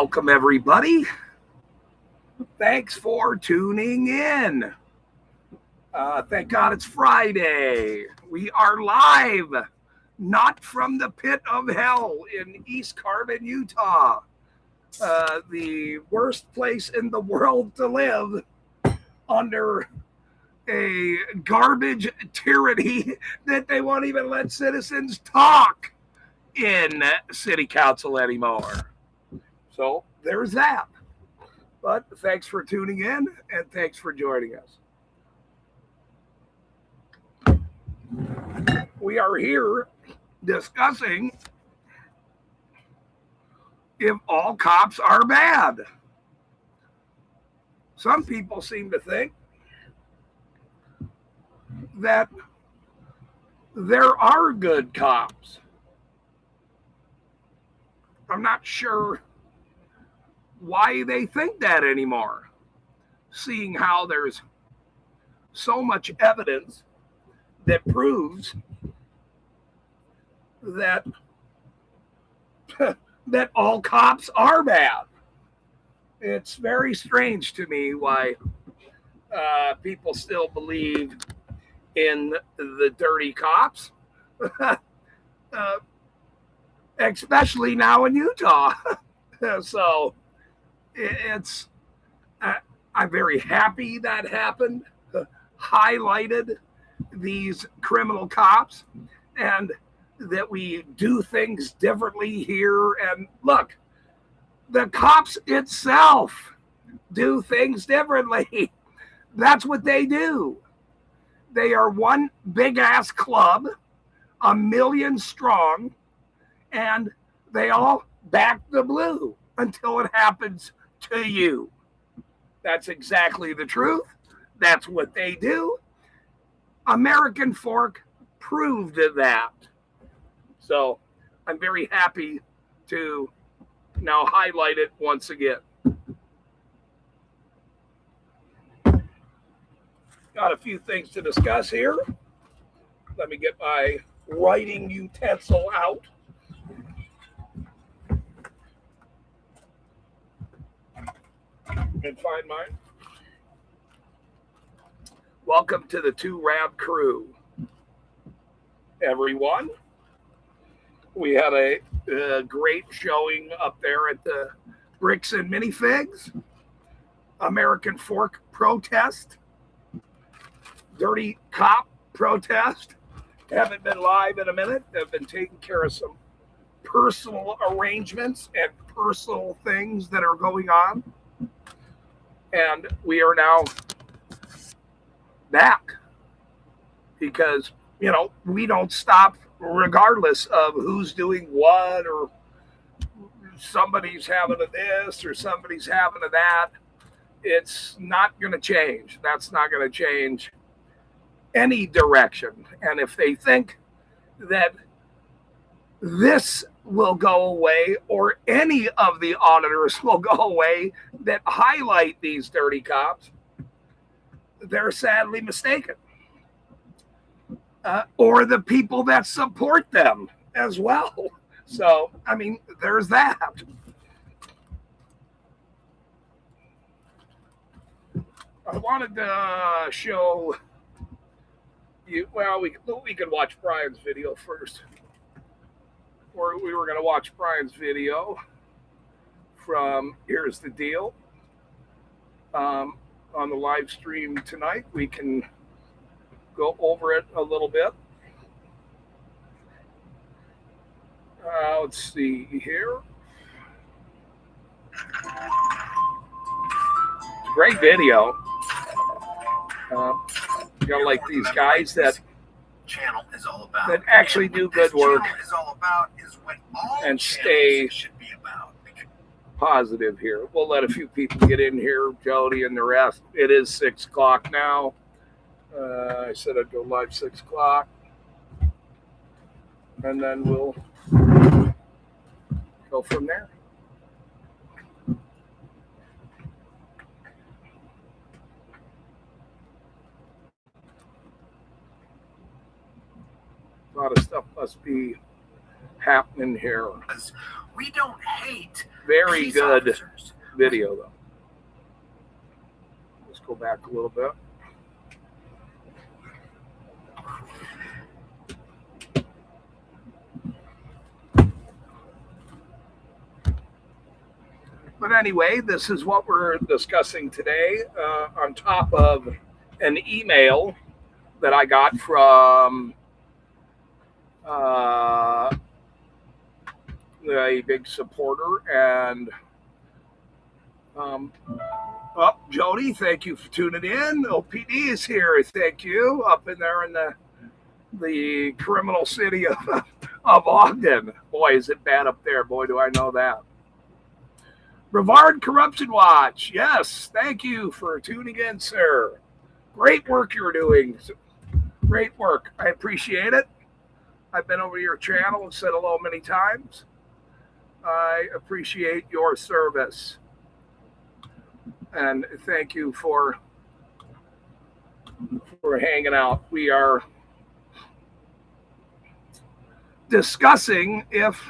Welcome, everybody. Thanks for tuning in. Thank God it's Friday. We are live, not from the pit of hell in East Carbon, Utah, the worst place in the world to live under a garbage tyranny that they won't even let citizens talk in city council anymore. So there's that. But thanks for tuning in and thanks for joining us. We are here discussing if all cops are bad. Some people seem to think that there are good cops. I'm not sure why they think that anymore, seeing how there's so much evidence that proves that that all cops are bad. It's very strange to me why people still believe in the dirty cops, especially now in Utah. So I'm very happy that happened, highlighted these criminal cops, and that we do things differently here. And look, the cops itself do things differently. That's what they do. They are one big ass club, 1 million strong, and they all back the blue until it happens to you. That's exactly the truth. That's what they do. American Fork proved that. So I'm very happy to now highlight it once again. Got a few things to discuss here. Let me get my writing utensil out. And find mine. Welcome to the 2 Rab crew, everyone. We had a great showing up there at the Bricks and Minifigs, American Fork protest, Dirty Cop protest. Haven't been live in a minute. I've been taking care of some personal arrangements and personal things that are going on. And we are now back because, we don't stop regardless of who's doing what, or somebody's having a this or somebody's having a that. It's not going to change. That's not going to change any direction. And if they think that this will go away, or any of the auditors will go away that highlight these dirty cops, they're sadly mistaken. Or the people that support them as well. So, there's that. I wanted to show you, we could watch Brian's video first. Or we were going to watch Brian's video from Here's the Deal on the live stream tonight. We can go over it a little bit. Let's see here. It's a great video. You gotta like these guys that channel is all about. That actually do good work is all about is what all and stay should be about. Positive here. We'll let a few people get in here, Jody and the rest. It is 6 o'clock now. I said I'd go live 6 o'clock, and then we'll go from there. A lot of stuff must be happening here. We don't hate Very peace good officers. video, though. Let's go back a little bit. But anyway, this is what we're discussing today, on top of an email that I got from a big supporter. And Jody, thank you for tuning in. OPD is here. Thank you. Up in there in the criminal city of Ogden. Boy, is it bad up there. Boy, do I know that. Brevard Corruption Watch. Yes, thank you for tuning in, sir. Great work you're doing. Great work. I appreciate it. I've been over to your channel and said hello many times. I appreciate your service. And thank you for hanging out. We are discussing if,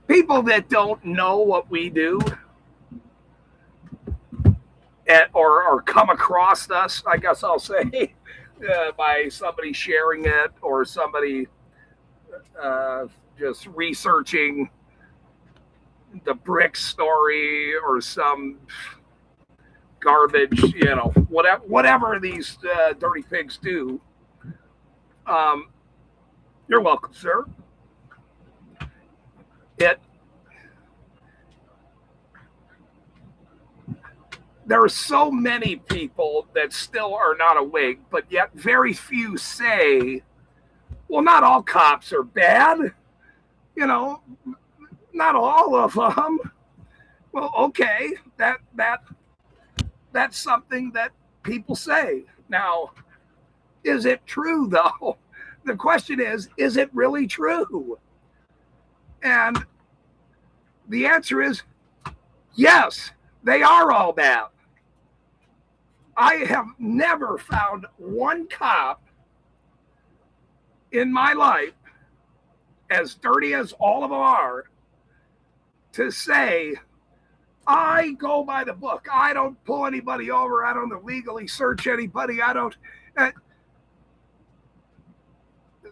people that don't know what we do or come across us, I guess I'll say, by somebody sharing it or somebody just researching the brick story or some garbage, whatever these dirty pigs do. You're welcome, sir. There are so many people that still are not awake, but yet very few say, well, not all cops are bad. Not all of them. Well, okay, that's something that people say. Now, is it true, though? The question is it really true? And the answer is yes, they are all bad. I have never found one cop in my life, as dirty as all of them are, to say, I go by the book. I don't pull anybody over. I don't illegally search anybody. I don't.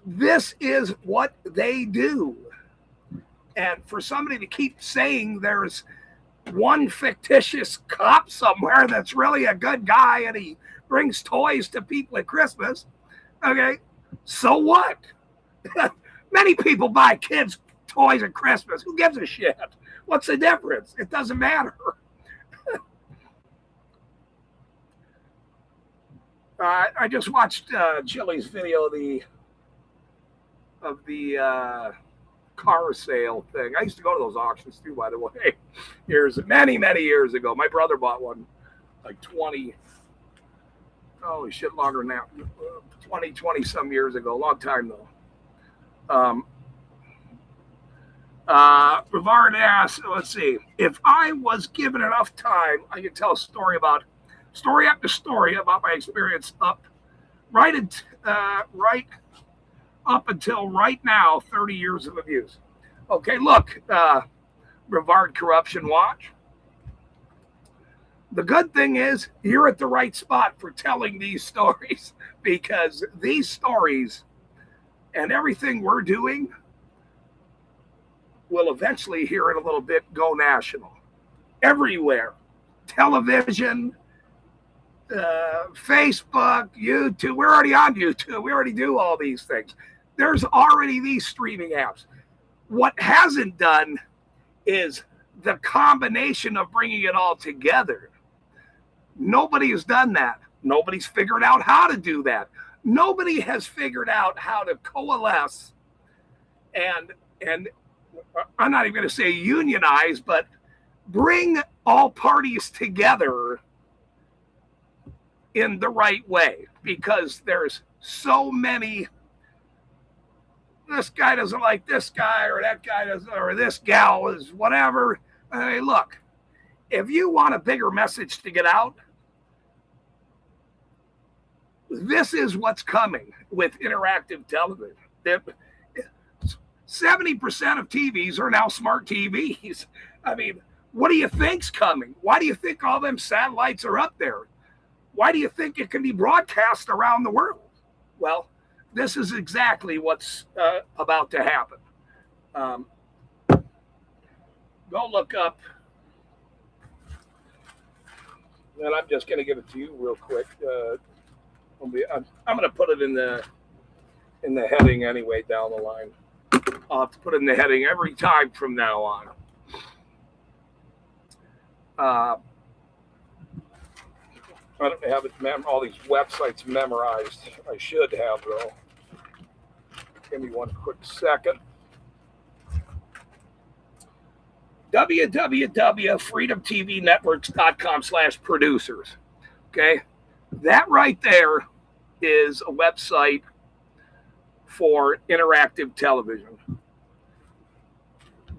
This is what they do. And for somebody to keep saying there's one fictitious cop somewhere that's really a good guy and he brings toys to people at Christmas, okay, so what? Many people buy kids toys at Christmas. Who gives a shit? What's the difference? It doesn't matter. I just watched Chili's video of the car sale thing. I used to go to those auctions too, by the way, many years ago. My brother bought one like 20 longer than that, 20 some years ago. Long time though. Brevard asks, let's see, if I was given enough time, I could tell story after story about my experience right up until right now, 30 years of abuse. Okay, look, Brevard Corruption Watch. The good thing is you're at the right spot for telling these stories, because these stories and everything we're doing will eventually, here in a little bit, go national. Everywhere. Television, Facebook, YouTube. We're already on YouTube. We already do all these things. There's already these streaming apps. What hasn't done is the combination of bringing it all together. Nobody has done that. Nobody's figured out how to do that. Nobody has figured out how to coalesce and I'm not even going to say unionize, but bring all parties together in the right way, because there's so many. This guy doesn't like this guy, or that guy doesn't, or this gal is whatever. Hey, look, if you want a bigger message to get out, this is what's coming with interactive television. 70% of TVs are now smart TVs. I mean, what do you think's coming? Why do you think all them satellites are up there? Why do you think it can be broadcast around the world? Well, this is exactly what's about to happen. Go look up, and I'm just going to give it to you real quick. I'm going to put it in the heading anyway down the line. I'll have to put it in the heading every time from now on. I don't have all these websites memorized. I should have, though. Give me one quick second. www.freedomtvnetworks.com/producers. Okay. That right there is a website for interactive television.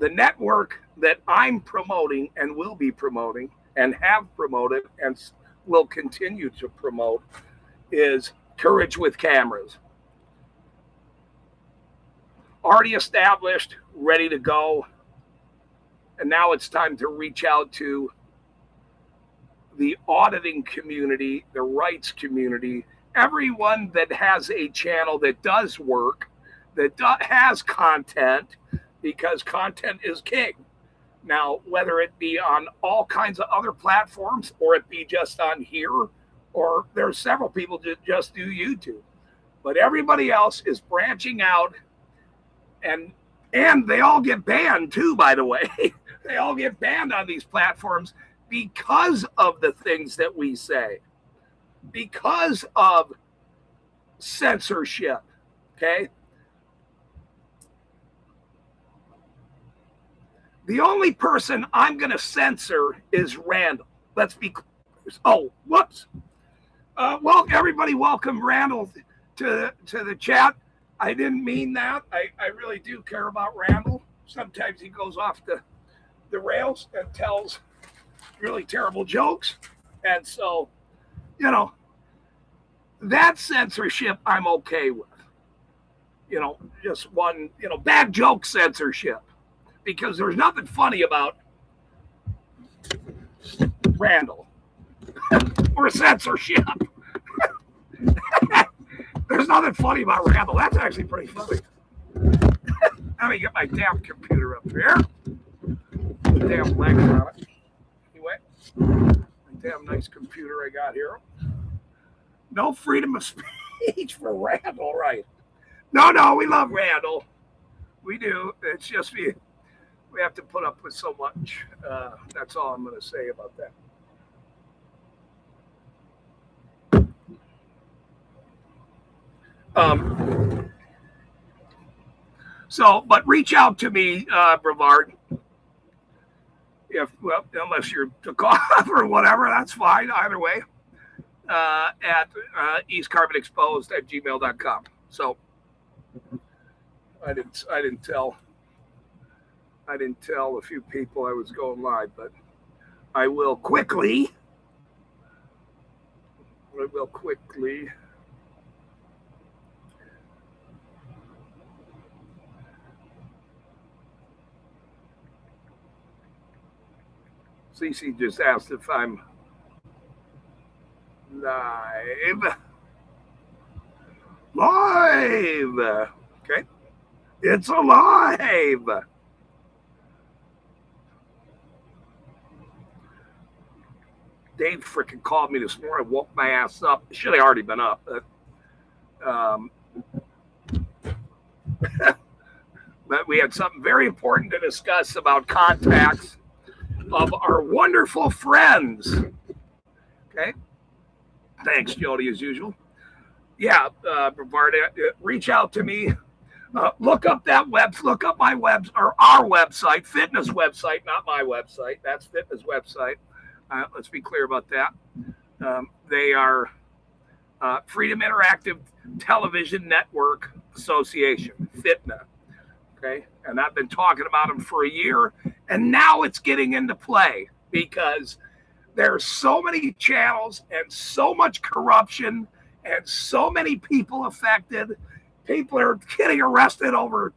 The network that I'm promoting and will be promoting and have promoted and will continue to promote is Courage with Cameras. Already established, ready to go. And now it's time to reach out to the auditing community, the rights community, everyone that has a channel that does work, that has content, because content is king. Now, whether it be on all kinds of other platforms or it be just on here, or there's several people that just do YouTube, but everybody else is branching out, and they all get banned too, by the way. They all get banned on these platforms because of the things that we say, because of censorship, okay? The only person I'm going to censor is Randall. Let's be clear. Oh, whoops. Well, everybody welcome Randall to the chat. I didn't mean that. I really do care about Randall. Sometimes he goes off the rails and tells really terrible jokes. And so, that censorship I'm okay with. Just one, bad joke censorship. Because there's nothing funny about Randall or censorship. There's nothing funny about Randall. That's actually pretty funny. Let me get my damn computer up here. Damn legs on it. Anyway, my damn nice computer I got here. No freedom of speech for Randall, right? No, we love Randall. We do. It's just we have to put up with so much. That's all I'm going to say about that. But reach out to me, Brevard. Unless you're took off or whatever, that's fine. Either way, at eastcarbonexposed@gmail.com. So I didn't tell a few people I was going live, but I will quickly. Cece just asked if I'm live. Okay. It's alive. Dave freaking called me this morning. I woke my ass up. Should have already been up. But we had something very important to discuss about contacts of our wonderful friends. Okay. Thanks, Jody, as usual. Yeah, Brevard, reach out to me. Look up that look up my or our website, fitness website, not my website. That's fitness website. Let's be clear about that. They are Freedom Interactive Television Network Association, FITNA. Okay, and I've been talking about them for a year, and now it's getting into play because there's so many channels and so much corruption and so many people affected. People are getting arrested over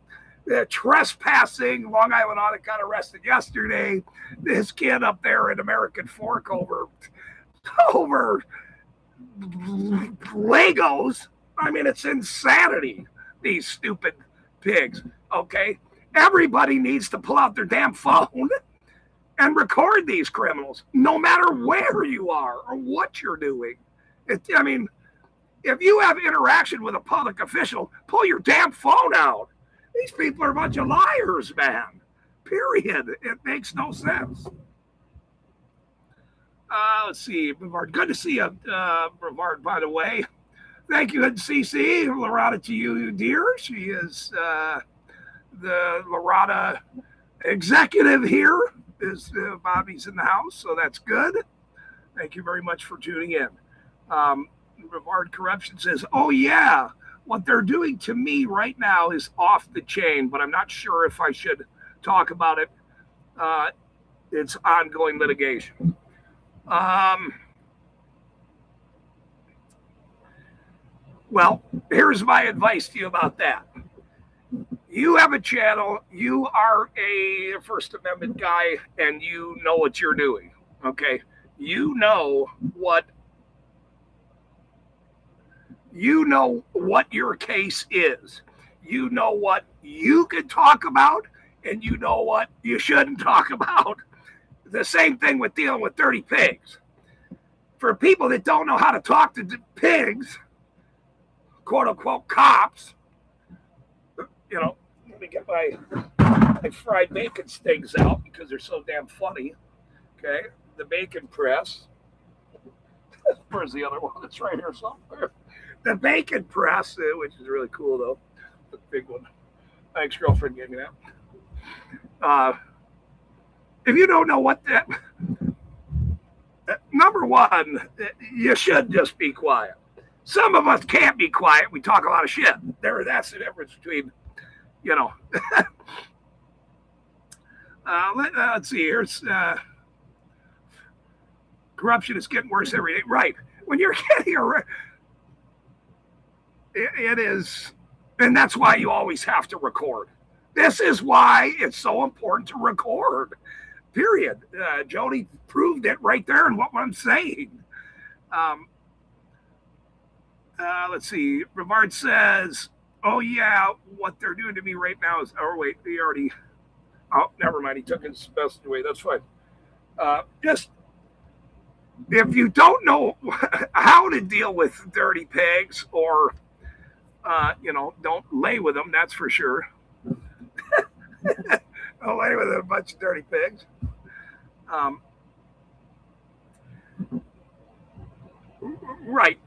trespassing. Long Island Audit got arrested yesterday. This kid up there at American Fork over Legos. I mean, it's insanity, these stupid pigs, okay? Everybody needs to pull out their damn phone and record these criminals, no matter where you are or what you're doing. I mean, if you have interaction with a public official, pull your damn phone out. These people are a bunch of liars, man. Period. It makes no sense. Let's see, Brevard. Good to see you, Brevard, by the way. Thank you, CC. Loretta to you, dear. She is the Loretta executive here. Bobby's in the house, so that's good. Thank you very much for tuning in. Brevard Corruption says, oh, yeah, what they're doing to me right now is off the chain, but I'm not sure if I should talk about it. It's ongoing litigation. Well, here's my advice to you about that. You have a channel, you are a First Amendment guy, and you know what you're doing, okay? You know what your case is. You know what you can talk about, and you know what you shouldn't talk about. The same thing with dealing with dirty pigs. For people that don't know how to talk to pigs, quote unquote cops, you know, let me get my fried bacon stings out because they're so damn funny. Okay, the bacon press. Where's the other one? It's right here somewhere. The bacon press, which is really cool though. The big one. My ex-girlfriend gave me that. If you don't know what that, number one, you should just be quiet. Some of us can't be quiet. We talk a lot of shit. That's the difference between, you know. Let's see. Here's corruption is getting worse every day. Right. When you're getting it is, and that's why you always have to record. This is why it's so important to record. Period. Jody proved it right there in what I'm saying. Let's see. Brevard says, oh, yeah, what they're doing to me right now is, oh, wait, he already, oh, never mind. He took his message away. That's fine. Just, if you don't know how to deal with dirty pigs or, you know, don't lay with them, that's for sure. Don't lay with a bunch of dirty pigs. Right.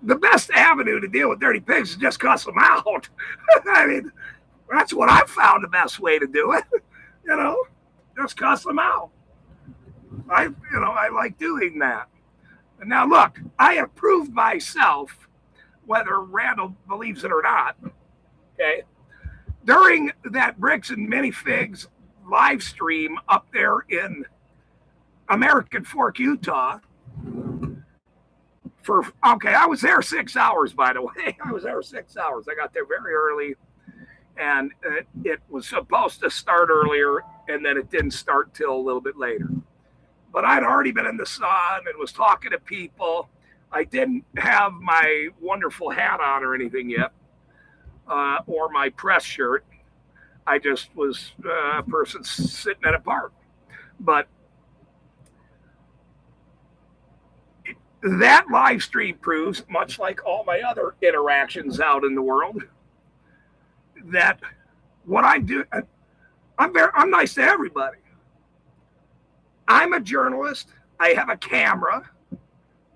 The best avenue to deal with dirty pigs is just cuss them out. I mean, that's what I've found the best way to do it. You know, just cuss them out. I like doing that. And now look, I have proved myself, whether Randall believes it or not. Okay. During that Bricks and Minifigs live stream up there in American Fork, Utah, I was there 6 hours, by the way. I was there 6 hours. I got there very early, and it was supposed to start earlier, and then it didn't start till a little bit later. But I'd already been in the sun and was talking to people. I didn't have my wonderful hat on or anything yet, or my press shirt. I just was a person sitting at a park. But that live stream proves, much like all my other interactions out in the world, that what I do, I'm nice to everybody. I'm a journalist. I have a camera,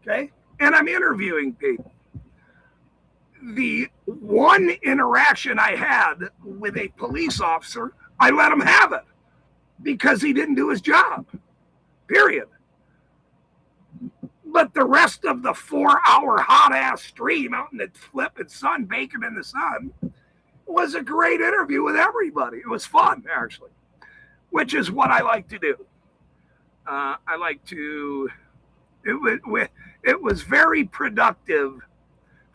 okay, and I'm interviewing people. The one interaction I had with a police officer, I let him have it because he didn't do his job, period. But the rest of the 4-hour hot-ass stream out in the flipping sun, baking in the sun, was a great interview with everybody. It was fun, actually, which is what I like to do. I like to, it was very productive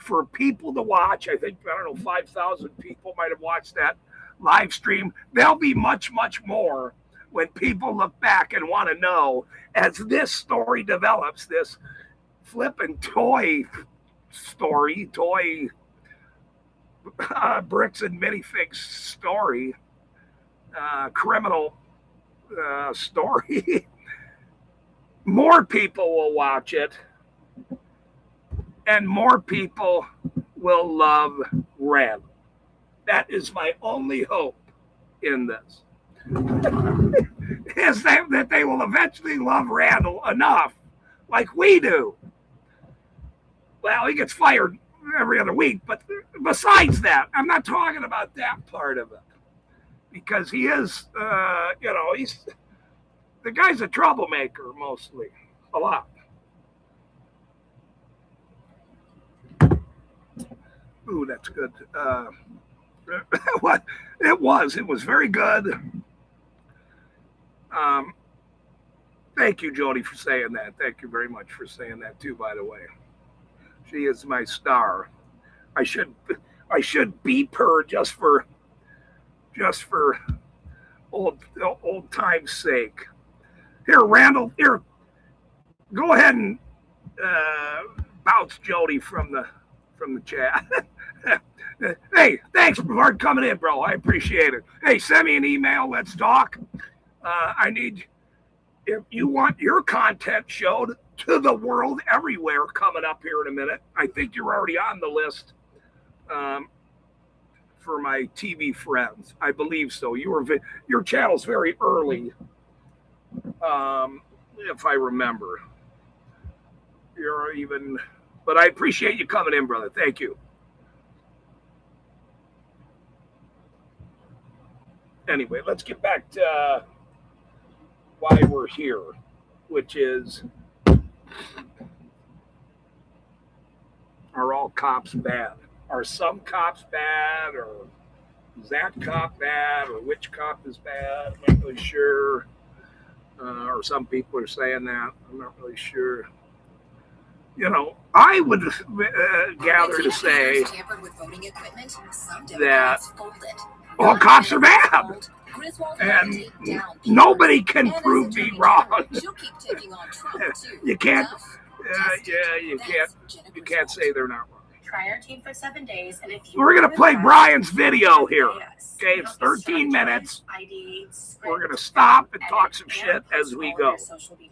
for people to watch. I think, I don't know, 5,000 people might have watched that live stream. There'll be much, much more when people look back and want to know as this story develops, this flippin' toy story, bricks and minifigs story, criminal story. More people will watch it, and more people will love Randall. That is my only hope in this. Is that they will eventually love Randall enough, like we do. Well, he gets fired every other week, but besides that, I'm not talking about that part of it. Because he is, he's the guy's a troublemaker mostly, a lot. Ooh, that's good. What it was very good. Thank you, Jody, for saying that. Thank you very much for saying that too. By the way, she is my star. I should beep her just for old time's sake. Here, Randall, here, go ahead and bounce Jody from the chat. Hey, thanks for coming in, bro. I appreciate it. Hey, send me an email. Let's talk. I need, if you want your content showed to the world everywhere coming up here in a minute. I think you're already on the list. For my TV friends, I believe so. Your channel's very early, if I remember. But I appreciate you coming in, brother. Thank you. Anyway, let's get back to why we're here, which is, are all cops bad? Are some cops bad, or is that cop bad, or which cop is bad? I'm not really sure. Or some people are saying that. I'm not really sure. I would gather to say that all cops are bad. And nobody can prove me wrong. You can't say they're not wrong. Try our team for 7 days, and if we're gonna play Brian's video here. Okay, it's 13 minutes. We're gonna stop and talk some shit as we go.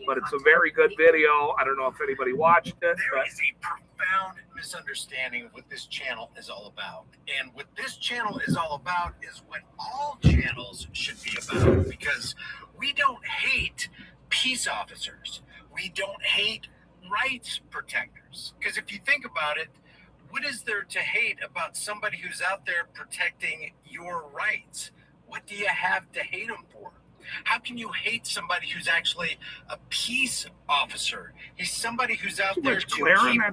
But it's a very good video. I don't know if anybody watched it. There is a profound misunderstanding of what this channel is all about. And what this channel is all about is what all channels should be about. Because we don't hate peace officers. We don't hate rights protectors. Because if you think about it, what is there to hate about somebody who's out there protecting your rights? What do you have to hate them for? How can you hate somebody who's actually a peace officer? He's somebody who's out there to keep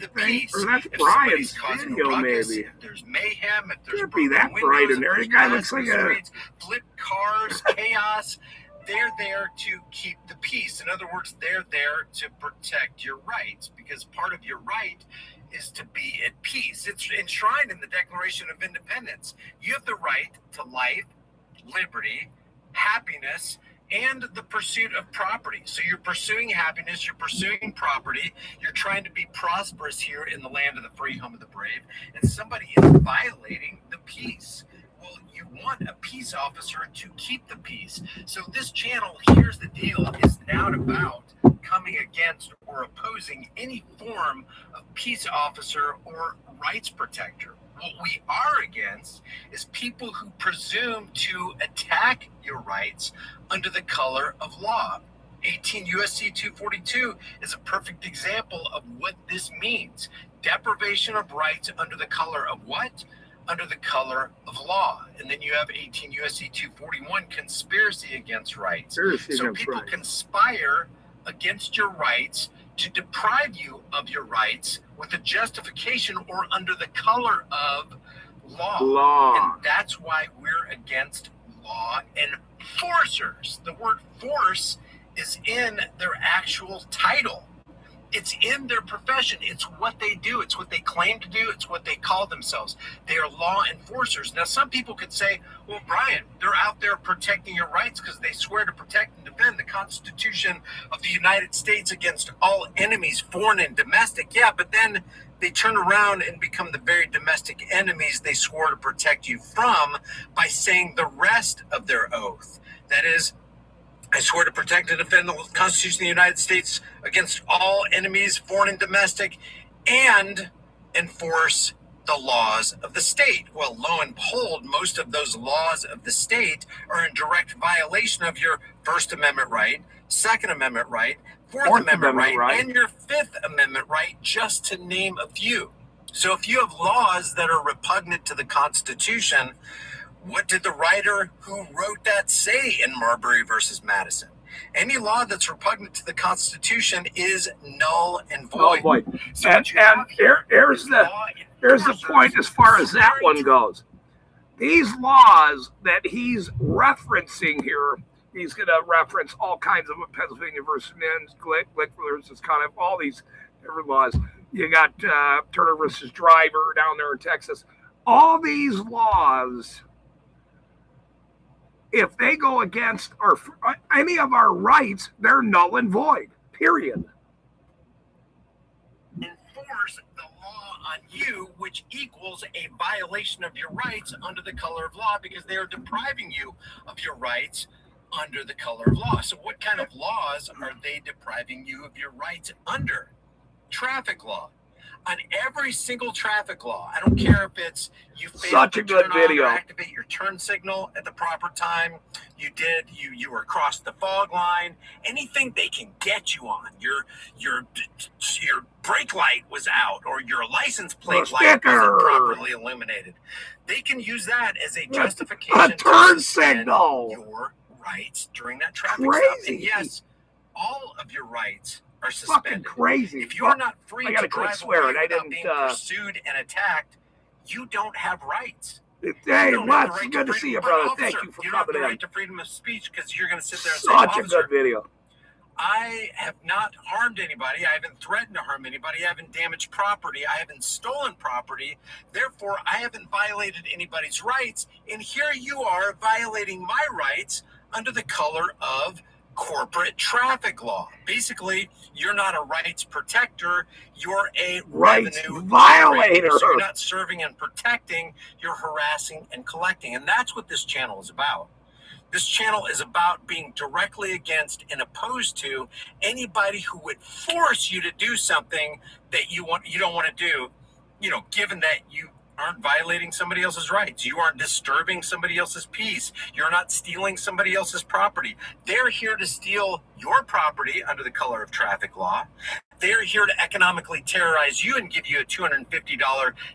the peace. Or that's if Brian's somebody's causing video, a ruckus, maybe. if there's mayhem, if there's Can't be that broken bright windows, in there. if The guy there's looks like glass in the a... streets, flipped cars, chaos, they're there to keep the peace. In other words, they're there to protect your rights, because part of your right is to be at peace. It's enshrined in the Declaration of Independence. You have the right to life, liberty, happiness, and the pursuit of property. So you're pursuing happiness, you're pursuing property, you're trying to be prosperous here in the land of the free, home of the brave, and somebody is violating the peace. Well, you want a peace officer to keep the peace. So this channel, here's the deal, is not about coming against or opposing any form of peace officer or rights protector. What we are against is people who presume to attack your rights under the color of law. 18 U.S.C. 242 is a perfect example of what this means. Deprivation of rights under the color of what? Under the color of law. And then you have 18 U.S.C. 241, conspiracy against rights. So people conspire against your rights to deprive you of your rights with a justification or under the color of law. And that's why we're against law enforcers. The word force is in their actual title. It's in their profession. It's what they do. It's what they claim to do. It's what they call themselves. They are law enforcers. Now, some people could say, well, Brian, they're out there protecting your rights because they swear to protect and defend the Constitution of the United States against all enemies, foreign and domestic. Yeah, but then they turn around and become the very domestic enemies they swore to protect you from by saying the rest of their oath. That is, I swear to protect and defend the Constitution of the United States against all enemies, foreign and domestic, and enforce the laws of the state. Well, lo and behold, most of those laws of the state are in direct violation of your First Amendment right, Second Amendment right, Fourth Amendment right, and your Fifth Amendment right, just to name a few. So if you have laws that are repugnant to the Constitution, what did the writer who wrote that say in Marbury versus Madison? Any law that's repugnant to the Constitution is null and void. Oh boy! And here's the point as far as that one goes. These laws that he's referencing here, he's going to reference all kinds of them, Pennsylvania versus Mins, Glick versus Conniff, all these different laws. You got Turner versus Driver down there in Texas. All these laws, if they go against any of our rights, they're null and void, period. Enforce the law on you, which equals a violation of your rights under the color of law, because they are depriving you of your rights under the color of law. So what kind of laws are they depriving you of your rights under? Traffic law. On every single traffic law, I don't care if it's you failed to turn on or activate your turn signal at the proper time, you were across the fog line, anything they can get you on, your brake light was out, or your license plate light wasn't properly illuminated. They can use that as a justification turn signal. Your rights during that traffic stop. And yes, all of your rights are suspended. Fucking crazy. If you're not free to drive away without being pursued and attacked, you don't have rights. Hey, Watts, good to see you, brother. Thank you for coming in. You don't have the right to freedom of speech because you're going to sit there and say, such a good video. I have not harmed anybody. I haven't threatened to harm anybody. I haven't damaged property. I haven't stolen property. Therefore, I haven't violated anybody's rights. And here you are violating my rights under the color of corporate traffic law. Basically, you're not a rights protector, you're a rights revenue violator. So you're not serving and protecting, you're harassing and collecting. And that's what this channel is about. This channel is about being directly against and opposed to anybody who would force you to do something that you don't want to do, given that you aren't violating somebody else's rights. You aren't disturbing somebody else's peace. You're not stealing somebody else's property. They're here to steal your property under the color of traffic law. They're here to economically terrorize you and give you a $250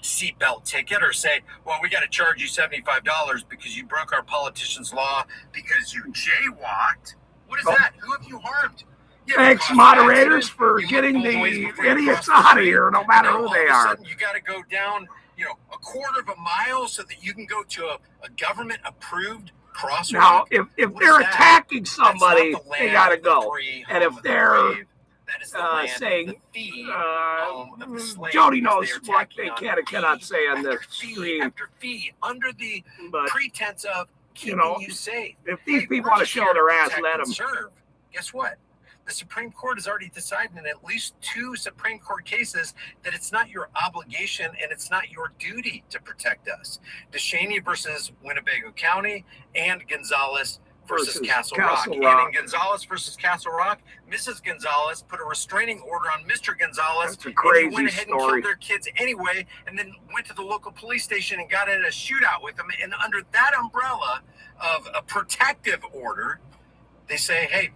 seatbelt ticket, or say, well, we got to charge you $75 because you broke our politician's law because you jaywalked. What is that? Who have you harmed? Thanks, moderators, for getting the idiots out of here, no matter who they are. You got to go down a quarter of a mile so that you can go to a government-approved crosswalk. Now, if they're attacking somebody, they got to go. And if they're saying, Jody knows what they can and cannot say on the stream. After fee, under the pretense of keeping you safe. If these people want to show their ass, let them. Serve. Guess what? The Supreme Court has already decided in at least 2 Supreme Court cases that it's not your obligation and it's not your duty to protect us. DeShaney versus Winnebago County and Gonzalez versus Castle Rock. And in Gonzalez versus Castle Rock, Mrs. Gonzalez put a restraining order on Mr. Gonzalez. That's a crazy and he went ahead story. And killed their kids anyway, and then went to the local police station and got in a shootout with them. And under that umbrella of a protective order, they say, hey,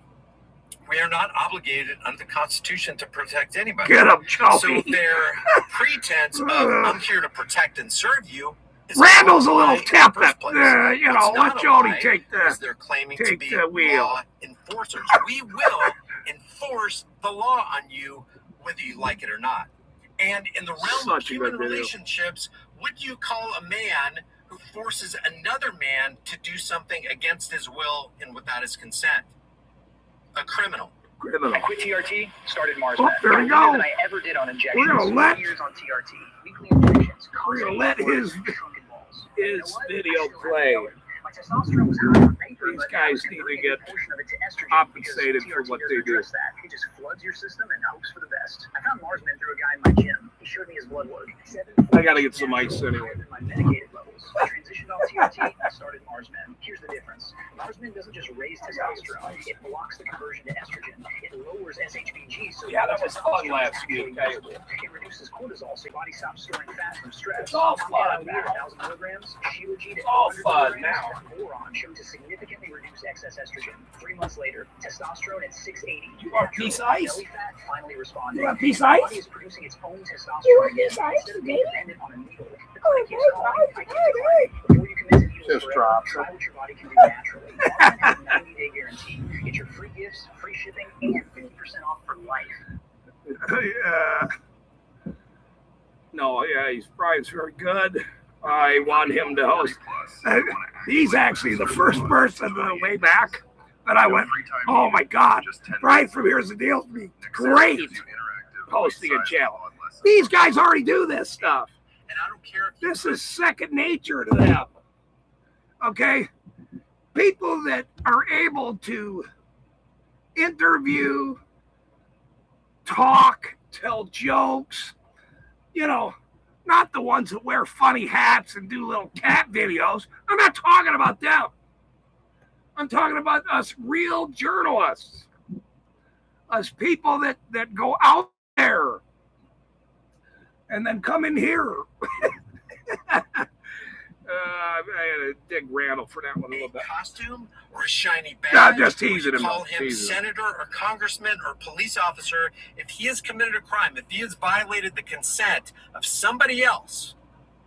we are not obligated under the Constitution to protect anybody. Get them, Joey. So their pretense of I'm here to protect and serve you is Randall's a little tepid. Let Jody take they're claiming take to be the wheel. law enforcers. We will enforce the law on you, whether you like it or not. And in the realm of human relationships, would you call a man who forces another man to do something against his will and without his consent a criminal? criminal. I quit TRT, started Mars. Oh, there we go. More than I ever did on injections. We're gonna let- years on TRT. Weekly injections. We're gonna let his shrunken balls. his video play. My testosterone was high on paper, These but guys I need to converted get a portion of it to estrogen compensated because for what TRT they doesn't do. address that. It just floods your system and hopes for the best. I found Marsman through a guy in my gym. He showed me his blood work. I gotta get some ice anyway. My medicated levels. I transitioned off TRT. I started Marsman. Here's the difference. Marsman doesn't just raise testosterone. It blocks the conversion to estrogen. It lowers SHBG. So Yeah, that was fun last week. It reduces cortisol, so your body stops storing fat from stress. It's all fun now. 1,000 milligrams. Shilajit It's all 100 fun milligrams. now. Boron showed to significantly reduce excess estrogen. 3 months later, testosterone at 680. You want a piece of ice? Belly fat finally responding. You want a piece of The ice? body is producing its own testosterone. You want a piece of ice, Instead of being baby? dependent on a needle. The Oh, clinic keeps calling. I keep hey, calling. Before you commit to needles Just forever, drops try it. what your body can do naturally. Marsman has a 90-day guarantee. Get your free gifts, free shipping, and 50% off for life. No, yeah, Brian's very good. I want him to host. He's actually the first person way back that I went, oh my God, Brian from Here's the Deal would be great hosting a channel. These guys already do this stuff. And I don't care if you This is second nature to them. Okay? People that are able to interview, talk, tell jokes, not the ones that wear funny hats and do little cat videos. I'm not talking about them. I'm talking about us real journalists, us people that go out there and then come in here. I had to dig Randall for that one a little bit. costume or a shiny badge. No, I'm just teasing him. Call him Teasing him. senator or congressman or police officer. If he has committed a crime, if he has violated the consent of somebody else,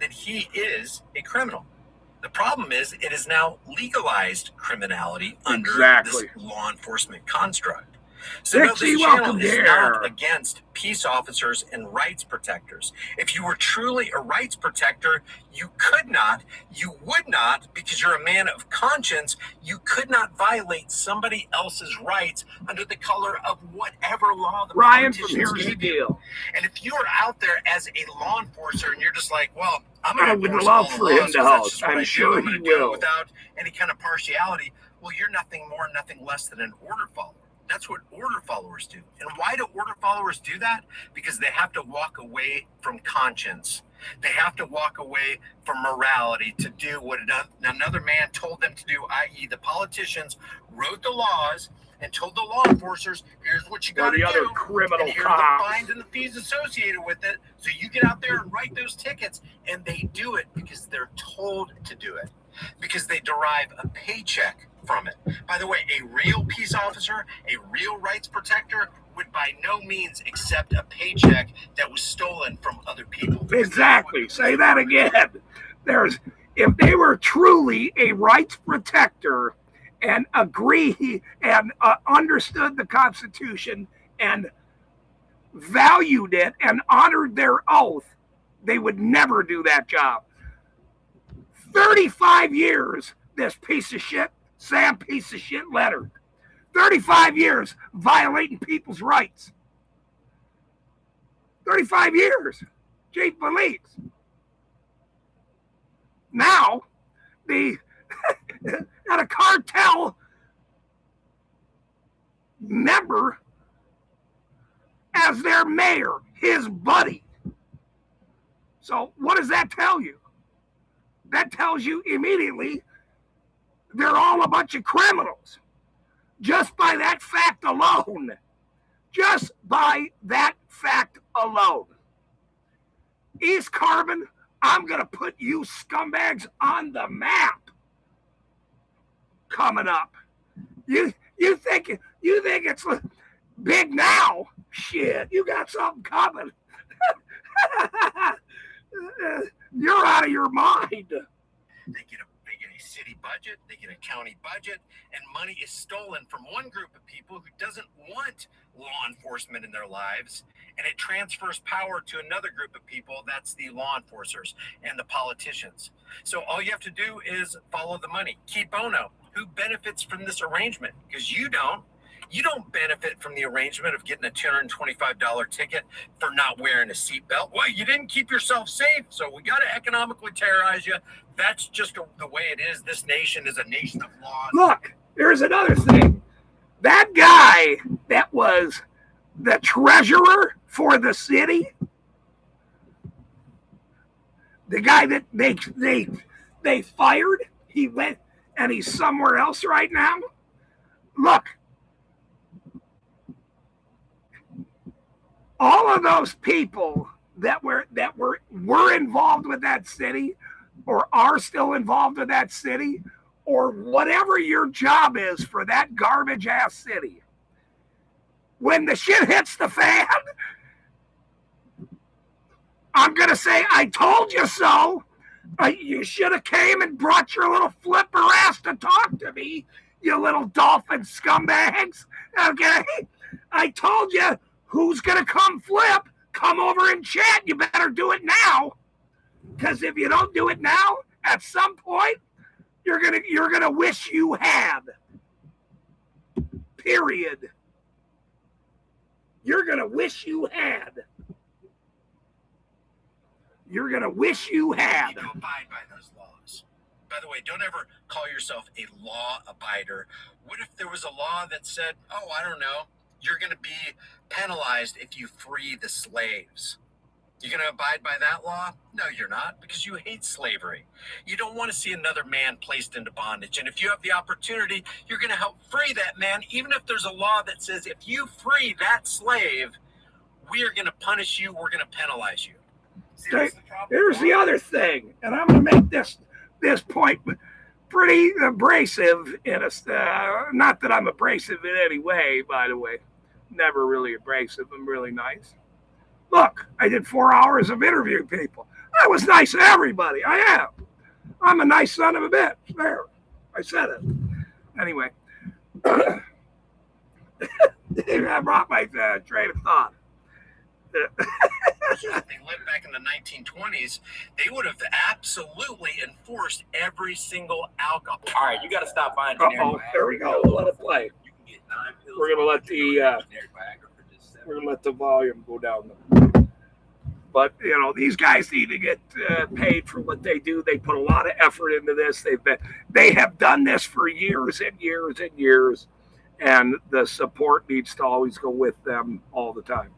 then he is a criminal. The problem is it is now legalized criminality under Exactly. this law enforcement construct. So no, Dixie, this channel welcome is here. not against peace officers and rights protectors. If you were truly a rights protector, you would not, because you're a man of conscience, you could not violate somebody else's rights under the color of whatever law the Ryan from politicians Here's the gave you. Deal. And if you're out there as a law enforcer and you're just like, well, I'm I going to would enforce love all the for him laws to 'cause that's host. just what I'm I do. sure I'm gonna he do it will. without any kind of partiality. Well, you're nothing more, nothing less than an order follower. That's what order followers do. And why do order followers do that? Because they have to walk away from conscience. They have to walk away from morality to do what another man told them to do, i.e. the politicians wrote the laws and told the law enforcers, here's what you got to the other do. criminal And here cops. are the fines and the fees associated with it. So you get out there and write those tickets. And they do it because they're told to do it. Because they derive a paycheck from it. By the way, a real peace officer, a real rights protector would by no means accept a paycheck that was stolen from other people. Exactly. Say that again. If they were truly a rights protector and agree and understood the Constitution and valued it and honored their oath, they would never do that job. 35 years, this piece of shit, Sam piece of shit Leonard. 35 years violating people's rights. 35 years. Chief Police. Now, got a cartel member as their mayor, his buddy. So what does that tell you? That tells you immediately they're all a bunch of criminals. Just by that fact alone. Just by that fact alone. East Carbon, I'm going to put you scumbags on the map coming up. You think it's big now? Shit, you got something coming. You're out of your mind. They get a city budget, they get a county budget, and money is stolen from one group of people who doesn't want law enforcement in their lives, and it transfers power to another group of people. That's the law enforcers and the politicians. So all you have to do is follow the money. Keep Bono. Who benefits from this arrangement? Because you don't. You don't benefit from the arrangement of getting a $225 ticket for not wearing a seatbelt. Well, you didn't keep yourself safe, so we got to economically terrorize you. That's just the way it is. This nation is a nation of laws. Look, here's another thing. That guy that was the treasurer for the city, the guy that they fired, he went and he's somewhere else right now. Look, all of those people that were involved with that city, or are still involved with that city, or whatever your job is for that garbage ass city, when the shit hits the fan, I'm gonna say, I told you so. You should have came and brought your little flipper ass to talk to me, you little dolphin scumbags. Okay? I told you, who's going to come flip? Come over and chat. You better do it now. Because if you don't do it now, at some point, you're gonna wish you had. Period. You're gonna wish you had. You're going to wish you had. You need to abide by those laws. By the way, don't ever call yourself a law abider. What if there was a law that said, oh, I don't know, you're going to be penalized if you free the slaves? You're going to abide by that law? No, you're not, because you hate slavery. You don't want to see another man placed into bondage. And if you have the opportunity, you're going to help free that man, even if there's a law that says if you free that slave, we are going to punish you, we're going to penalize you. See, here's the other thing, and I'm going to make this point pretty abrasive. Not that I'm abrasive in any way, by the way. Never really abrasive. I'm really nice. Look, I did 4 hours of interviewing people. I was nice to everybody. I am. I'm a nice son of a bitch. There, I said it. Anyway, I brought my train of thought. If they lived back in the 1920s, they would have absolutely enforced every single alcohol. All right, you got to stop buying generic Viagra. There we go. We'll let it play. You can get 9 pills. We're gonna let the generic Viagra for just $7. we're gonna let the volume go down. But these guys need to get paid for what they do. They put a lot of effort into this. They have done this for years and years and years, and the support needs to always go with them all the time.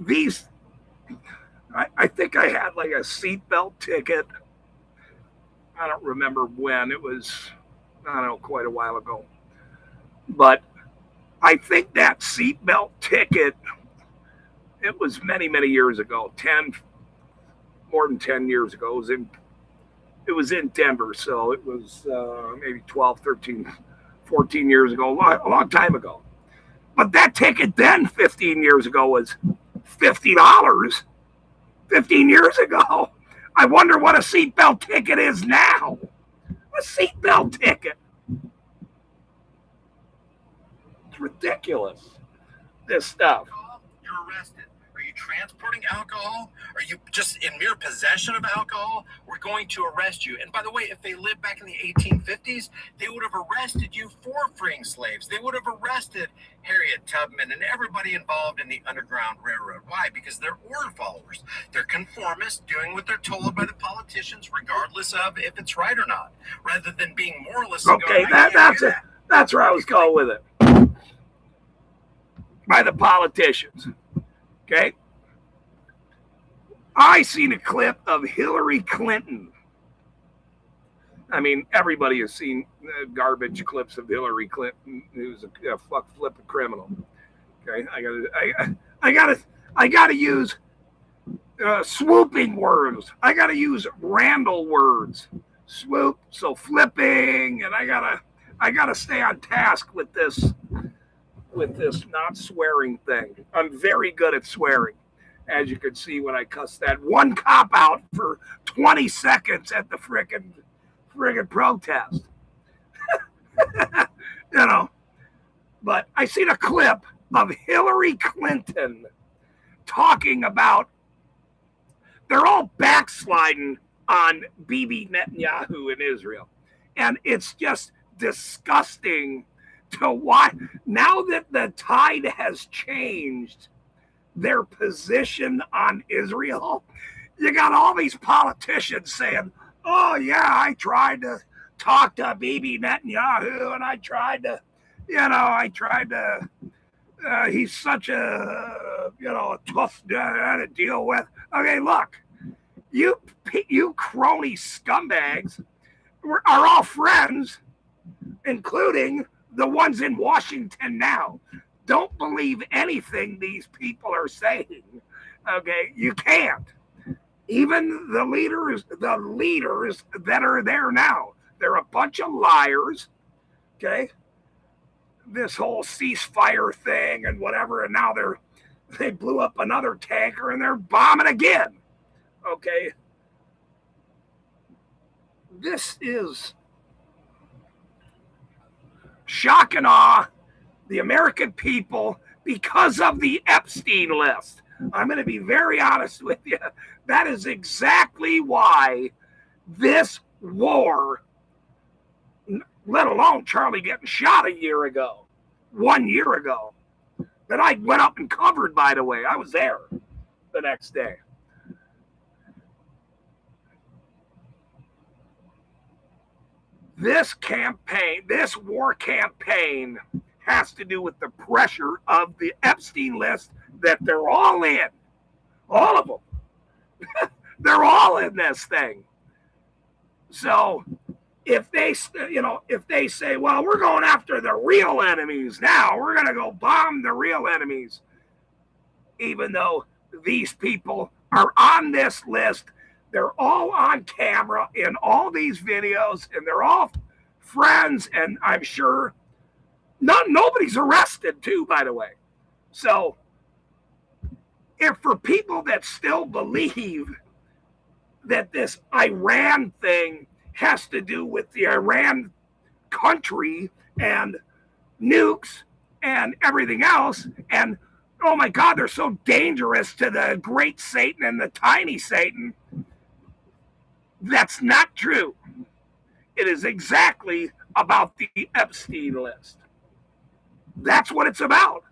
These, I think I had like a seatbelt ticket. I don't remember when. It was, I don't know, quite a while ago. But I think that seatbelt ticket, it was many, many years ago, more than 10 years ago. It was in Denver, so it was maybe 12, 13, 14 years ago, a long time ago. But that ticket then, 15 years ago, was $50. 15 years ago. I wonder what a seatbelt ticket is now. A seatbelt ticket. It's ridiculous, this stuff. You're arrested. Are you transporting alcohol? Are you just in mere possession of alcohol? We're going to arrest you. And by the way, if they lived back in the 1850s, they would have arrested you for freeing slaves. They would have arrested Harriet Tubman and everybody involved in the Underground Railroad. Why? Because they're order followers. They're conformists, doing what they're told by the politicians, regardless of if it's right or not, rather than being moralists. Okay, that's where I was going with it. By the politicians. Okay. I seen a clip of Hillary Clinton. I mean, everybody has seen garbage clips of Hillary Clinton, who's a flipping criminal. Okay, I gotta use swooping words. I gotta use Randall words. Swoop, so flipping, and I gotta stay on task with this not swearing thing. I'm very good at swearing, as you can see when I cuss that one cop out for 20 seconds at the friggin' protest. But I seen a clip of Hillary Clinton talking about they're all backsliding on Bibi Netanyahu in Israel. And it's just disgusting to watch. Now that the tide has changed their position on Israel, you got all these politicians saying, oh, yeah, I tried to talk to Bibi Netanyahu and I tried to, he's such a tough guy to deal with. Okay, look, you crony scumbags are all friends, including the ones in Washington now. Don't believe anything these people are saying. Okay, you can't. Even the leaders that are there now, they're a bunch of liars. Okay, this whole ceasefire thing and whatever, and now they blew up another tanker and they're bombing again. Okay, this is shock and awe the American people because of the Epstein list. I'm going to be very honest with you. That is exactly why this war, let alone Charlie getting shot 1 year ago, that I went up and covered, by the way. I was there the next day. This war campaign has to do with the pressure of the Epstein list that they're all in. All of them. They're all in this thing. So if they say, well, we're going after the real enemies now, we're going to go bomb the real enemies, even though these people are on this list, they're all on camera in all these videos, and they're all friends, and I'm sure nobody's arrested too, by the way. So if for people that still believe that this Iran thing has to do with the Iran country and nukes and everything else, and oh my God, they're so dangerous to the great Satan and the tiny Satan, that's not true. It is exactly about the Epstein list. That's what it's about.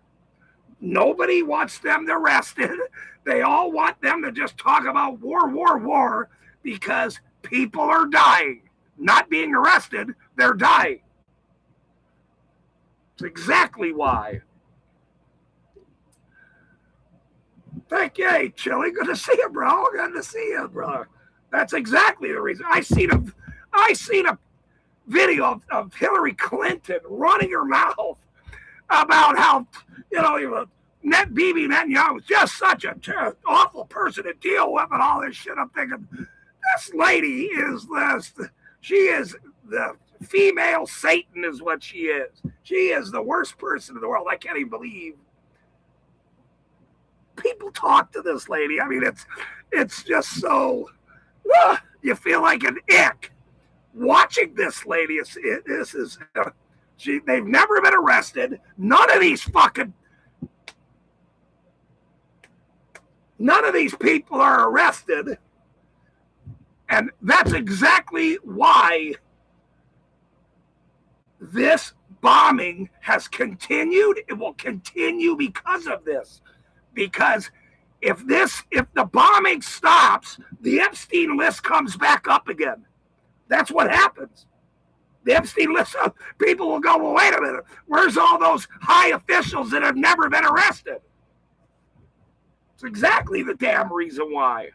Nobody wants them arrested. They all want them to just talk about war, because people are dying. Not being arrested, they're dying. It's exactly why. Thank you, hey, Chili. Good to see you, bro. Good to see you, bro. That's exactly the reason. I seen a video of Hillary Clinton running her mouth about how, Bibi Netanyahu was just such an awful person to deal with and all this shit. I'm thinking, this lady she is the female Satan is what she is. She is the worst person in the world. I can't even believe people talk to this lady. I mean, it's just so, you feel like an ick watching this lady. They've never been arrested. None of these people are arrested. And that's exactly why this bombing has continued. It will continue because of this. Because if the bombing stops, the Epstein list comes back up again. That's what happens. The Epstein list, people will go, well, wait a minute. Where's all those high officials that have never been arrested? It's exactly the damn reason why.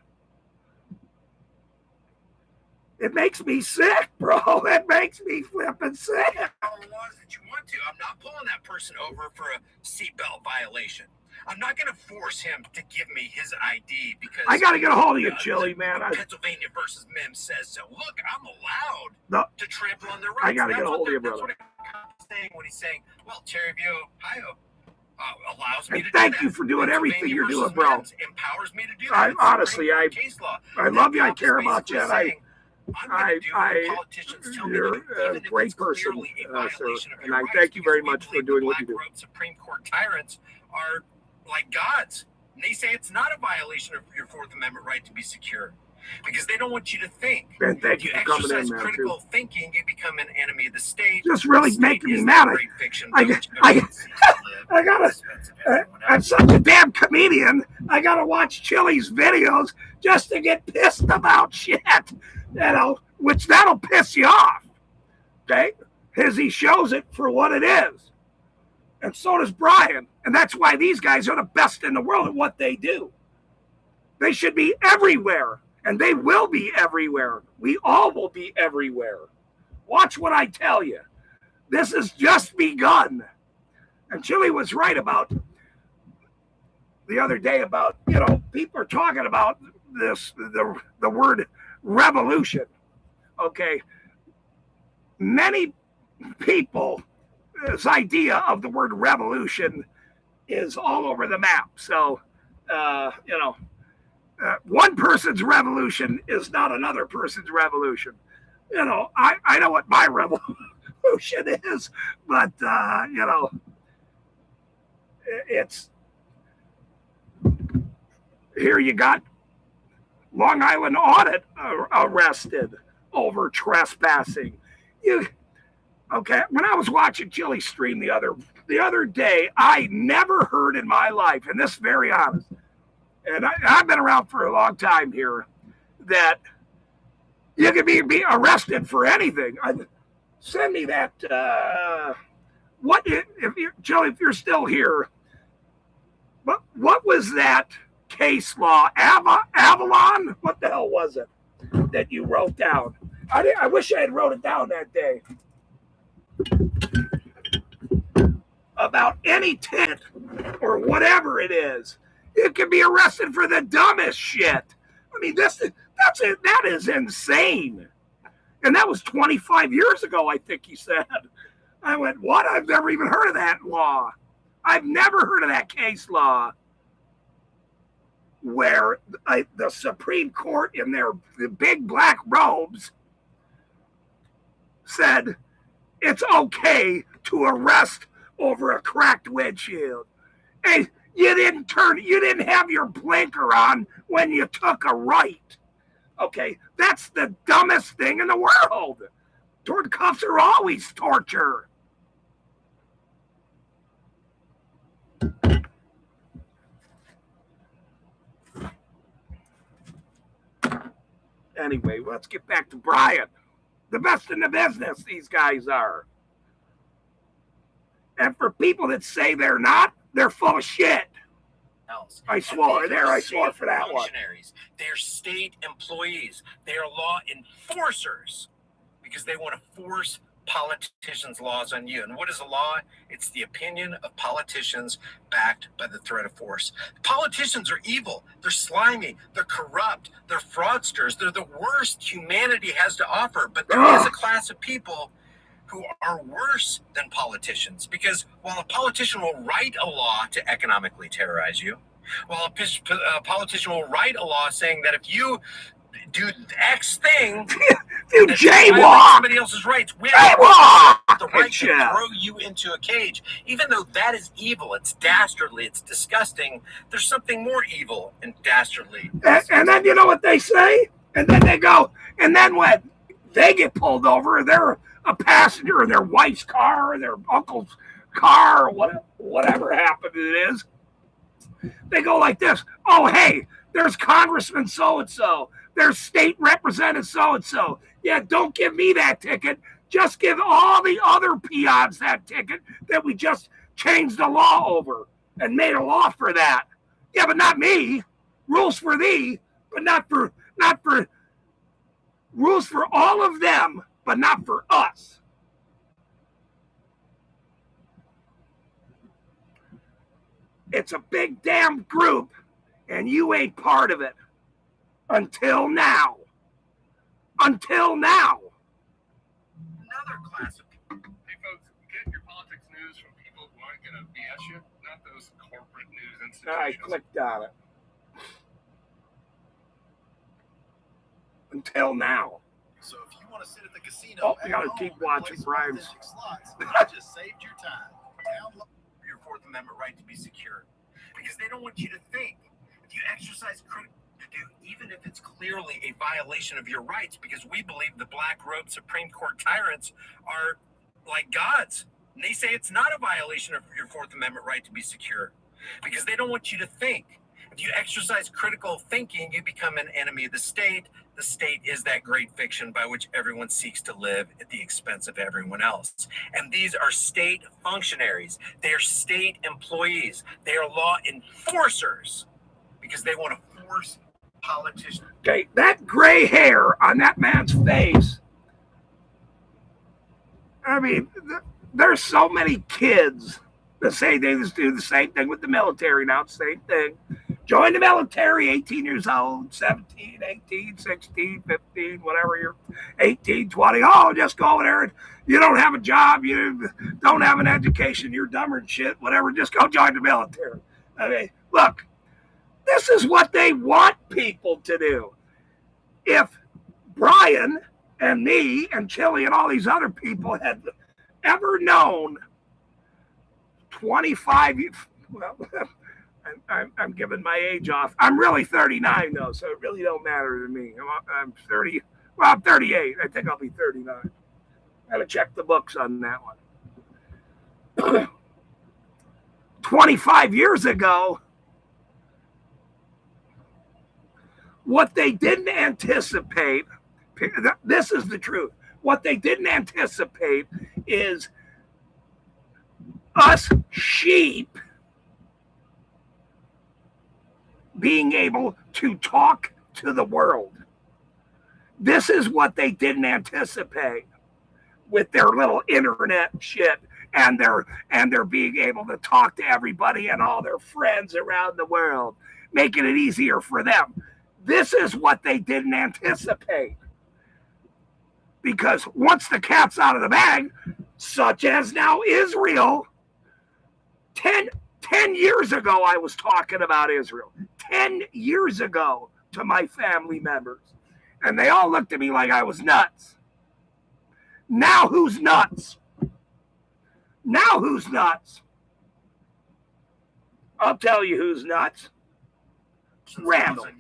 It makes me sick, bro. It makes me flipping sick. All the laws that you want to. I'm not pulling that person over for a seatbelt violation. I'm not going to force him to give me his ID because I got to get a hold of you, Chili, man. Pennsylvania versus Mim says so. Look, I'm allowed to trample on their rights. I got to get a hold of you, brother. That's what he's saying when he's saying, well, Cherry View, Ohio allows me to do that. Thank you for doing everything you're doing, bro. Empowers me to do that. Honestly, I love you. I care about you. You're a great person, sir, and I thank you very much for doing what you do. Supreme Court tyrants are like gods. And they say it's not a violation of your Fourth Amendment right to be secure. because they don't want you to think. And thank If you you for coming in, exercise man, too. critical thinking, you become an enemy of the state. Just really The state making me is mad. the great fiction I village everyone seeks to live I gotta- at the expense of everyone I'm else. such a damn comedian. I gotta watch Chili's videos just to get pissed about shit, which that'll piss you off. Okay, because he shows it for what it is, and so does Brian, and that's why these guys are the best in the world at what they do. They should be everywhere, and they will be everywhere. We all will be everywhere. Watch what I tell you. This has just begun. And Chili was right about the other day about, people are talking about this, the word revolution. Okay. Many people's idea of the word revolution is all over the map. So, one person's revolution is not another person's revolution. I know what my revolution is, but, it's here. You got Long Island Audit arrested over trespassing. Okay? When I was watching Chili stream the other day, I never heard in my life, and this is very honest, and I've been around for a long time here, that you can be arrested for anything. Send me that. Chili, if you're still here, what was that case law? Avalon? What the hell was it that you wrote down? I wish I had wrote it down that day. About any tent or whatever it is, it can be arrested for the dumbest shit. I mean, that is insane. And that was 25 years ago, I think he said. I went, what? I've never even heard of that law. I've never heard of that case law where the Supreme Court in their big black robes said it's okay to arrest over a cracked windshield. Hey, you didn't have your blinker on when you took a right. Okay, that's the dumbest thing in the world. Cuffs are always torture. Anyway, let's get back to Brian. The best in the business, these guys are. And for people that say they're not, they're full of shit. Else. I swore for that one. They're state employees. They are law enforcers because they want to force politicians' laws on you. And what is a law? It's the opinion of politicians backed by the threat of force. Politicians are evil. They're slimy. They're corrupt. They're fraudsters. They're the worst humanity has to offer. But there is a class of people who are worse than politicians, because while a politician will write a law to economically terrorize you, while a politician will write a law saying that if you do X thing, you jaywalk, somebody else's rights, we have the right to throw you into a cage. Even though that is evil, it's dastardly, it's disgusting, there's something more evil and dastardly. And then you know what they say? And then they go, and then when they get pulled over, they're a passenger in their wife's car or their uncle's car or whatever happened it is. They go like this. Oh, hey, there's Congressman so-and-so. There's state representative so-and-so. Yeah, don't give me that ticket. Just give all the other peons that ticket that we just changed the law over and made a law for that. Yeah, but not me. Rules for thee, but not for rules for all of them, but not for us. It's a big damn group, and you ain't part of it. Until now. Until now. Another class of people. Hey, folks, get your politics news from people who aren't going to BS you, not those corporate news institutions. I clicked on it. Until now. So if you want to sit at the casino, Oh, you gotta keep watching Brian's. Slots, you just saved your time. Download Your Fourth Amendment right to be secure, because they don't want you to think. If you exercise do, even if it's clearly a violation of your rights, because we believe the black robed Supreme Court tyrants are like gods. And they say it's not a violation of your Fourth Amendment right to be secure because they don't want you to think. If you exercise critical thinking, you become an enemy of the state. The state is that great fiction by which everyone seeks to live at the expense of everyone else. And these are state functionaries. They are state employees. They are law enforcers because they want to force politicians. Okay, that gray hair on that man's face. I mean, there's so many kids that say they just do the same thing with the military now. Same thing. Join the military, 18 years old, 17, 18, 16, 15, whatever you're, 18, 20. Oh, just go over there and you don't have a job, you don't have an education, you're dumber than shit, whatever, just go join the military. I mean, look, this is what they want people to do. If Brian and me and Chili and all these other people had ever known 25, well, I'm giving my age off. I'm really 39 though, so it really don't matter to me. I'm 30. Well, I'm 38. I think I'll be 39. I gotta check the books on that one. 25 years ago, what they didn't anticipate, this is the truth. What they didn't anticipate is us sheep being able to talk to the world. This is what they didn't anticipate with their little internet shit and their being able to talk to everybody and all their friends around the world, making it easier for them. This is what they didn't anticipate. Because once the cat's out of the bag, such as now Israel, 10 years ago I was talking about Israel. 10 years ago to my family members. And they all looked at me like I was nuts. Now who's nuts? Now who's nuts? I'll tell you who's nuts. Randall. What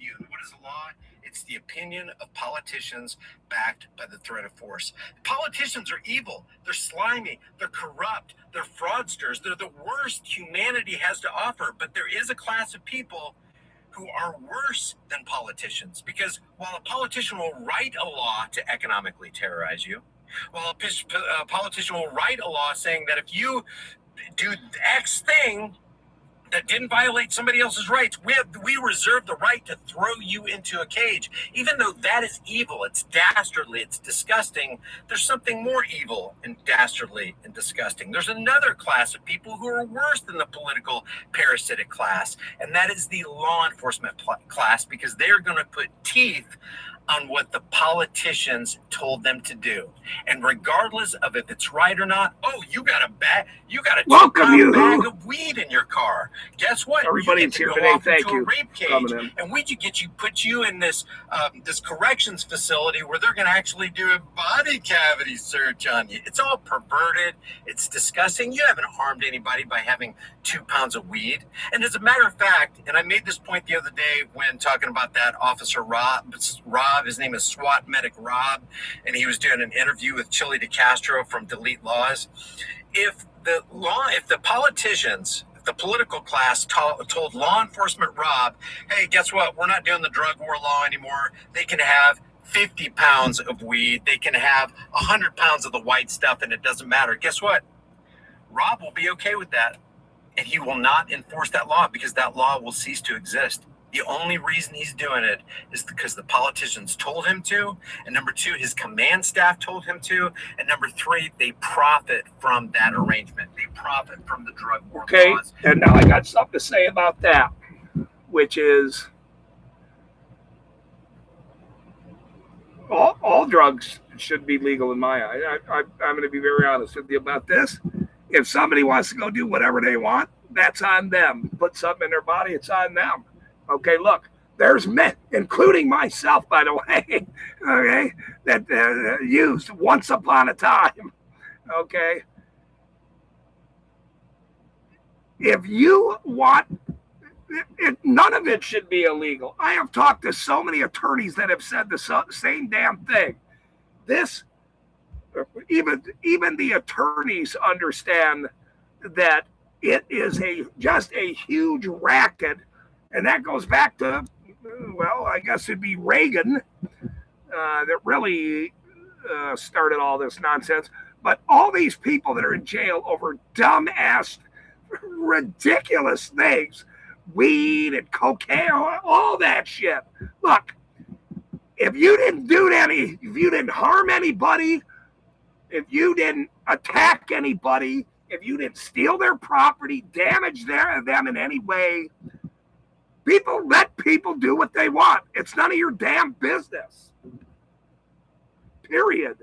is the law? It's the opinion of politicians backed by the threat of force. Politicians are evil. They're slimy. They're corrupt. They're fraudsters. They're the worst humanity has to offer. But there is a class of people who are worse than politicians, because while a politician will write a law to economically terrorize you, while a politician will write a law saying that if you do X thing that didn't violate somebody else's rights, we reserve the right to throw you into a cage. Even though that is evil, it's dastardly, it's disgusting, there's something more evil and dastardly and disgusting. There's another class of people who are worse than the political parasitic class, and that is the law enforcement class, because they're going to put teeth on what the politicians told them to do. And regardless of if it's right or not, oh, you got a 2-pound bag of weed in your car. Guess what? Everybody's here today. Thank you. Rape cage, and we put you in this this corrections facility where they're going to actually do a body cavity search on you. It's all perverted. It's disgusting. You haven't harmed anybody by having 2 pounds of weed. And as a matter of fact, and I made this point the other day when talking about that officer Rob, his name is SWAT Medic Rob, and he was doing an interview with Chili DeCastro from Delete Laws. If the politicians, the political class told law enforcement Rob, hey, guess what? We're not doing the drug war law anymore. They can have 50 pounds of weed. They can have 100 pounds of the white stuff, and it doesn't matter. Guess what? Rob will be okay with that, and he will not enforce that law because that law will cease to exist. The only reason he's doing it is because the politicians told him to. And number 2, his command staff told him to. And number 3, they profit from that arrangement. They profit from the drug war laws. And now I got something to say about that, which is all drugs should be legal in my eye. I'm going to be very honest with you about this. If somebody wants to go do whatever they want, that's on them. Put something in their body, it's on them. Okay, look, there's men, including myself, by the way, okay, that used once upon a time, okay? If you want, None of it should be illegal. I have talked to so many attorneys that have said the same damn thing. This, even the attorneys understand that it is just a huge racket, and that goes back to, well, I guess it'd be Reagan that really started all this nonsense. But all these people that are in jail over dumbass, ridiculous things, weed and cocaine, all that shit. Look, if you didn't harm anybody, if you didn't attack anybody, if you didn't steal their property, damage them in any way, let people do what they want. It's none of your damn business. Period.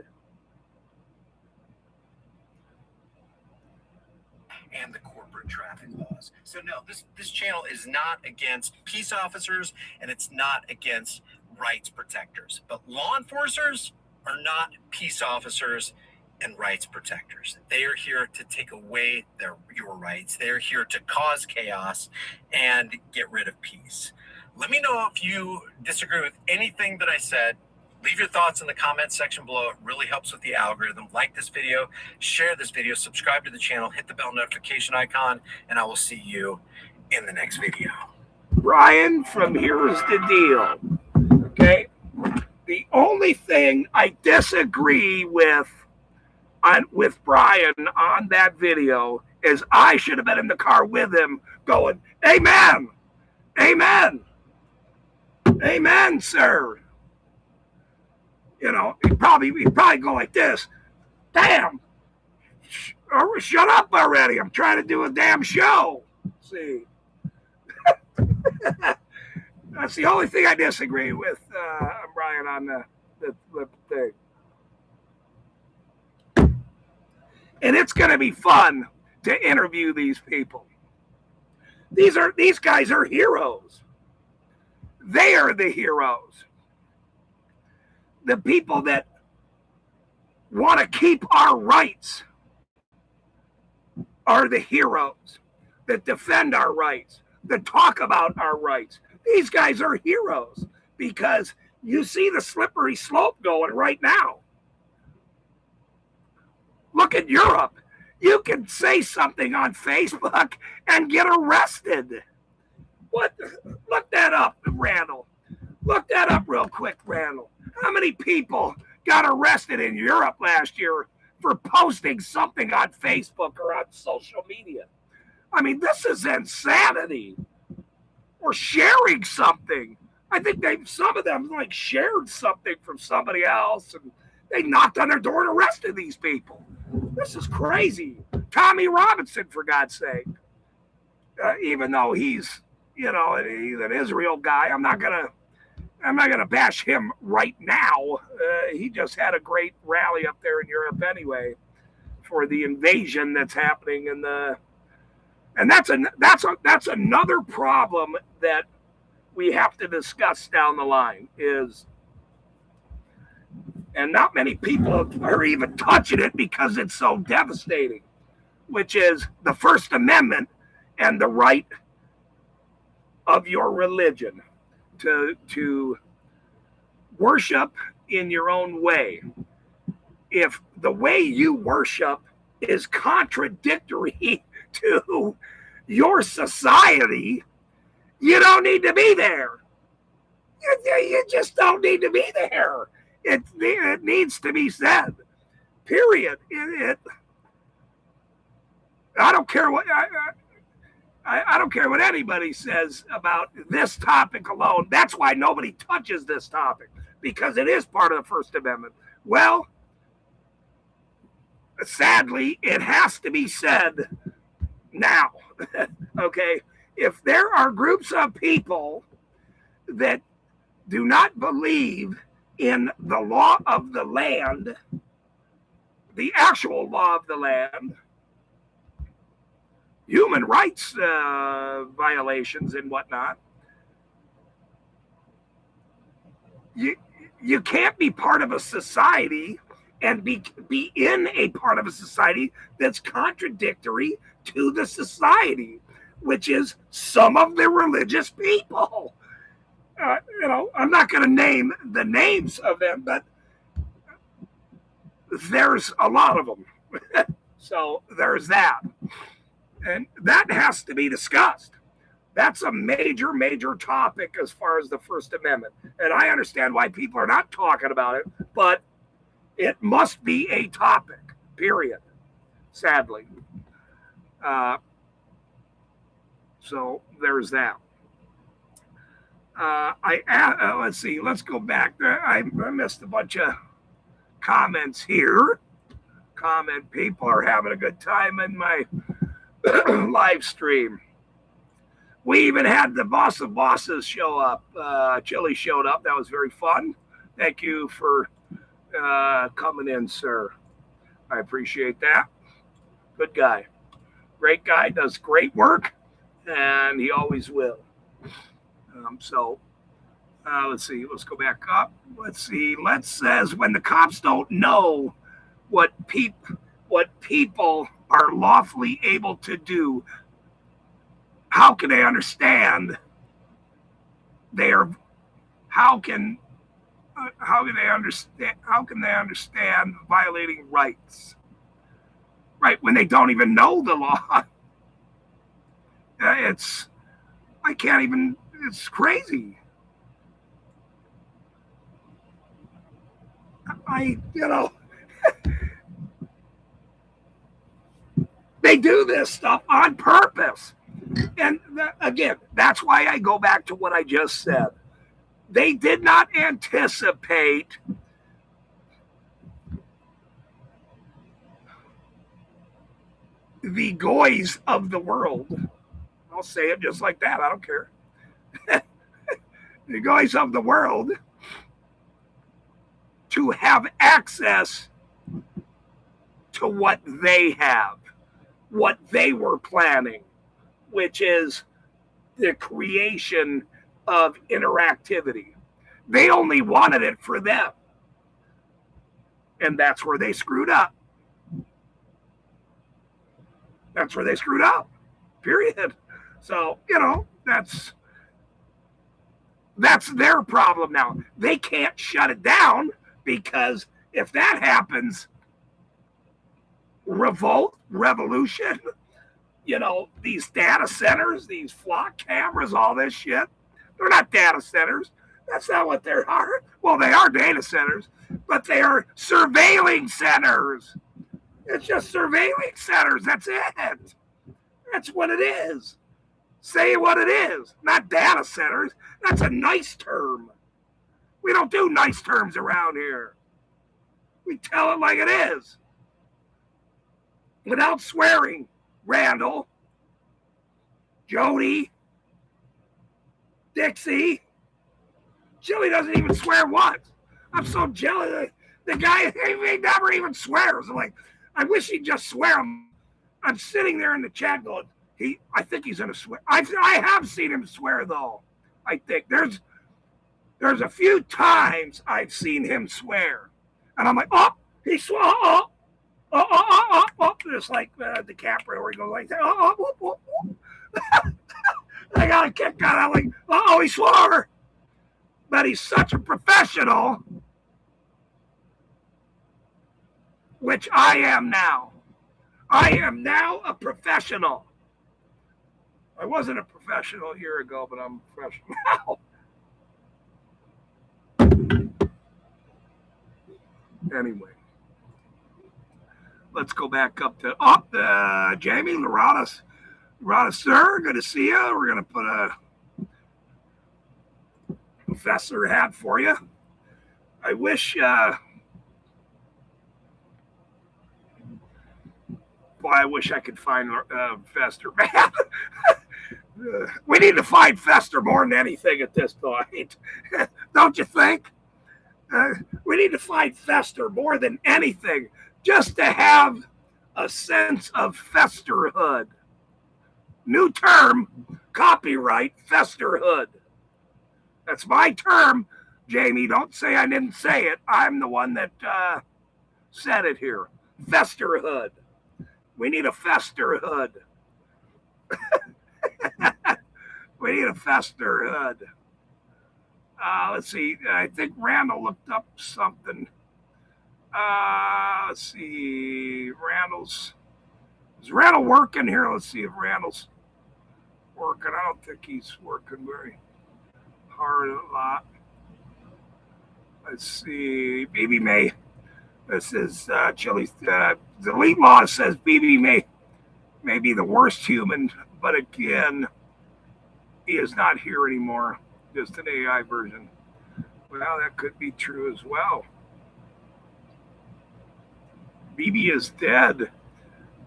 And the corporate traffic laws. So no, this channel is not against peace officers, and it's not against rights protectors. But law enforcers are not peace officers and rights protectors. They are here to take away your rights. They are here to cause chaos and get rid of peace. Let me know if you disagree with anything that I said. Leave your thoughts in the comments section below. It really helps with the algorithm. Like this video, share this video, subscribe to the channel, hit the bell notification icon, and I will see you in the next video. Brian from Here's the Deal. Okay? The only thing I disagree with Brian on that video is I should have been in the car with him going, amen, amen, amen, sir. You know, he'd probably go like this. Damn, shut up already. I'm trying to do a damn show. See, that's the only thing I disagree with Brian on the thing. And it's going to be fun to interview these people. These guys are heroes. They are the heroes. The people that want to keep our rights are the heroes that defend our rights, that talk about our rights. These guys are heroes because you see the slippery slope going right now. Look at Europe. You can say something on Facebook and get arrested. What? Look that up, Randall. Look that up real quick, Randall. How many people got arrested in Europe last year for posting something on Facebook or on social media? I mean, this is insanity. Or sharing something. I think some of them shared something from somebody else, and they knocked on their door and arrested these people. This is crazy. Tommy Robinson, for God's sake. Even though he's an Israel guy, I'm not gonna bash him right now. He just had a great rally up there in Europe anyway for the invasion that's happening and that's another problem that we have to discuss down the line is, and not many people are even touching it because it's so devastating, which is the First Amendment and the right of your religion to worship in your own way. If the way you worship is contradictory to your society, you don't need to be there. You just don't need to be there. It needs to be said. Period. I don't care what I don't care what anybody says about this topic alone. That's why nobody touches this topic, because it is part of the First Amendment. Well, sadly, it has to be said now. Okay? If there are groups of people that do not believe in the law of the land, the actual law of the land, human rights violations and whatnot, you can't be part of a society and be in a part of a society that's contradictory to the society. which is some of the religious people. I'm not going to name the names of them, but there's a lot of them. So there's that. And that has to be discussed. That's a major, major topic as far as the First Amendment. And I understand why people are not talking about it, but it must be a topic, period, sadly. So there's that. Let's see. Let's go back. I missed a bunch of comments here. People are having a good time in my live stream. We even had the boss of bosses show up. Chili showed up. That was very fun. Thank you for coming in, sir. I appreciate that. Good guy. Great guy. Does great work, and he always will. Let's see. Let's go back up. Let's see. Let's says when the cops don't know what people are lawfully able to do, how can they understand how can they understand violating rights? Right, when they don't even know the law. It's crazy. They do this stuff on purpose. And again, that's why I go back to what I just said. They did not anticipate the goys of the world. I'll say it just like that. I don't care. The goys of the world to have access to what they have, what they were planning, which is the creation of interactivity. They only wanted it for them. And that's where they screwed up. That's where they screwed up. Period. So, that's their problem now. They can't shut it down because if that happens, revolution, these data centers, these flock cameras, all this shit, they're not data centers. That's not what they are. Well, they are data centers, but they are surveilling centers. It's just surveilling centers. That's it. That's what it is. Say what it is. Not data centers. That's a nice term. We don't do nice terms around here. We tell it like it is. Without swearing, Randall, Jody, Dixie. Chili doesn't even swear once. I'm so jealous. The guy, he never even swears. I'm like, I wish he'd just swear. I'm sitting there in the chat going, I think he's going to swear. I have seen him swear, though. I think there's a few times I've seen him swear. And I'm like, oh, he swore. Oh. Just like DiCaprio where he goes like that. Oh. I got a kick out of it. Like, he swore. But he's such a professional, which I am now. I am now a professional. I wasn't a professional a year ago, but I'm a professional now. Anyway, let's go back up to Jamie Laradas. Laradas, sir, good to see you. We're going to put a professor hat for you. I wish I could find Fester, man. We need to find Fester more than anything at this point. Don't you think? We need to find Fester more than anything just to have a sense of Festerhood. New term, copyright, Festerhood. That's my term, Jamie. Don't say I didn't say it. I'm the one that said it here. Festerhood. We need a Festerhood. We need a Fester hood. Let's see. I think Randall looked up something. Let's see. Is Randall working here? Let's see if Randall's working. I don't think he's working very hard a lot. Let's see. BB May. This is Chili. The elite law says BB may be the worst human, but again, he is not here anymore. Just an AI version. Well, that could be true as well. BB is dead.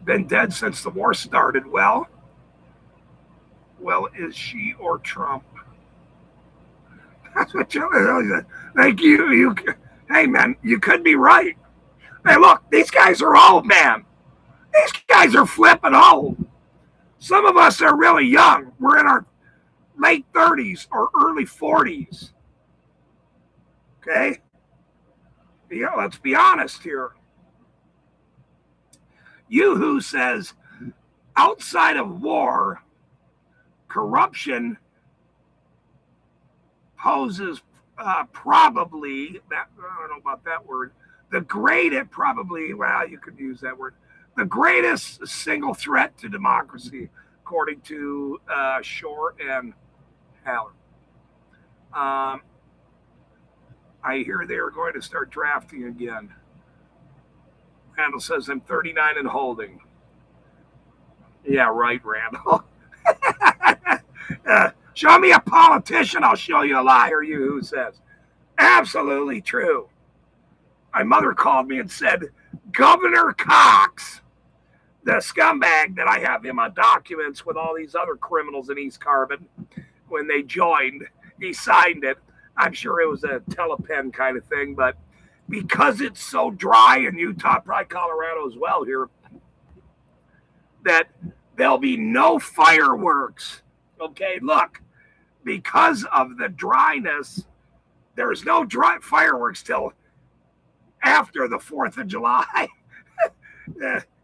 Been dead since the war started. Well, is she or Trump? That's what Chili said. Thank you. Hey, man, you could be right. Hey, look, these guys are old, man. These guys are flipping old. Some of us are really young. We're in our late 30s or early 40s. Okay? Yeah, let's be honest here. Yoo-hoo says, outside of war, corruption poses probably, I don't know about that word, the greatest, probably, well, you could use that word, the greatest single threat to democracy, according to Shore and Haller. I hear they are going to start drafting again. Randall says, I'm 39 and holding. Yeah, right, Randall. Show me a politician, I'll show you a liar, Yoo-hoo says. Absolutely true. My mother called me and said, Governor Cox, the scumbag that I have in my documents with all these other criminals in East Carbon, when they joined, he signed it. I'm sure it was a telepen kind of thing, but because it's so dry in Utah, probably Colorado as well here, that there'll be no fireworks. Okay, look, because of the dryness, there's no dry fireworks till after the 4th of July.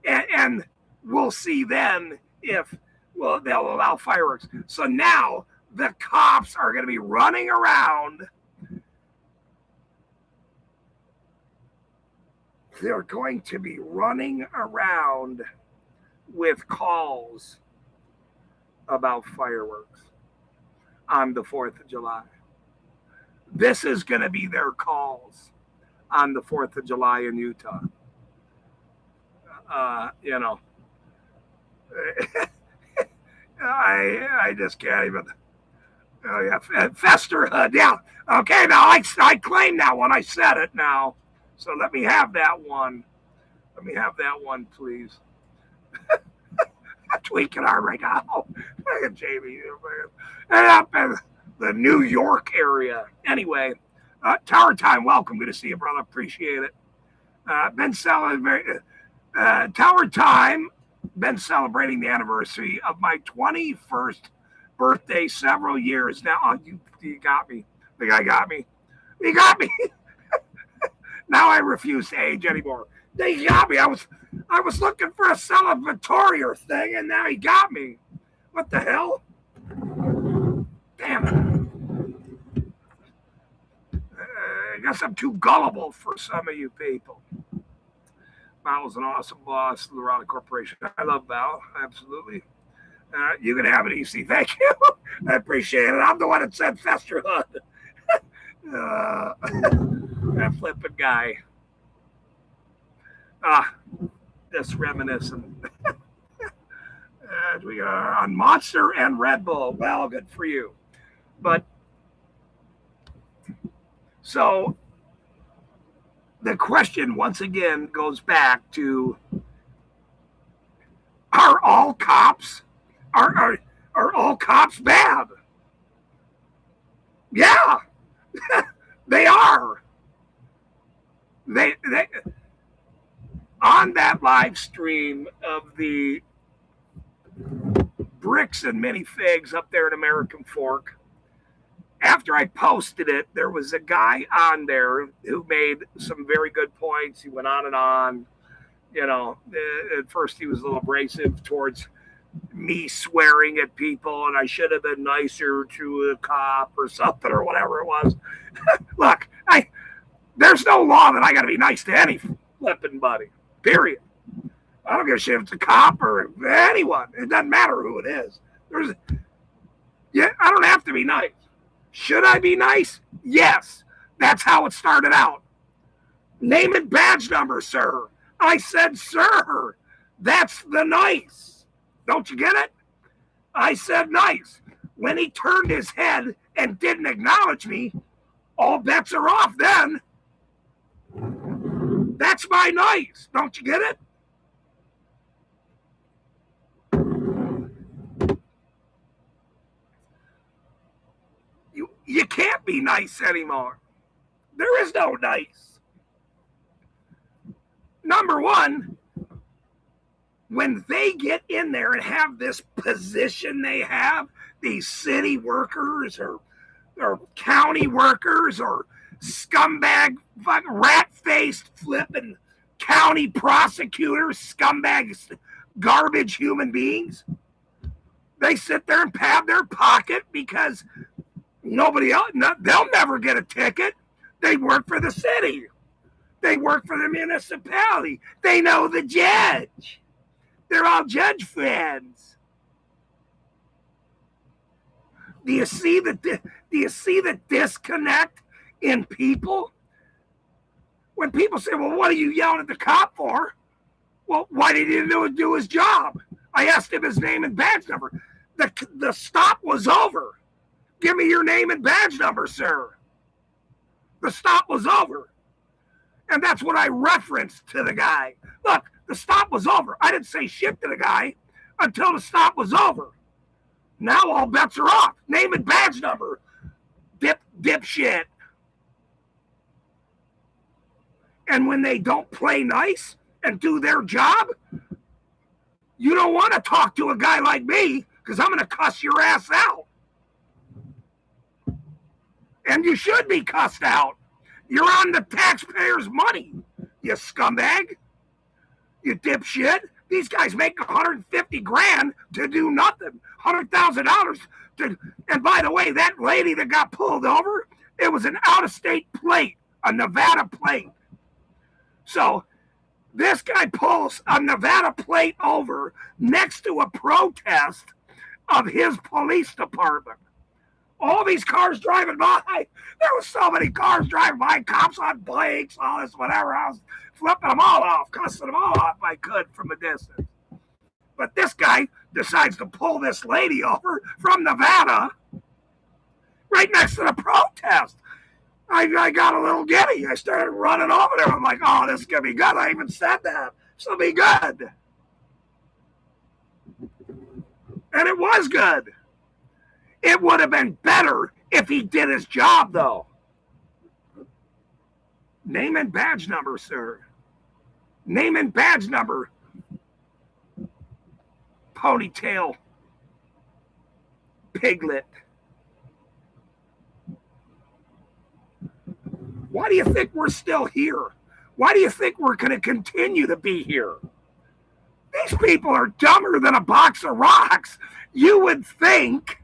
and we'll see then if they'll allow fireworks. So now the cops are going to be running around. They're going to be running around with calls about fireworks on the 4th of July. This is going to be their calls on the 4th of July in Utah. I just can't even. Oh, yeah, Fester hood. Yeah. Okay, now I claim that one. I said it now. So let me have that one. Let me have that one, please. Tweaking our right now. Look at Jamie. And up in the New York area. Anyway, Tower Time, welcome. Good to see you, brother. Appreciate it. Been celebrating Tower Time. Been celebrating the anniversary of my 21st birthday several years now. Oh, you got me. The guy got me. He got me. Now I refuse to age anymore. They got me. I was looking for a celebratory thing, and now he got me. What the hell? Damn it. I guess I'm too gullible for some of you people. Val's an awesome boss, Lorana Corporation. I love Val, absolutely. You can have it, EC. Thank you. I appreciate it. I'm the one that said Fester Hood. That flipping guy. Just reminiscent. We are on Monster and Red Bull. Well, good for you. But so the question once again goes back to: are all cops are all cops bad? Yeah, they are. They on that live stream of the bricks and minifigs up there at American Fork. After I posted it, there was a guy on there who made some very good points. He went on and on. You know, at first he was a little abrasive towards me swearing at people and I should have been nicer to a cop or something or whatever it was. Look, there's no law that I got to be nice to any flipping buddy, period. I don't give a shit if it's a cop or anyone. It doesn't matter who it is. I don't have to be nice. Should I be nice? Yes. That's how it started out. Name and badge number, sir. I said, sir. That's the nice. Don't you get it? I said nice. When he turned his head and didn't acknowledge me, all bets are off then. That's my nice. Don't you get it? You can't be nice anymore. There is no nice. Number one, when they get in there and have this position they have, these city workers or county workers or scumbag, rat-faced flipping county prosecutors, scumbags, garbage human beings, they sit there and pad their pocket because nobody else, they'll never get a ticket. They work for the city. They work for the municipality. They know the judge. They're all judge friends. Do you see the disconnect in people? When people say, well, what are you yelling at the cop for? Well, why did he do his job? I asked him his name and badge number. The stop was over. Give me your name and badge number, sir. The stop was over. And that's what I referenced to the guy. Look, the stop was over. I didn't say shit to the guy until the stop was over. Now all bets are off. Name and badge number. Dipshit. And when they don't play nice and do their job, you don't want to talk to a guy like me because I'm going to cuss your ass out. And you should be cussed out. You're on the taxpayers' money, you scumbag. You dipshit. These guys make $150,000 to do nothing. $100,000 to. And by the way, that lady that got pulled over, it was an out-of-state plate, a Nevada plate. So this guy pulls a Nevada plate over next to a protest of his police department. All these cars driving by. There was so many cars driving by, cops on bikes, all this, whatever. I was flipping them all off, cussing them all off if I could from a distance. But this guy decides to pull this lady over from Nevada right next to the protest. I got a little giddy. I started running over there. I'm like, oh, this is going to be good. I even said that. This will be good. And it was good. It would have been better if he did his job, though. Name and badge number, sir. Name and badge number. Ponytail. Piglet. Why do you think we're still here? Why do you think we're going to continue to be here? These people are dumber than a box of rocks. You would think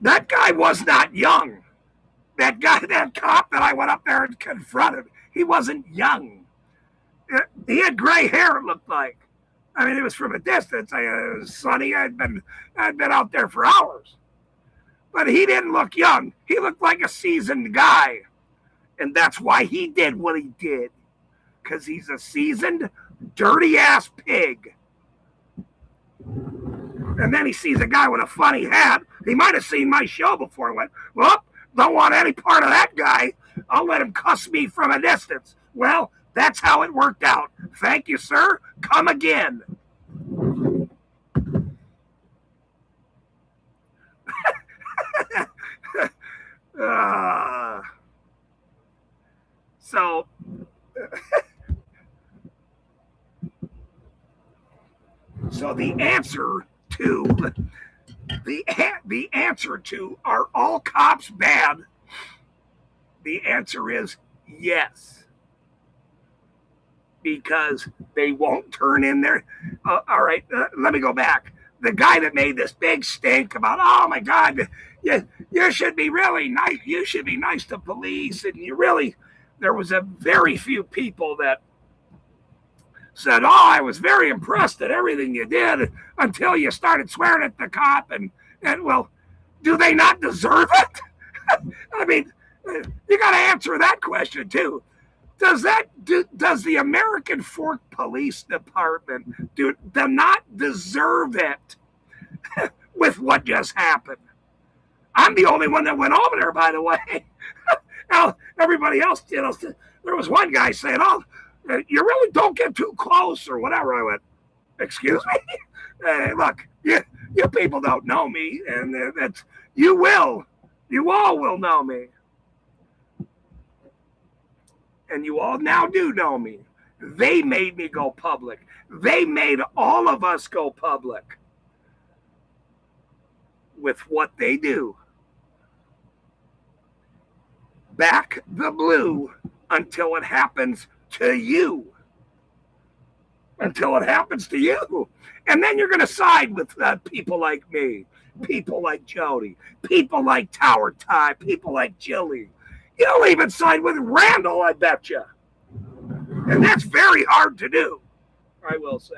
that guy was not young. That cop that I went up there and confronted, he wasn't young. He had gray hair, it looked like. I mean, it was from a distance. It was sunny. I'd been out there for hours. But he didn't look young. He looked like a seasoned guy. And that's why he did what he did. Because he's a seasoned, dirty-ass pig. And then he sees a guy with a funny hat. He might have seen my show before and went, well, don't want any part of that guy. I'll let him cuss me from a distance. Well, that's how it worked out. Thank you, sir. Come again. So the answer to are all cops bad? The answer is yes. because they won't turn in there. All right, let me go back. The guy that made this big stink about, oh my God, you should be really nice. You should be nice to police. And there was a very few people that said, oh, I was very impressed at everything you did until you started swearing at the cop. And well, do they not deserve it? I mean, you got to answer that question too. Does the American Fork Police Department do not deserve it with what just happened? I'm the only one that went over there, by the way. Now, everybody else, there was one guy saying, oh, you really don't get too close or whatever. I went, excuse me? Look, you people don't know me, and you all will know me. And you all now do know me. They made me go public. They made all of us go public with what they do. Back the blue until it happens to you. Until it happens to you. And then you're going to side with people like me, people like Jody, people like Tower Ty, people like Jilly. You'll even side with Randall, I bet you. And that's very hard to do, I will say.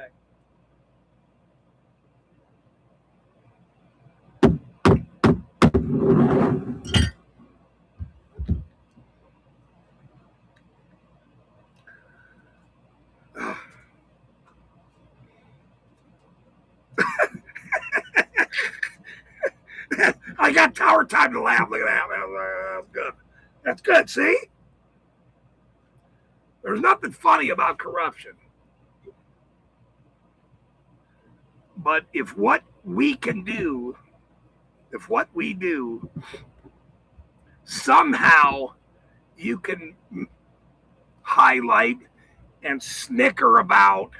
I got Tower Time to laugh. Look at that. That's good. That's good, see? There's nothing funny about corruption. But if what we do, somehow you can highlight and snicker about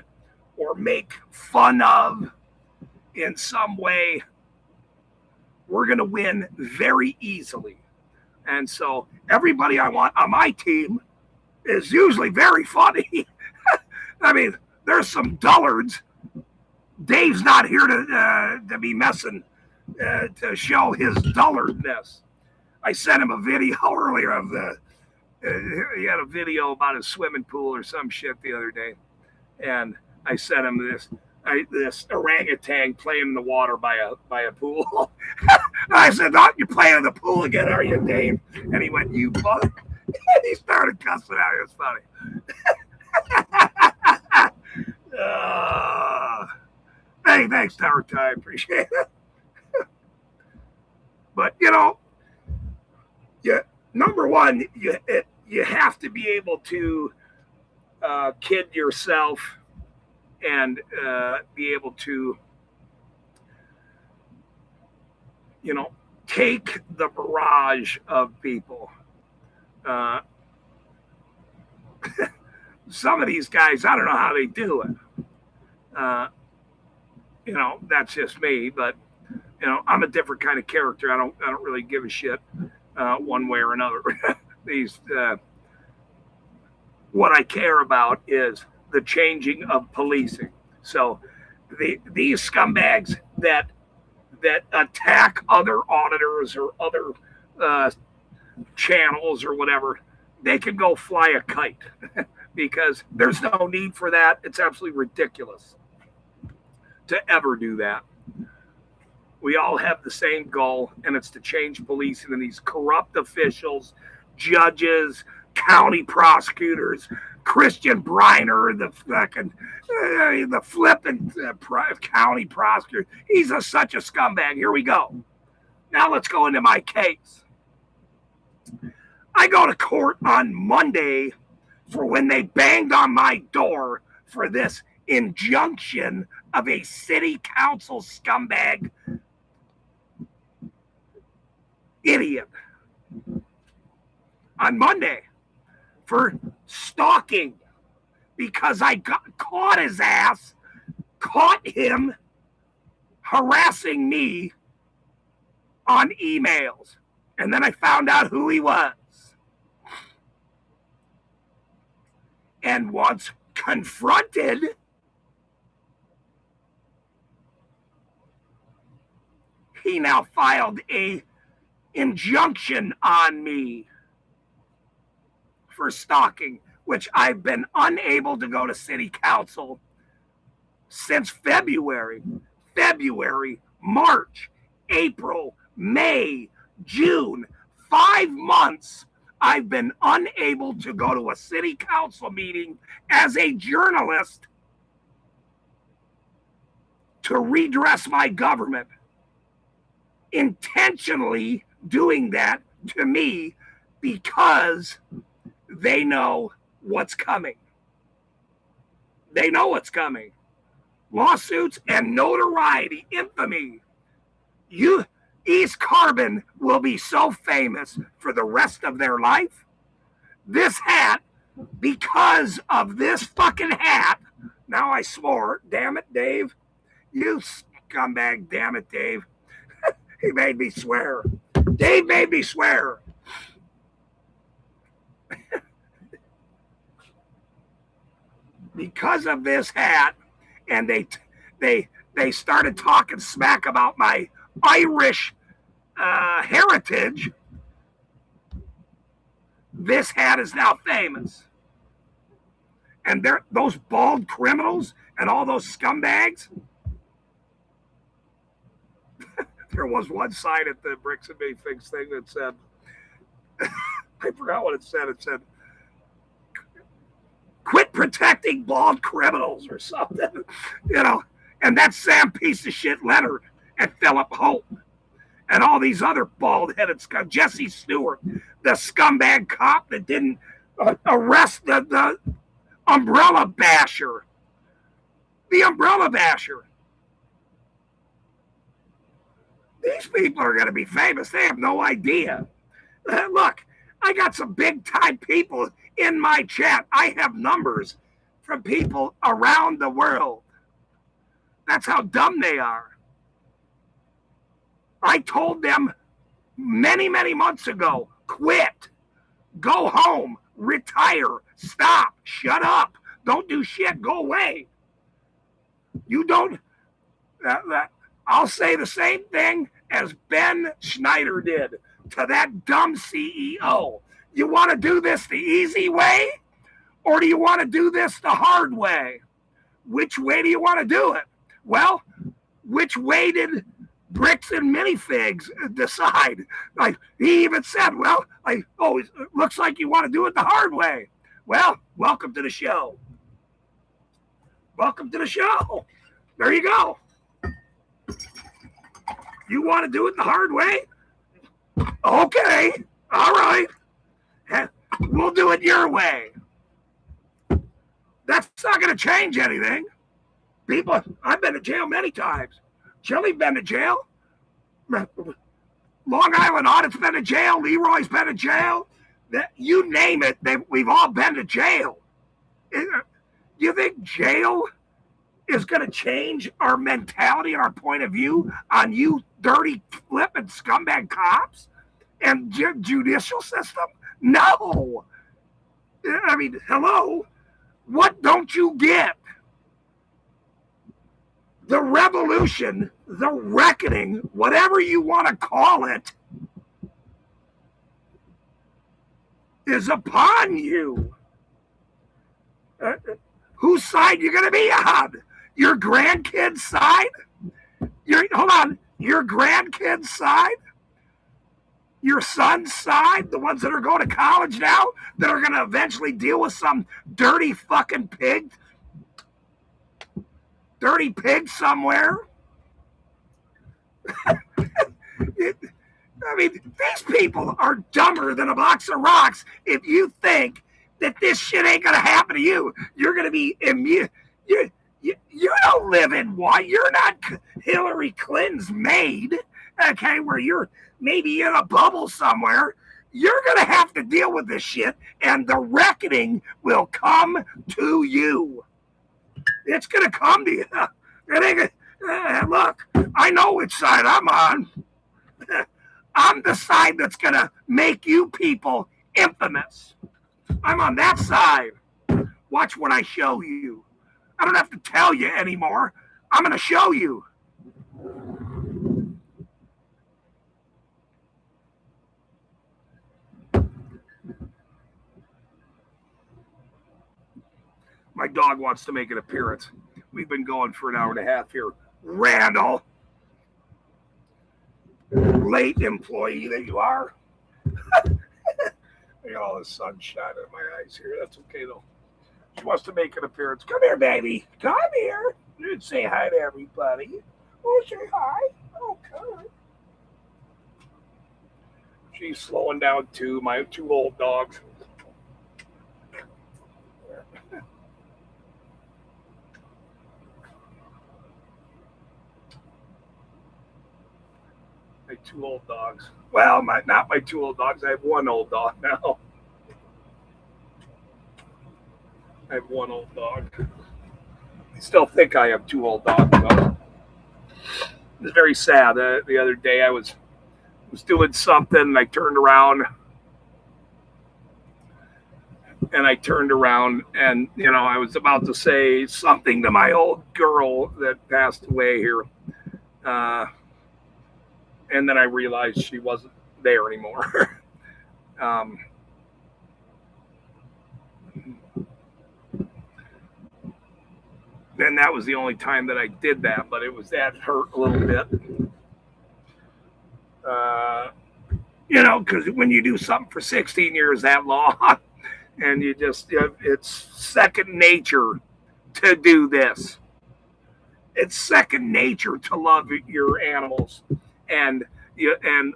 or make fun of in some way, we're going to win very easily. And so everybody I want on my team is usually very funny. I mean, there's some dullards. Dave's not here to be messing, to show his dullardness. I sent him a video earlier of he had a video about his swimming pool or some shit the other day. And I sent him this orangutan playing in the water by a pool. I said, you're playing in the pool again, are you, Dave? And he went, you fuck. And he started cussing out. It was funny. Hey, thanks, Tower Time. Appreciate it. But, number one, you have to be able to kid yourself and be able to, take the barrage of people. Some of these guys, I don't know how they do it. That's just me, but I'm a different kind of character. I don't really give a shit one way or another. What I care about is the changing of policing. So these scumbags that attack other auditors or other channels or whatever, they can go fly a kite because there's no need for that. It's absolutely ridiculous to ever do that. We all have the same goal, and it's to change policing, and these corrupt officials, judges, county prosecutors, Christian Briner, the flipping county prosecutor. He's such a scumbag. Here we go. Now let's go into my case. I go to court on Monday for when they banged on my door for this injunction of a city council scumbag idiot. On Monday for stalking because I caught his ass, caught him harassing me on emails. And then I found out who he was. And wants confronted, he now filed a injunction on me for stalking, which I've been unable to go to city council since February, March, April, May, June. 5 months I've been unable to go to a city council meeting as a journalist to redress my government. Intentionally doing that to me because they know what's coming. They know what's coming. Lawsuits and notoriety, infamy. East Carbon will be so famous for the rest of their life. This hat, because of this fucking hat, now I swore, damn it, Dave. You scumbag, damn it, Dave. He made me swear. Dave made me swear. Because of this hat, and they started talking smack about my Irish heritage, this hat is now famous. And those bald criminals and all those scumbags. There was one sign at the Bricks and Minifigs thing that said, I forgot what it said. It said, quit protecting bald criminals or something, and that Sam piece of shit Leonard and Philip Hope and all these other bald-headed scum, Jesse Stewart, the scumbag cop that didn't arrest the umbrella basher. The umbrella basher. These people are going to be famous. They have no idea. Look, I got some big-time people in my chat. I have numbers from people around the world. That's how dumb they are. I told them many, many months ago, quit, go home, retire, stop, shut up, don't do shit, go away. You don't, I'll say the same thing as Ben Schneider did to that dumb CEO. You want to do this the easy way, or do you want to do this the hard way? Which way do you want to do it? Well, which way did Bricks and Minifigs decide? Like, he even said, well, it looks like you want to do it the hard way. Well, welcome to the show. Welcome to the show. There you go. You want to do it the hard way? Okay. All right. We'll do it your way. That's not going to change anything. People, I've been to jail many times. Chili's been to jail. Long Island Audit's been to jail. Leroy's been to jail. You name it, we've all been to jail. You think jail is going to change our mentality and our point of view on you dirty, flipping scumbag cops and judicial system? No. I mean, hello? What don't you get? The revolution, the reckoning, whatever you want to call it, is upon you. Whose side you going to be on? Your grandkids' side? Hold on. Your grandkids' side? Your son's side? The ones that are going to college now that are going to eventually deal with some dirty fucking pig? Dirty pig somewhere? I mean, these people are dumber than a box of rocks. If you think that this shit ain't going to happen to you, you're going to be immune. You don't live in one. You're not Hillary Clinton's maid, okay, where you're maybe in a bubble somewhere. You're going to have to deal with this shit, and the reckoning will come to you. It's going to come to you. Look, I know which side I'm on. I'm the side that's going to make you people infamous. I'm on that side. Watch what I show you. I don't have to tell you anymore. I'm going to show you. My dog wants to make an appearance. We've been going for an hour and a half here. Randall, late employee that you are. Look at all the sunshine in my eyes here. That's okay, though. She wants to make an appearance. Come here, baby. Come here. You say hi to everybody. Oh, say hi. Okay. She's slowing down, too. My two old dogs. My two old dogs. Well, not my two old dogs. I have one old dog now. I have one old dog. I still think I have two old dogs, though. It was very sad. The other day I was doing something, and I turned around. And I was about to say something to my old girl that passed away here. And then I realized she wasn't there anymore. And that was the only time that I did that, but that hurt a little bit. Because when you do something for 16 years that long, and it's second nature to do this. It's second nature to love your animals and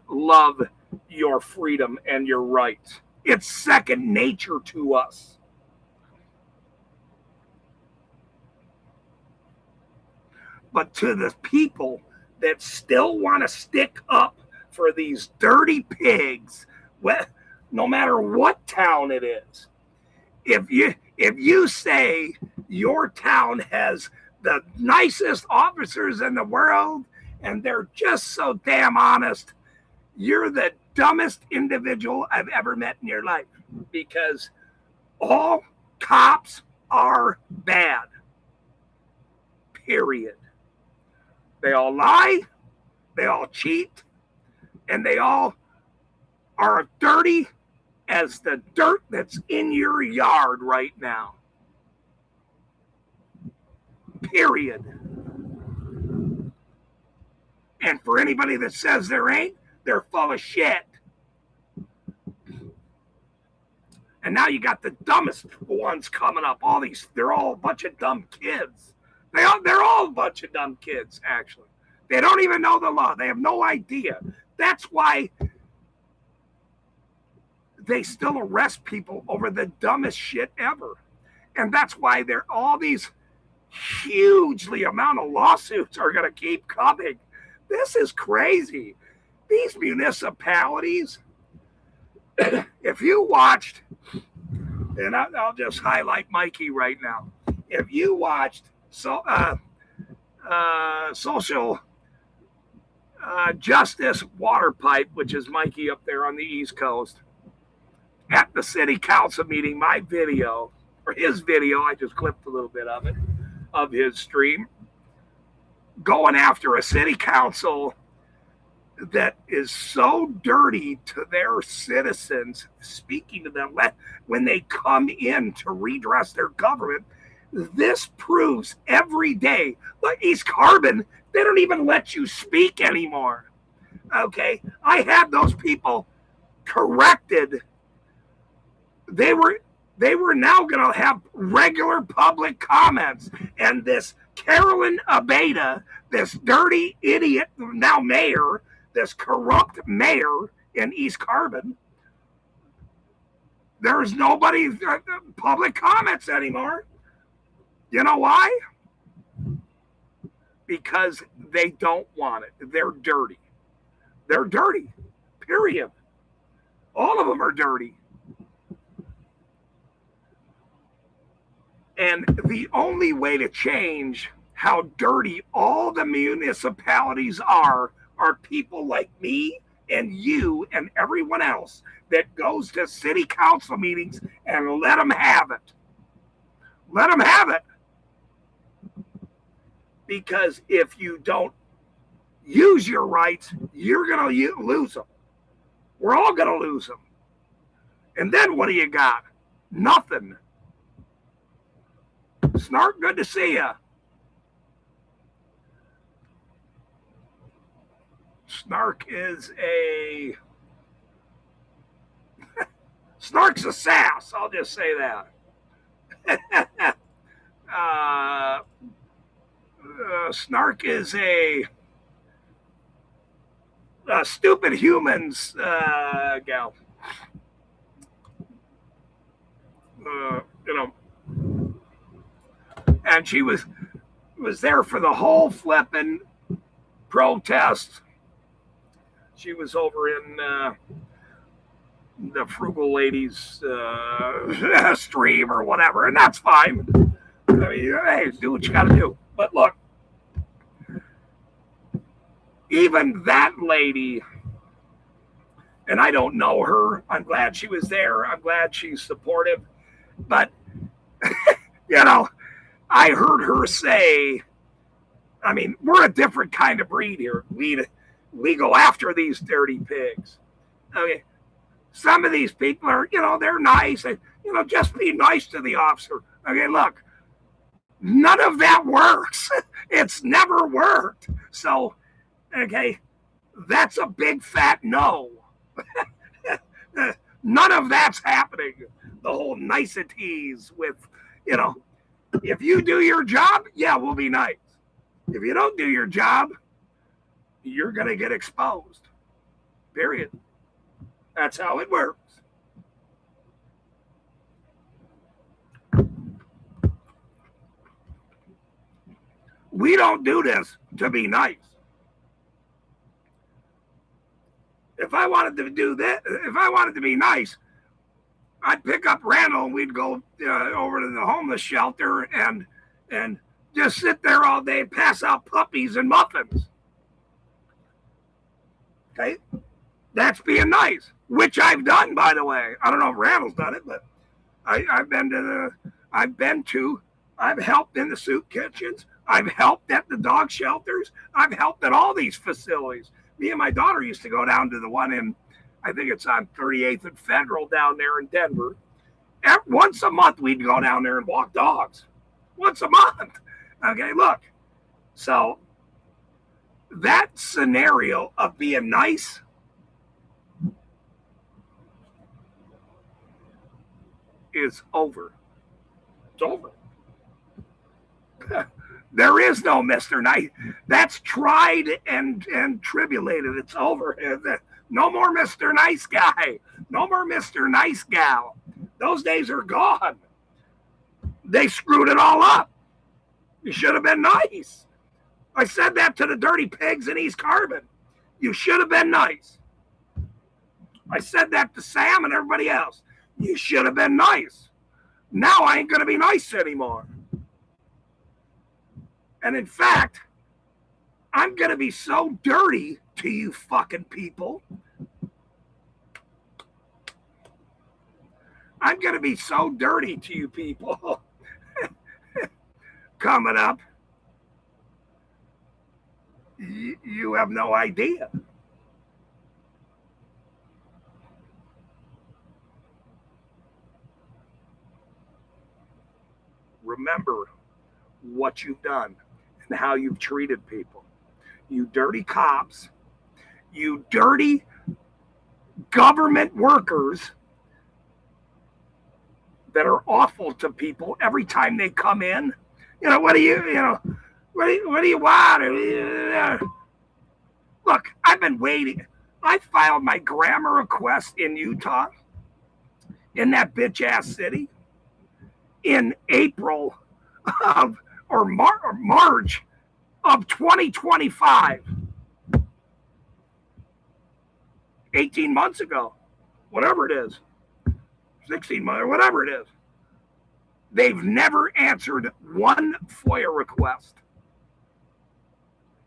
love your freedom and your rights. It's second nature to us. But to the people that still want to stick up for these dirty pigs, no matter what town it is, if you say your town has the nicest officers in the world and they're just so damn honest, you're the dumbest individual I've ever met in your life, because all cops are bad. Period. They all lie, they all cheat, and they all are dirty as the dirt that's in your yard right now. Period. And for anybody that says there ain't, they're full of shit. And now you got the dumbest ones coming up. They're all a bunch of dumb kids. They're all a bunch of dumb kids, actually. They don't even know the law. They have no idea. That's why they still arrest people over the dumbest shit ever. And that's why all these hugely amount of lawsuits are going to keep coming. This is crazy. These municipalities, if you watched, and I'll just highlight Mikey right now. If you watched social justice water pipe, which is Mikey up there on the East Coast, at the city council meeting, my video, or his video, I just clipped a little bit of it, of his stream, going after a city council that is so dirty to their citizens, speaking to them when they come in to redress their government. This proves every day, like East Carbon, they don't even let you speak anymore. Okay, I had those people corrected. They were now going to have regular public comments, and this Carolyn Abeda, this dirty idiot, now mayor, this corrupt mayor in East Carbon, there's nobody public comments anymore. You know why? Because they don't want it. They're dirty. They're dirty. Period. All of them are dirty. And the only way to change how dirty all the municipalities are people like me and you and everyone else that goes to city council meetings and let them have it. Let them have it. Because if you don't use your rights, you're going to lose them. We're all going to lose them. And then what do you got? Nothing. Snark, good to see you. Snark is a... Snark's a sass, I'll just say that. Snark is a stupid humans gal. And she was there for the whole flipping protest. She was over in the Frugal Ladies stream or whatever, and that's fine. I mean, hey, do what you got to do. But look, even that lady, and I don't know her. I'm glad she was there. I'm glad she's supportive. But, I heard her say, I mean, we're a different kind of breed here. We go after these dirty pigs. Okay. Some of these people are, they're nice. And, just be nice to the officer. Okay, look, none of that works. It's never worked. So, okay, that's a big fat no. None of that's happening. The whole niceties with, if you do your job, yeah, we'll be nice. If you don't do your job, you're going to get exposed. Period. That's how it works. We don't do this to be nice. If I wanted to do that, if I wanted to be nice, I'd pick up Randall and we'd go over to the homeless shelter and just sit there all day and pass out puppies and muffins. Okay? That's being nice, which I've done, by the way. I don't know if Randall's done it, but I've helped in the soup kitchens. I've helped at the dog shelters. I've helped at all these facilities. Me and my daughter used to go down to the one in, I think it's on 38th and Federal down there in Denver. Once a month, we'd go down there and walk dogs. Once a month. Okay, look. So that scenario of being nice is over. It's over. There is no Mr. Nice. That's tried and tribulated. It's over. No more Mr. Nice Guy. No more Mr. Nice Gal. Those days are gone. They screwed it all up. You should have been nice. I said that to the dirty pigs in East Carbon. You should have been nice. I said that to Sam and everybody else. You should have been nice. Now I ain't going to be nice anymore. And in fact, I'm going to be so dirty to you fucking people. I'm going to be so dirty to you people coming up. You have no idea. Remember what you've done and how you've treated people. You dirty cops, you dirty government workers that are awful to people every time they come in. What do you want? Look, I've been waiting. I filed my grammar request in Utah, in that bitch ass city, in April or March of 2025. 18 months ago, whatever it is, 16 months, or whatever it is. They've never answered one FOIA request.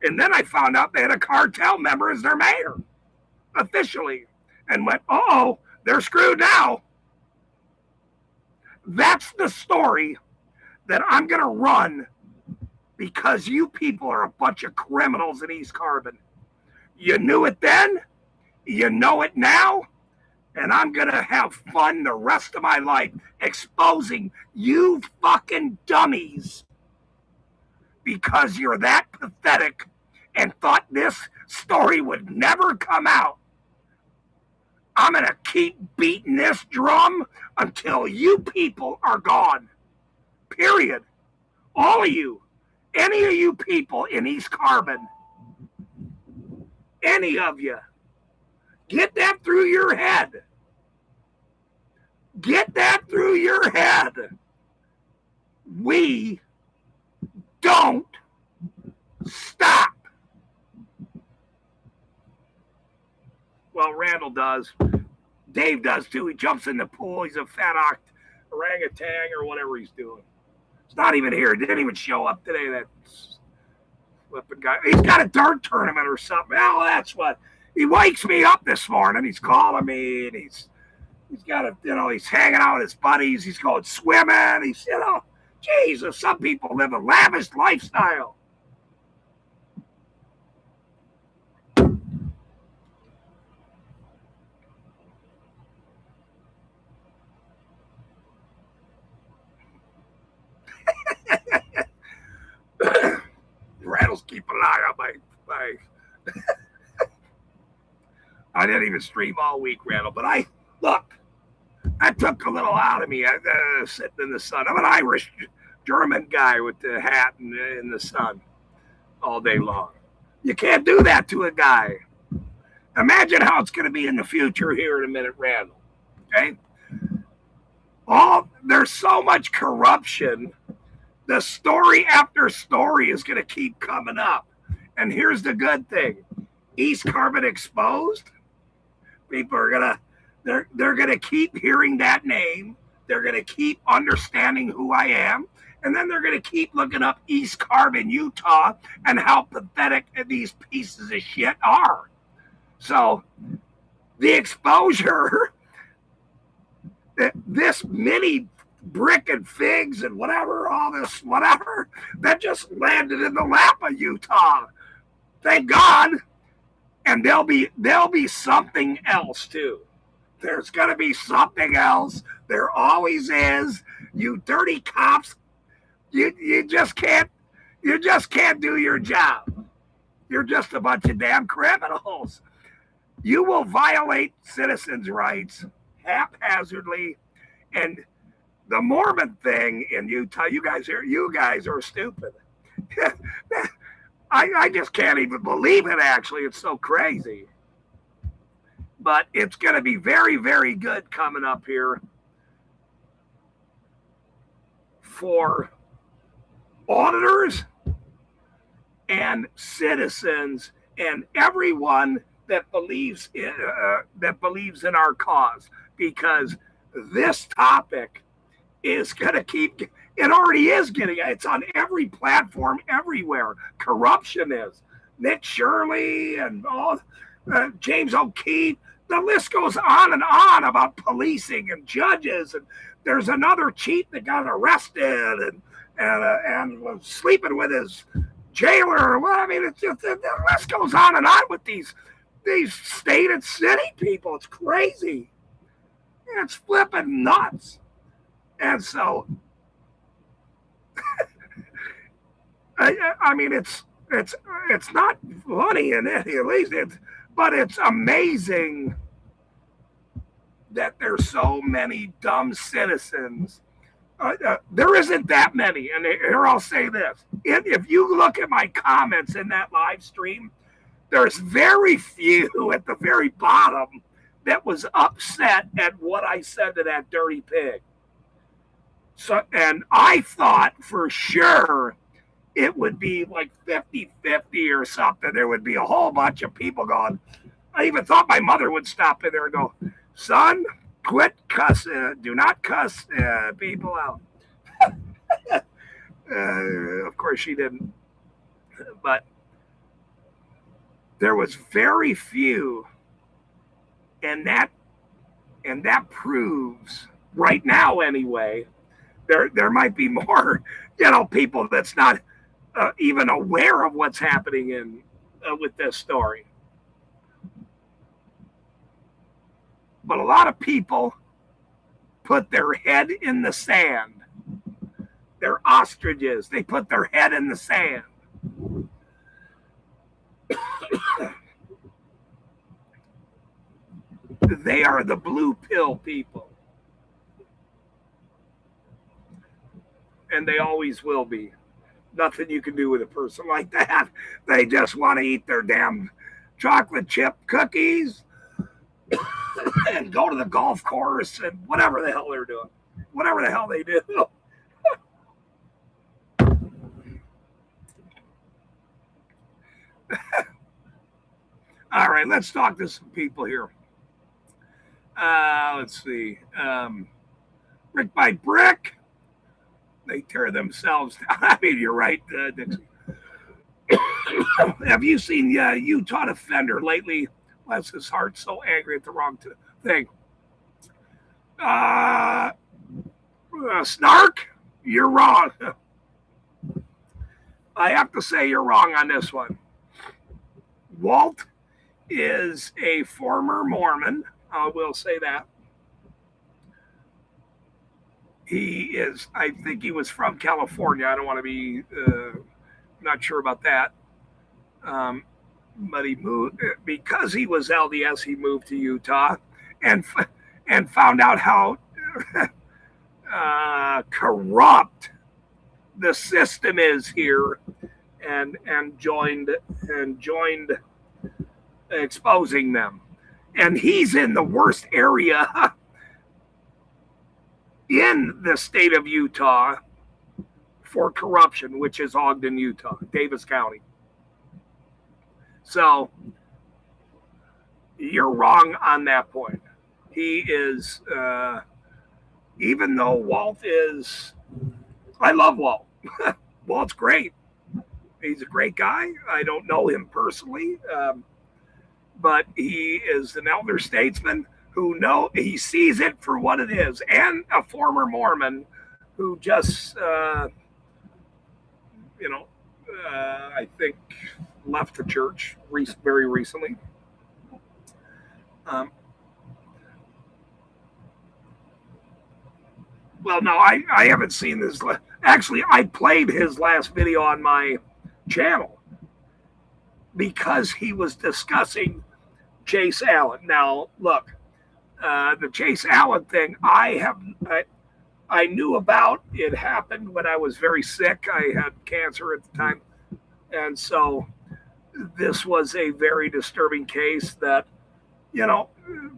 And then I found out they had a cartel member as their mayor, officially, and went, oh, they're screwed now. That's the story that I'm going to run because you people are a bunch of criminals in East Carbon. You knew it then, you know it now, and I'm going to have fun the rest of my life exposing you fucking dummies because you're that pathetic and thought this story would never come out. I'm going to keep beating this drum until you people are gone. Period. All of you. Any of you people in East Carbon. Any of you. Get that through your head. Get that through your head. We don't stop. Well, Randall does. Dave does too. He jumps in the pool. He's a fat orangutan or whatever he's doing. He's not even here. He didn't even show up today, that flipping guy. He's got a dart tournament or something. Oh, that's what. He wakes me up this morning. He's calling me, and he's got a, he's hanging out with his buddies. He's going swimming. He's, Jesus, some people live a lavish lifestyle. Rattles keep an eye on my I didn't even stream all week, Randall, but I took a little out of me sitting in the sun. I'm an Irish German guy with the hat and in the sun all day long. You can't do that to a guy. Imagine how it's going to be in the future here in a minute, Randall. Okay? There's so much corruption. The story after story is going to keep coming up. And here's the good thing. East Carbon Exposed. People are going to, they're going to keep hearing that name. They're going to keep understanding who I am. And then they're going to keep looking up East Carbon, Utah, and how pathetic these pieces of shit are. So the exposure, this mini brick and figs and whatever, all this whatever, that just landed in the lap of Utah. Thank God. And there'll be something else too. There's gonna be something else. There always is. You dirty cops, you just can't do your job. You're just a bunch of damn criminals. You will violate citizens' rights haphazardly, and the Mormon thing in Utah, you guys are stupid. I just can't even believe it, actually. It's so crazy. But it's going to be very, very good coming up here for auditors and citizens and everyone that believes in our cause, because this topic is going to keep. It already is getting. It's on every platform, everywhere. Corruption is. Nick Shirley and all, James O'Keefe. The list goes on and on about policing and judges. And there's another chief that got arrested and was sleeping with his jailer. Well, I mean, it's just, the list goes on and on with these state and city people. It's crazy. It's flipping nuts. And so, I mean, it's not funny in any, at least but it's amazing that there's so many dumb citizens. There isn't that many, and here I'll say this: if you look at my comments in that live stream, there's very few at the very bottom that was upset at what I said to that dirty pig. So, and I thought for sure it would be like 50-50 or something. There would be a whole bunch of people going. I even thought my mother would stop in there and go, "Son, quit cussing. Do not cuss people out." Of course she didn't. But there was very few, and that proves, right now anyway, There might be more, people that's not even aware of what's happening in with this story. But a lot of people put their head in the sand. They're ostriches. They put their head in the sand. They are the blue pill people. And they always will be. Nothing you can do with a person like that. They just want to eat their damn chocolate chip cookies and go to the golf course and whatever the hell they're doing. Whatever the hell they do. All right, let's talk to some people here. Let's see. Brick by brick, they tear themselves down. I mean, you're right, Dixie. Have you seen Utah Defender lately? Bless his heart, so angry at the wrong thing. Snark, you're wrong. I have to say you're wrong on this one. Walt is a former Mormon. I will say that. He is, I think he was from California. I don't want to be, not sure about that. But he moved, because he was LDS, he moved to Utah and found out how corrupt the system is here and joined exposing them. And he's in the worst area in the state of Utah for corruption, which is Ogden, Utah, Davis County. So you're wrong on that point. He is, even though Walt is, I love Walt. Walt's great. He's a great guy. I don't know him personally. But he is an elder statesman who he sees it for what it is, and a former Mormon who just, I think left the church very recently. Well, no, I haven't seen this. Actually, I played his last video on my channel because he was discussing Chase Allen. Now, look, the Chase Allen thing, I knew about. It happened when I was very sick. I had cancer at the time. And so this was a very disturbing case that,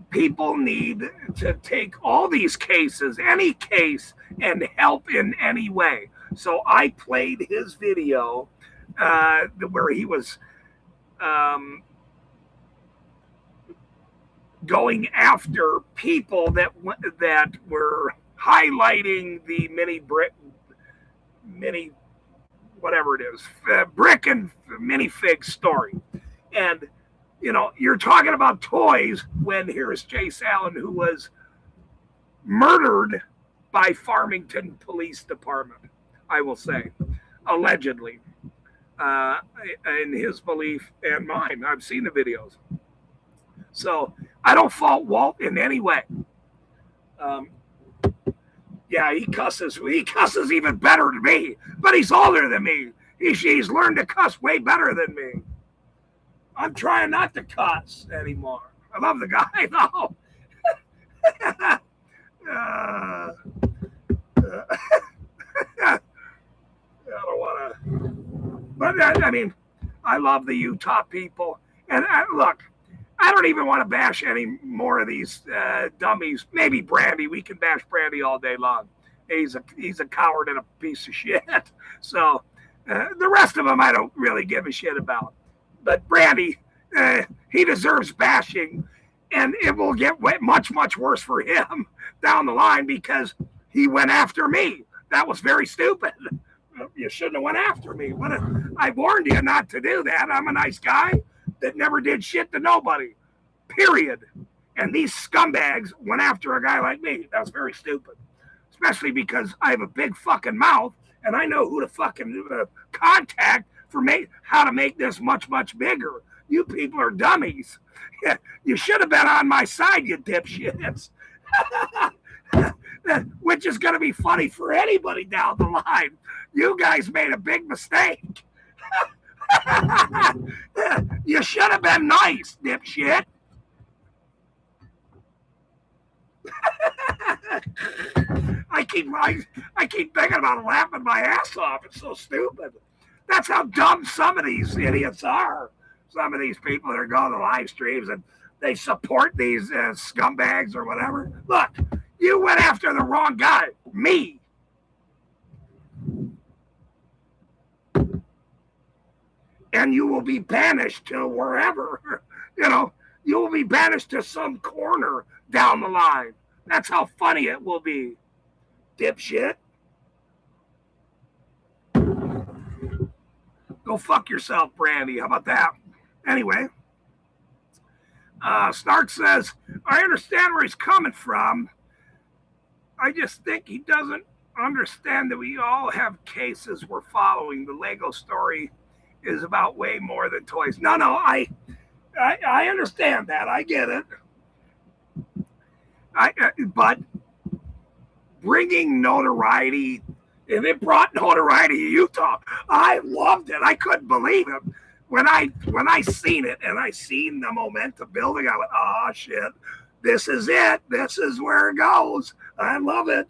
people need to take all these cases, any case, and help in any way. So I played his video where he was going after people that were highlighting the mini whatever it is, brick and minifig story. And, you're talking about toys when here's Chase Allen, who was murdered by Farmington Police Department, I will say, allegedly, in his belief and mine. I've seen the videos. So I don't fault Walt in any way. Yeah, he cusses. He cusses even better than me, but he's older than me. He's learned to cuss way better than me. I'm trying not to cuss anymore. I love the guy, though. I don't want to. But, I mean, I love the Utah people. And look, I don't even want to bash any more of these dummies. Maybe Brandy. We can bash Brandy all day long. He's a coward and a piece of shit. So the rest of them I don't really give a shit about. But Brandy, he deserves bashing, and it will get much, much worse for him down the line because he went after me. That was very stupid. You shouldn't have went after me. I warned you not to do that. I'm a nice guy that never did shit to nobody, period. And these scumbags went after a guy like me. That's very stupid. especially because I have a big fucking mouth and I know who to fucking contact for how to make this much, much bigger. You people are dummies. You should have been on my side, you dipshits. Which is going to be funny for anybody down the line. You guys made a big mistake. You should have been nice, dipshit. I keep thinking about laughing my ass off. It's so stupid. That's how dumb some of these idiots are. Some of these people that are going to live streams and they support these scumbags or whatever. Look, you went after the wrong guy, me. And you will be banished to wherever, you will be banished to some corner down the line. That's how funny it will be, dipshit. Go fuck yourself, Brandy. How about that? Anyway, Stark says, I understand where he's coming from. I just think he doesn't understand that we all have cases we're following. The Lego story is about way more than toys. No, I understand that. I get it. But bringing notoriety, and it brought notoriety to Utah. I loved it. I couldn't believe it. When I seen it and I seen the momentum building, I went, oh shit, this is it. This is where it goes. I love it.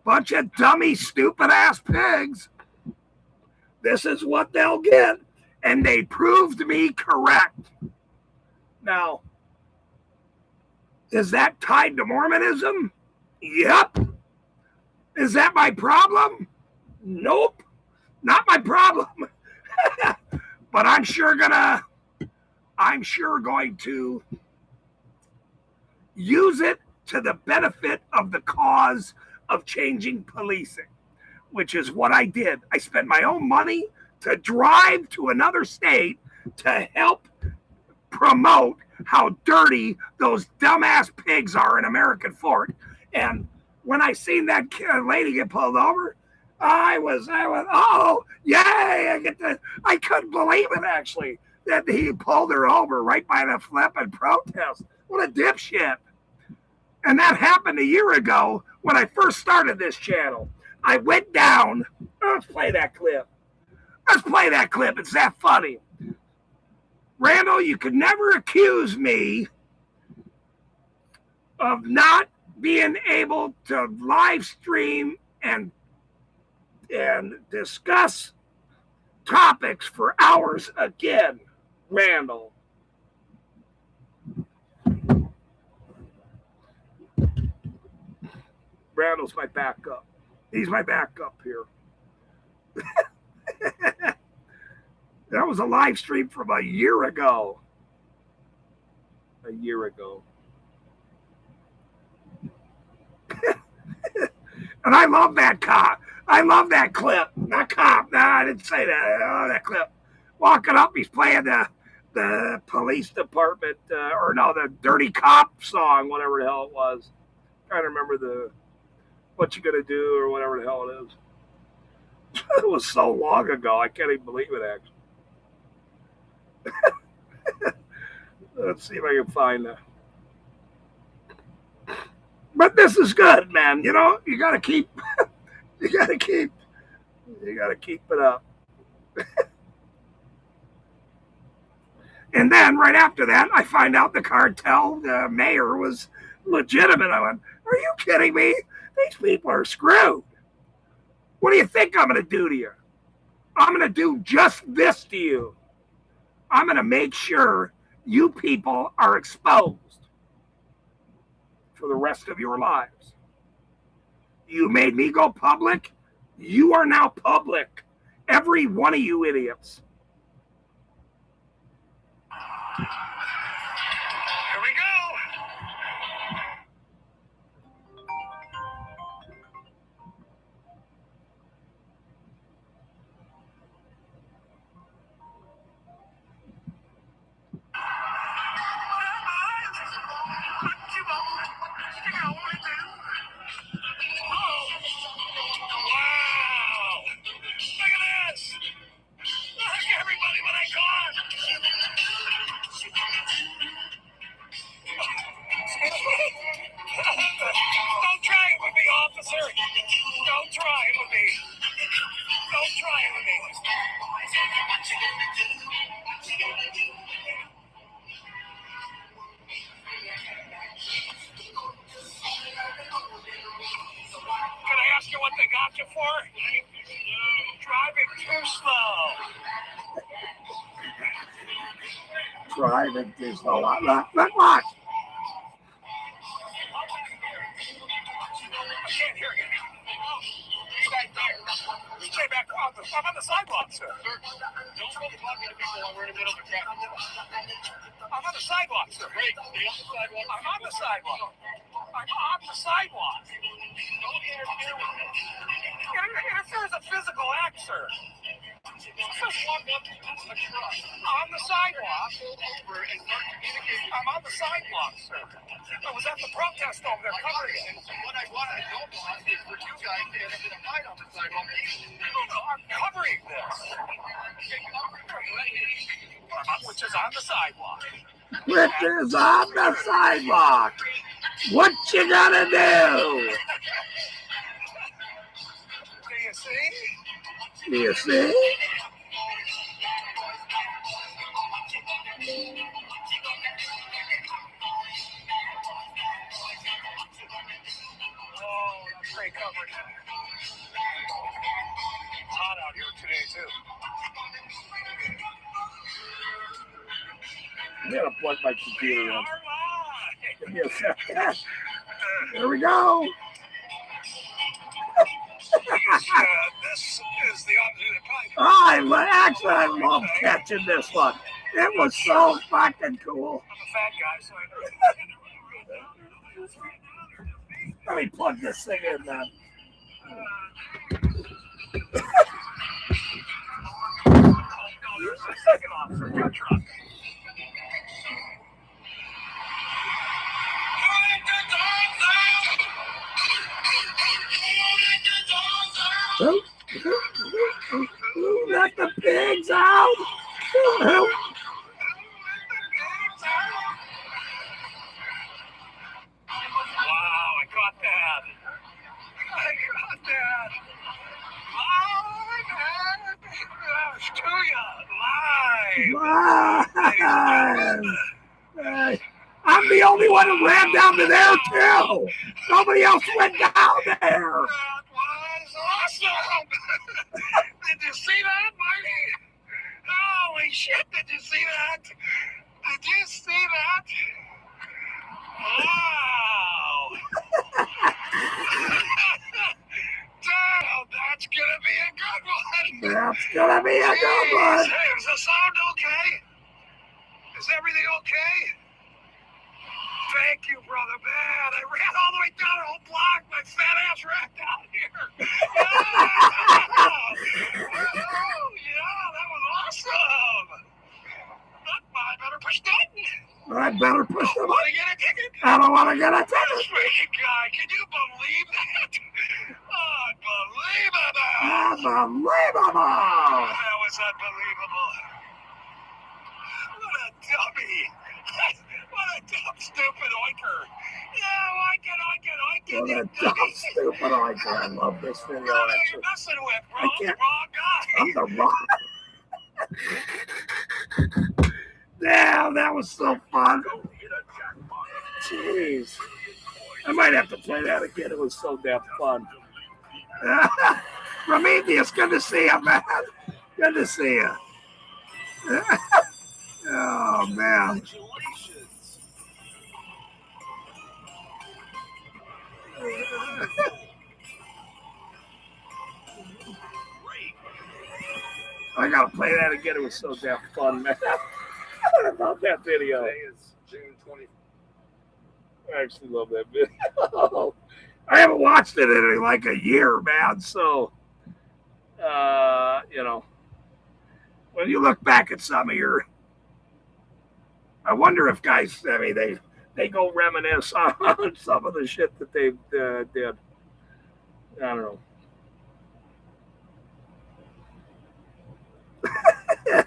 Bunch of dummy, stupid ass pigs. This is what they'll get. And they proved me correct. Now, is that tied to Mormonism? Yep. Is that my problem? Nope. Not my problem. But I'm sure going to use it to the benefit of the cause of changing policing, which is what I did. I spent my own money to drive to another state to help promote how dirty those dumbass pigs are in American Fort. And when I seen that lady get pulled over, I was, oh, yay! I couldn't believe it, actually, that he pulled her over right by the flipping protest. What a dipshit. And that happened a year ago when I first started this channel. I went down. Let's play that clip. It's that funny. Randall, you could never accuse me of not being able to live stream and discuss topics for hours again, Randall. Randall's my backup. He's my backup here. That was a live stream from a year ago. And I love that cop. I love that clip. Not cop. No, I didn't say that. Oh, that clip. Walking up, he's playing the police department, the Dirty Cop song, whatever the hell it was. I'm trying to remember the What You Gonna Do or whatever the hell it is. It was so long ago, I can't even believe it, actually. Let's see if I can find that. But this is good, man. You gotta keep it up. And then right after that, I find out the cartel, the mayor was legitimate. I went, are you kidding me? These people are screwed. What do you think I'm going to do to you? I'm going to do just this to you. I'm going to make sure you people are exposed for the rest of your lives. You made me go public. You are now public. Every one of you idiots. Here we go. try it with me. Can I ask you what they got you for? Driving too slow. Driving too slow. Look, watch. I can't hear you. Stay back there. Stay back. I'm on the sidewalk, sir. Don't go talking to people while we're in the middle of the traffic. I'm on the sidewalk, sir. Wait, stay on the sidewalk. I'm on the sidewalk. I'm on the sidewalk. Don't interfere with me. Interfere is a physical act, sir. Just walk up to a truck. On the sidewalk. Over and start communicating. I'm on the sidewalk, sir. I was at the protest over there covering it. What I don't want is for you guys to end up in a fight on the sidewalk. No, I'm covering this. Which is on the sidewalk. Which is on the sidewalk. What you gotta do? Do you see? Do you see? Oh, that's great coverage. It's hot out here today, too. I'm gonna plug my computer in. Our line. Give me a second. Here we go. This is the opposite. I love catching this one. It was so fucking cool. I'm a fat guy, so I know. Let me plug this thing in then. There's a second officer, your truck. Let the pigs out. Wow, I caught that. Live. I'm the only one who ran down to there too. Nobody else went down there. That was awesome. Did you see that, Marty? Holy shit, did you see that? Did you see that? Wow. Damn, that's gonna be a good one. That's gonna be a good one. Hey, is the sound okay? Is everything okay? Thank you, brother. Man, I ran all the way down the whole block. My fat ass ran down here. Yeah, that was awesome. I better push button. I better push the Want button. to get a ticket? I don't want to get a ticket. Freaking guy, can you believe that? Unbelievable. Unbelievable. That was unbelievable. What a dummy. What a dumb, stupid oinker. Yeah, oink What it. a dumb, stupid oinker. I love this video, What are you actually. messing with, bro? I The can't- wrong guy. I'm the wrong. Damn, that was so fun. Jeez. I might have to play that again. It was so damn fun. Prometheus, good to see you, man. Good to see you. Oh, man. I gotta play that again. It was so damn fun, man. I love that video. Today is June 20th. I actually love that video. I haven't watched it in like a year, man. So, you know, when you look back at some of your, I wonder if guys, I mean, they go reminisce on some of the shit that they did. I don't know.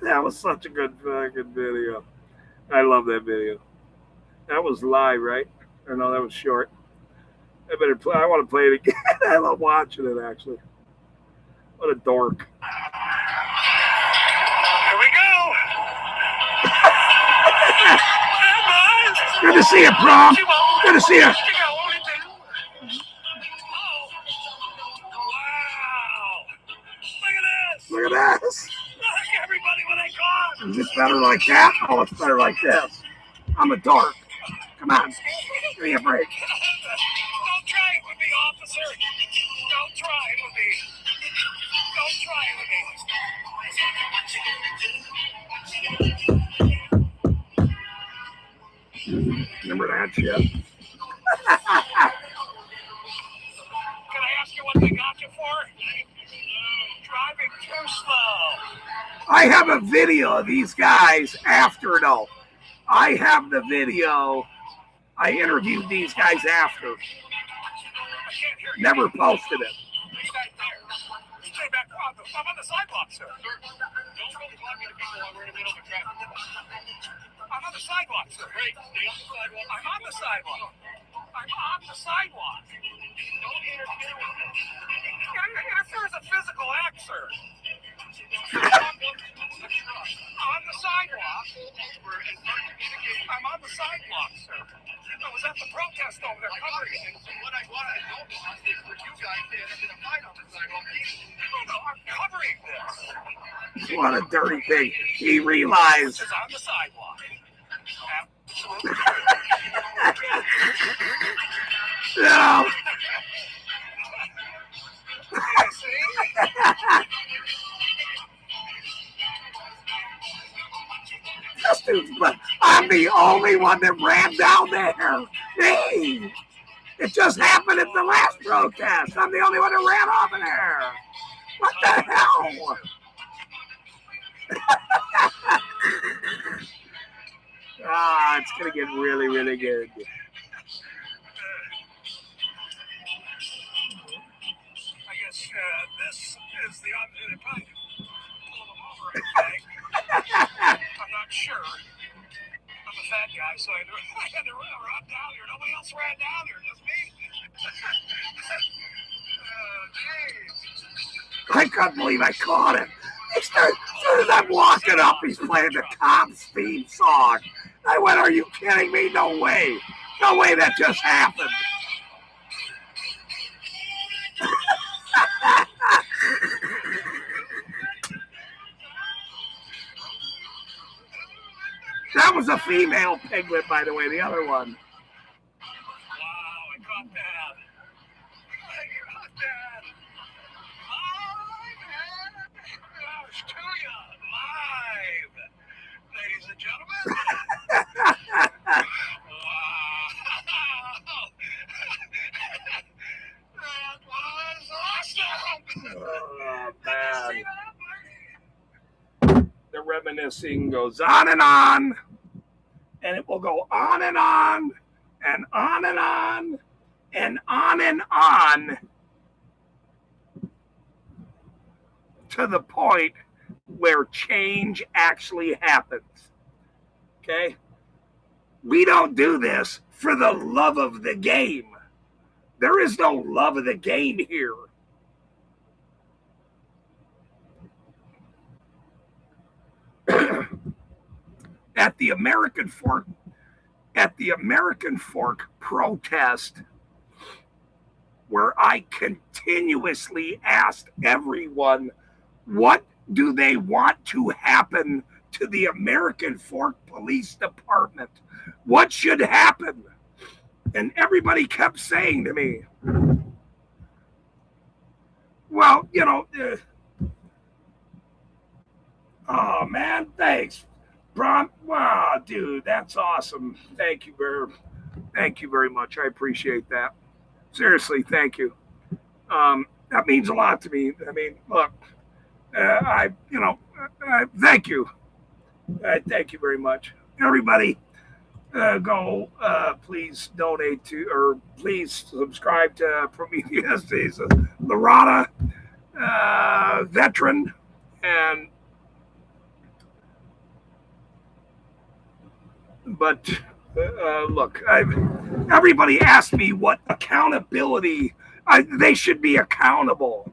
That was such a good fucking video. I love that video. That was live, right? Or no, that was short. I better play. I want to play it again. I love watching it, actually. What a dork. to see you, Brom. Good to see you. Wow. Look at this. Look at this. Look, everybody, what I got. Is this better like that? Oh, it's better like this. I'm a dork. Come on. Give me a break. Don't try it with me, officer. Don't try it with me. Don't try it with me. Remember that shit? Can I ask you what they got you for? Driving too slow. I have a video of these guys after, though. I have the video. I interviewed these guys after. I can't hear you. Never posted it. Stay back there. Stay back. I'm on the sidewalk, sir. Don't go talking to people while we're in the middle of a traffic. I'm on the sidewalk, sir. Hey, stay on the sidewalk. I'm on the sidewalk. I'm on the sidewalk. Don't interfere with me. Interfere is a physical act, sir. On the sidewalk. I'm on the sidewalk, sir. I was at the protest over there covering it. What I don't want is for you guys to end up in a fight on the sidewalk. No, I'm covering this. What a dirty thing. He realized. This is on the sidewalk. Absolutely. No. See? This dude's, but I'm the only one that ran down there. Hey, it just happened at the last protest. I'm the only one that ran off of there. What the hell? It's gonna get really, really good. I guess this is the opposite. Probably pull them over, I think. I'm not sure. I'm a fat guy, so I had to run down here. Nobody else ran down here, just me. Jeez. I couldn't believe I caught him. As soon as I'm walking up, he's playing the Cops theme song. I went, are you kidding me? No way. No way that just happened. That was a female piglet, by the way, the other one. Wow, I caught that. I caught that. Live, gosh, to you, live, ladies and gentlemen. Wow. That was awesome. Oh, Did you see man. that? The reminiscing goes on, and it will go on and on, and on and on, and on and on, to the point where change actually happens. Okay? We don't do this for the love of the game. There is no love of the game here. At the American Fork protest, where I continuously asked everyone, what do they want to happen to the American Fork Police Department? What should happen? And everybody kept saying to me, well, oh man, thanks. Brom, wow, dude, that's awesome. Thank you very much. I appreciate that. Seriously, thank you. That means a lot to me. I mean, look, thank you. Thank you very much. Everybody, go, please donate to, or please subscribe to Prometheus. He's a Lorana veteran, and but look, everybody asked me what accountability. They should be accountable.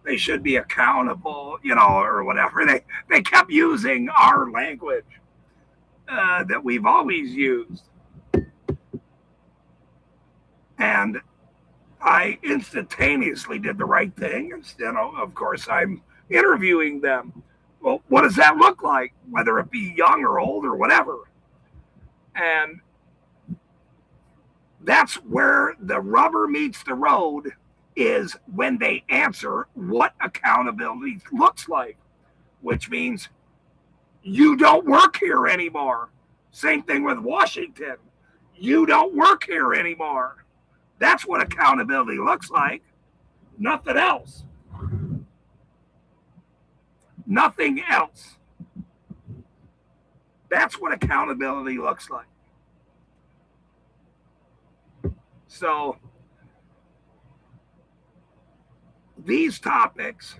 They should be accountable, or whatever. They kept using our language that we've always used. And I instantaneously did the right thing. Instead of course, I'm interviewing them. Well, what does that look like? Whether it be young or old or whatever. And that's where the rubber meets the road, is when they answer what accountability looks like, which means you don't work here anymore. Same thing with Washington. You don't work here anymore. That's what accountability looks like. Nothing else. Nothing else. That's what accountability looks like. So these topics,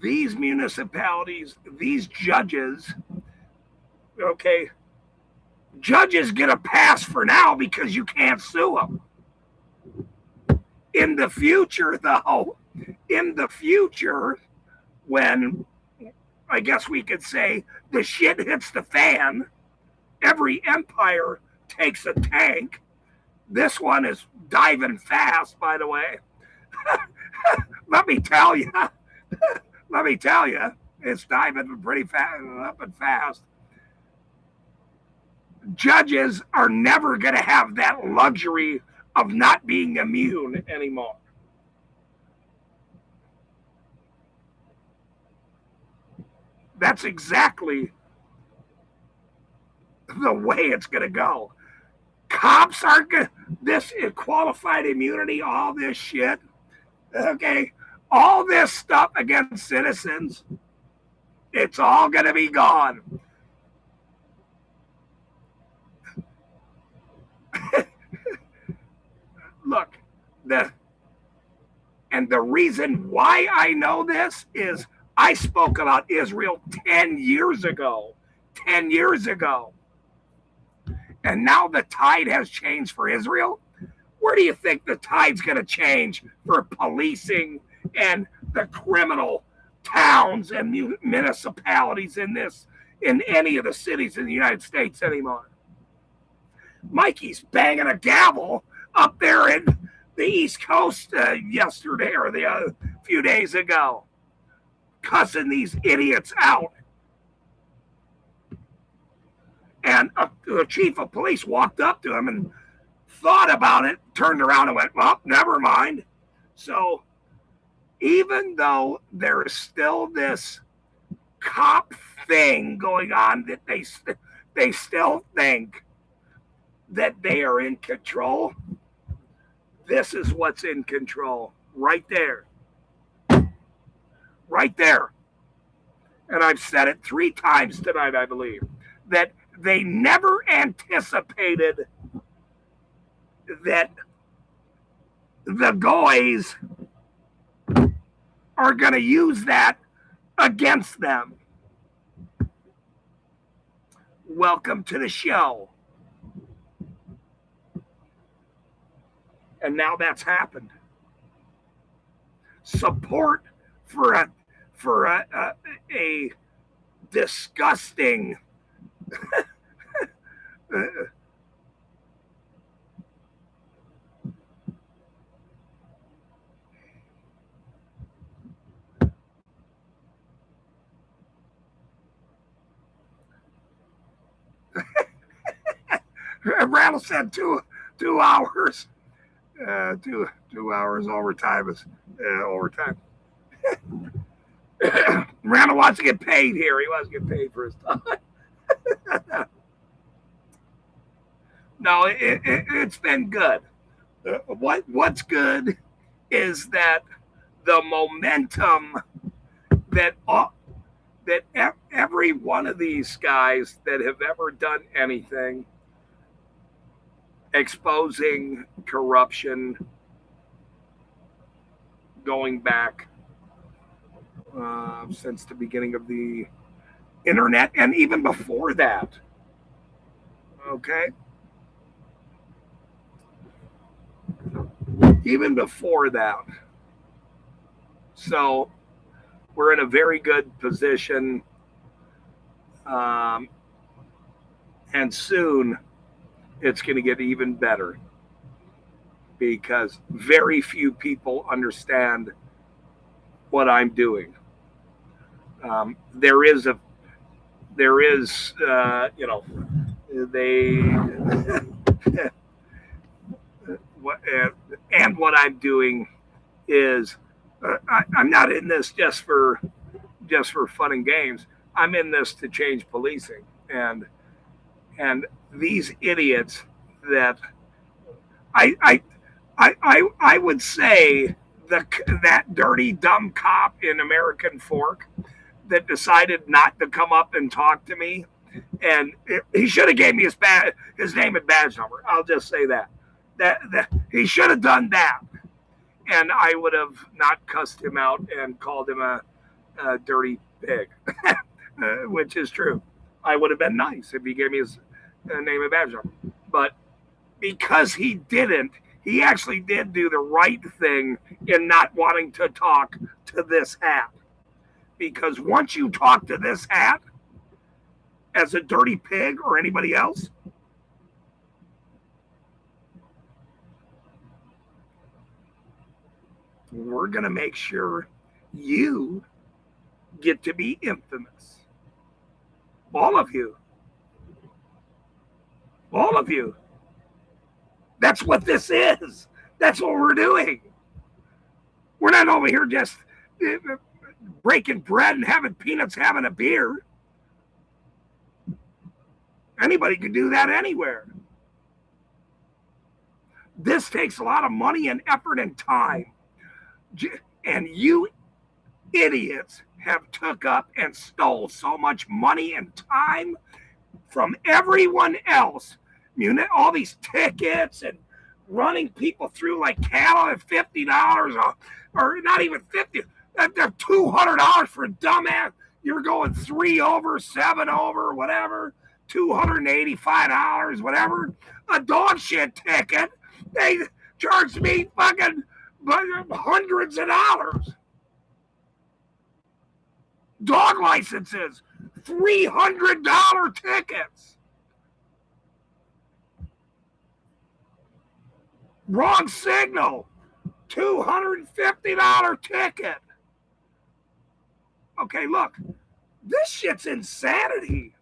these municipalities, these judges, okay, judges get a pass for now because you can't sue them. In the future, though, when I guess we could say the shit hits the fan, every empire takes a tank. This one is diving fast, by the way. Let me tell you, it's diving pretty fast, up and fast. Judges are never going to have that luxury of not being immune anymore. That's exactly the way it's going to go. Cops aren't going to, this qualified immunity, all this shit, okay, all this stuff against citizens, it's all going to be gone. Look, the reason why I know this is I spoke about Israel 10 years ago. 10 years ago. And now the tide has changed for Israel. Where do you think the tide's going to change for policing and the criminal towns and municipalities in any of the cities in the United States anymore? Mikey's banging a gavel up there in the East Coast yesterday or a few days ago, cussing these idiots out. And the chief of police walked up to him and thought about it, turned around and went, well, never mind. So even though there is still this cop thing going on, that they still think that they are in control, this is what's in control right there. Right there. And I've said it 3 times tonight, I believe, that they never anticipated that the goys are going to use that against them. Welcome to the show. And now that's happened. Support for a disgusting Randall said 2 hours. 2 hours overtime is overtime. Randall wants to get paid here. He wants to get paid for his time. No, it's been good. What's good is that the momentum that every one of these guys that have ever done anything exposing corruption going back since the beginning of the internet and even before that. Okay? Even before that. So we're in a very good position. And soon it's going to get even better because very few people understand what I'm doing. There is, they, and what I'm doing is, I'm not in this just for fun and games. I'm in this to change policing, and these idiots that I would say that dirty dumb cop in American Fork that decided not to come up and talk to me, and he should have gave me his name and badge number. I'll just say that he should have done that, and I would have not cussed him out and called him a dirty pig, which is true. I would have been nice if he gave me his name and badge number, but because he didn't, he actually did do the right thing in not wanting to talk to this hat. Because once you talk to this hat as a dirty pig or anybody else, we're going to make sure you get to be infamous. All of you. All of you. That's what this is. That's what we're doing. We're not over here just breaking bread and having peanuts, having a beer. Anybody can do that anywhere. This takes a lot of money and effort and time. And you idiots have took up and stole so much money and time from everyone else. All these tickets and running people through like cattle at $50 or not even $50. They're $200 for a dumbass. You're going 3 over, 7 over, whatever. $285, whatever. A dog shit ticket. They charged me fucking hundreds of dollars. Dog licenses, $300 tickets. Wrong signal, $250 ticket. Okay, look, this shit's insanity.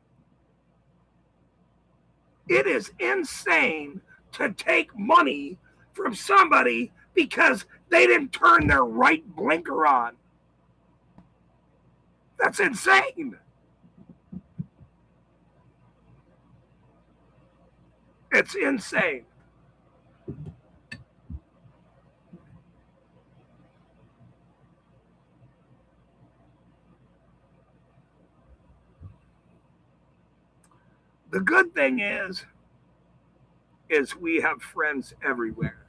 It is insane to take money from somebody because they didn't turn their right blinker on. That's insane. It's insane. The good thing is we have friends everywhere.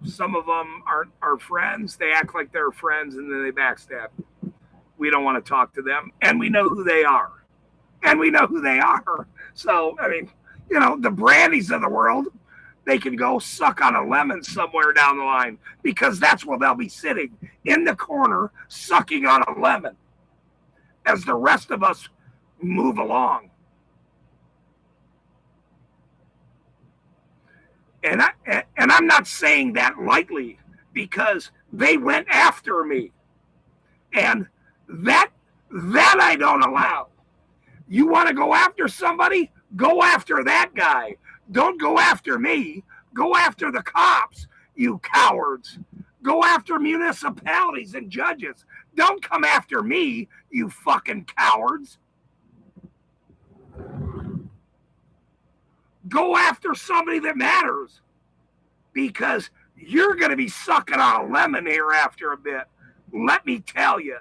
Some of them aren't our friends. They act like they're friends and then they backstab. We don't want to talk to them, and we know who they are. So, I mean, the Brandys of the world, they can go suck on a lemon somewhere down the line because that's where they'll be sitting in the corner sucking on a lemon as the rest of us move along. And I'm not saying that lightly because they went after me. And that I don't allow. You want to go after somebody? Go after that guy. Don't go after me. Go after the cops, you cowards. Go after municipalities and judges. Don't come after me, you fucking cowards. Go after somebody that matters because you're going to be sucking on a lemon here after a bit. Let me tell you.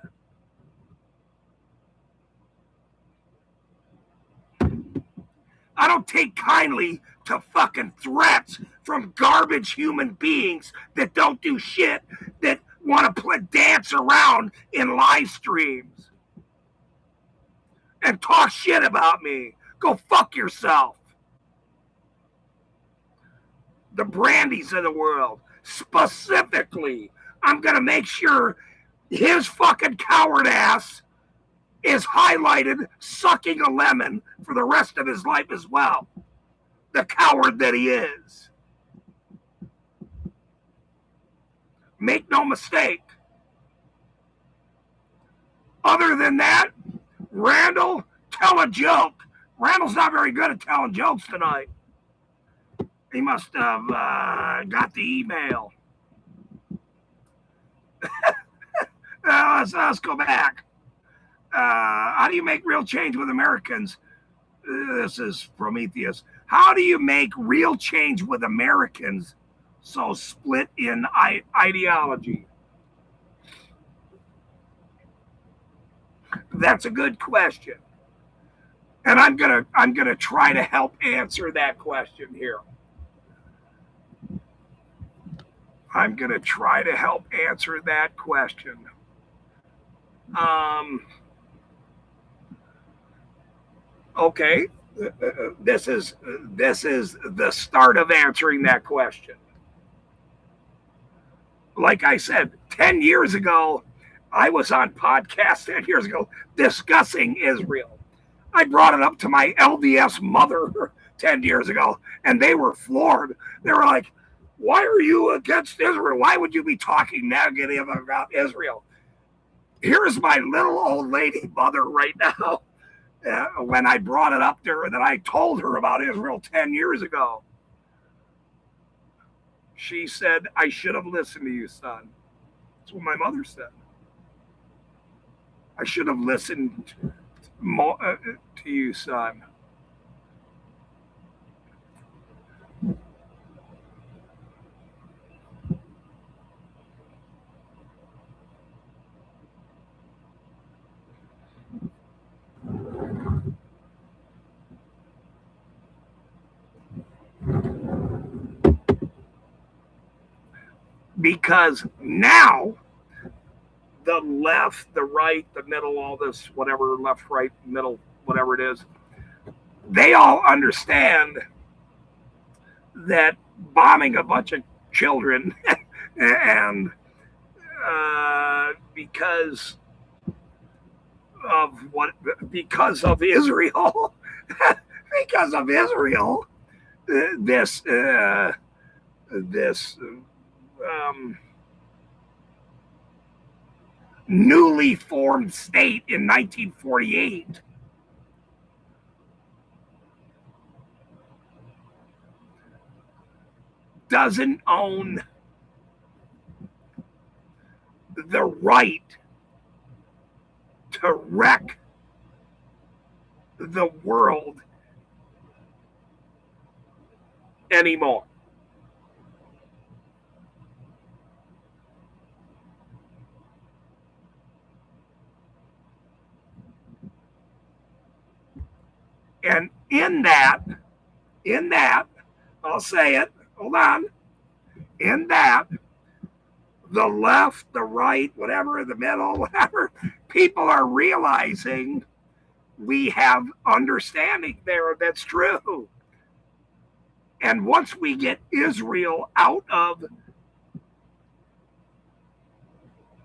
I don't take kindly to fucking threats from garbage human beings that don't do shit, that want to dance around in live streams and talk shit about me. Go fuck yourself. The Brandys of the world, specifically, I'm going to make sure his fucking coward ass is highlighted sucking a lemon for the rest of his life as well. the coward that he is. Make no mistake. Other than that, Randall, tell a joke. Randall's not very good at telling jokes tonight. He must have got the email. Let's go back. How do you make real change with Americans? This is Prometheus. How do you make real change with Americans so split in ideology? That's a good question. And I'm gonna try to help answer that question here. I'm gonna try to help answer that question. Okay, this is the start of answering that question. Like I said, 10 years ago, I was on podcast 10 years ago discussing Israel. I brought it up to my LDS mother 10 years ago, and they were floored. They were like, why are you against Israel? Why would you be talking negative about Israel? Here's my little old lady mother right now. When I brought it up there that I told her about Israel 10 years ago, she said, I should have listened to you, son. That's what my mother said. I should have listened to you, son. Because now the left, the right, the middle, all this, whatever, left, right, middle, whatever it is, they all understand that bombing a bunch of children and because of Israel, this newly formed state in 1948 doesn't own the right to wreck the world anymore. And in that, I'll say it, hold on, in that, the left, the right, whatever, the middle, whatever, people are realizing we have understanding there that's true. And once we get Israel out of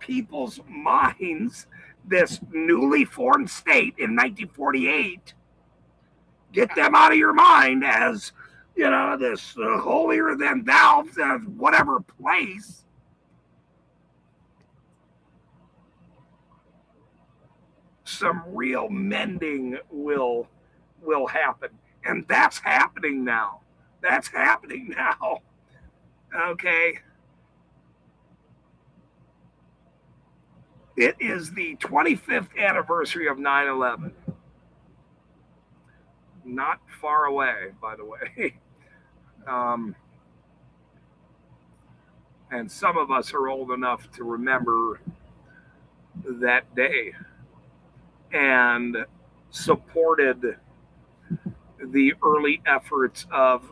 people's minds, this newly formed state in 1948, get them out of your mind as, this holier than thou, whatever place. Some real mending will happen. And that's happening now. Okay. It is the 25th anniversary of 9/11. Not far away, by the way. And some of us are old enough to remember that day and supported the early efforts of,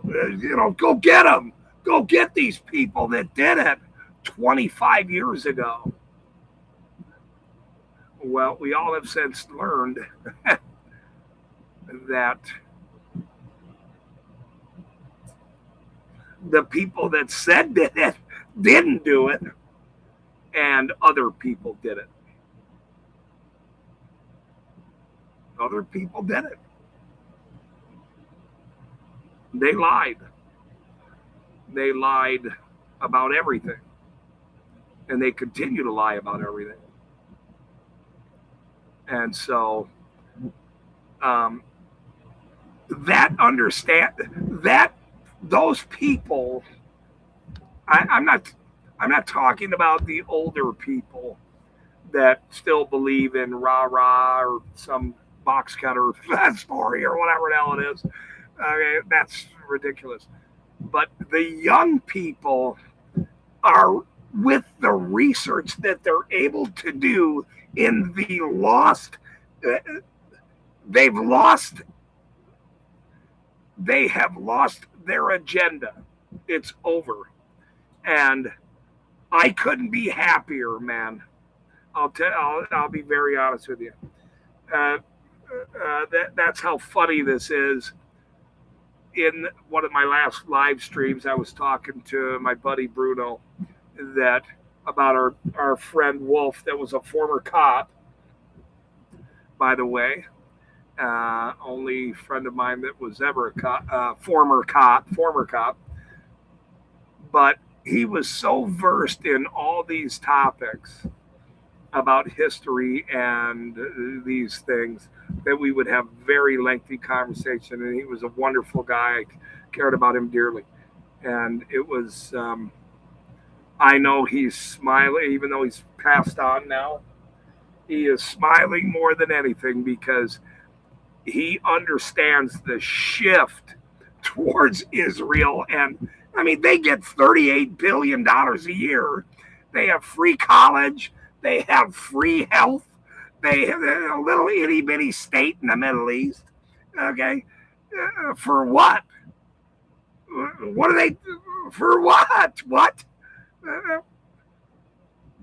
go get them. Go get these people that did it 25 years ago. Well, we all have since learned that the people that said did it didn't do it, and other people did it. Other people did it. They lied. They lied about everything. And they continue to lie about everything. And so those people, I'm not talking about the older people that still believe in rah-rah or some box cutter story or whatever the hell it is. Okay, that's ridiculous. But the young people are, with the research that they're able to do in the they have lost their agenda. It's over. And I couldn't be happier, man. I'll be very honest with you. That's how funny this is. In one of my last live streams, I was talking to my buddy Bruno about our friend Wolf, that was a former cop, by the way. Only friend of mine that was ever a cop, former cop. But he was so versed in all these topics about history and these things that we would have very lengthy conversation. And he was a wonderful guy. I cared about him dearly. And it was, I know he's smiling, even though he's passed on now. He is smiling more than anything because he understands the shift towards Israel. And I mean, they get $38 billion a year. They have free college. They have free health. They have a little itty bitty state in the Middle East. Okay. For what? What are they? For what? What?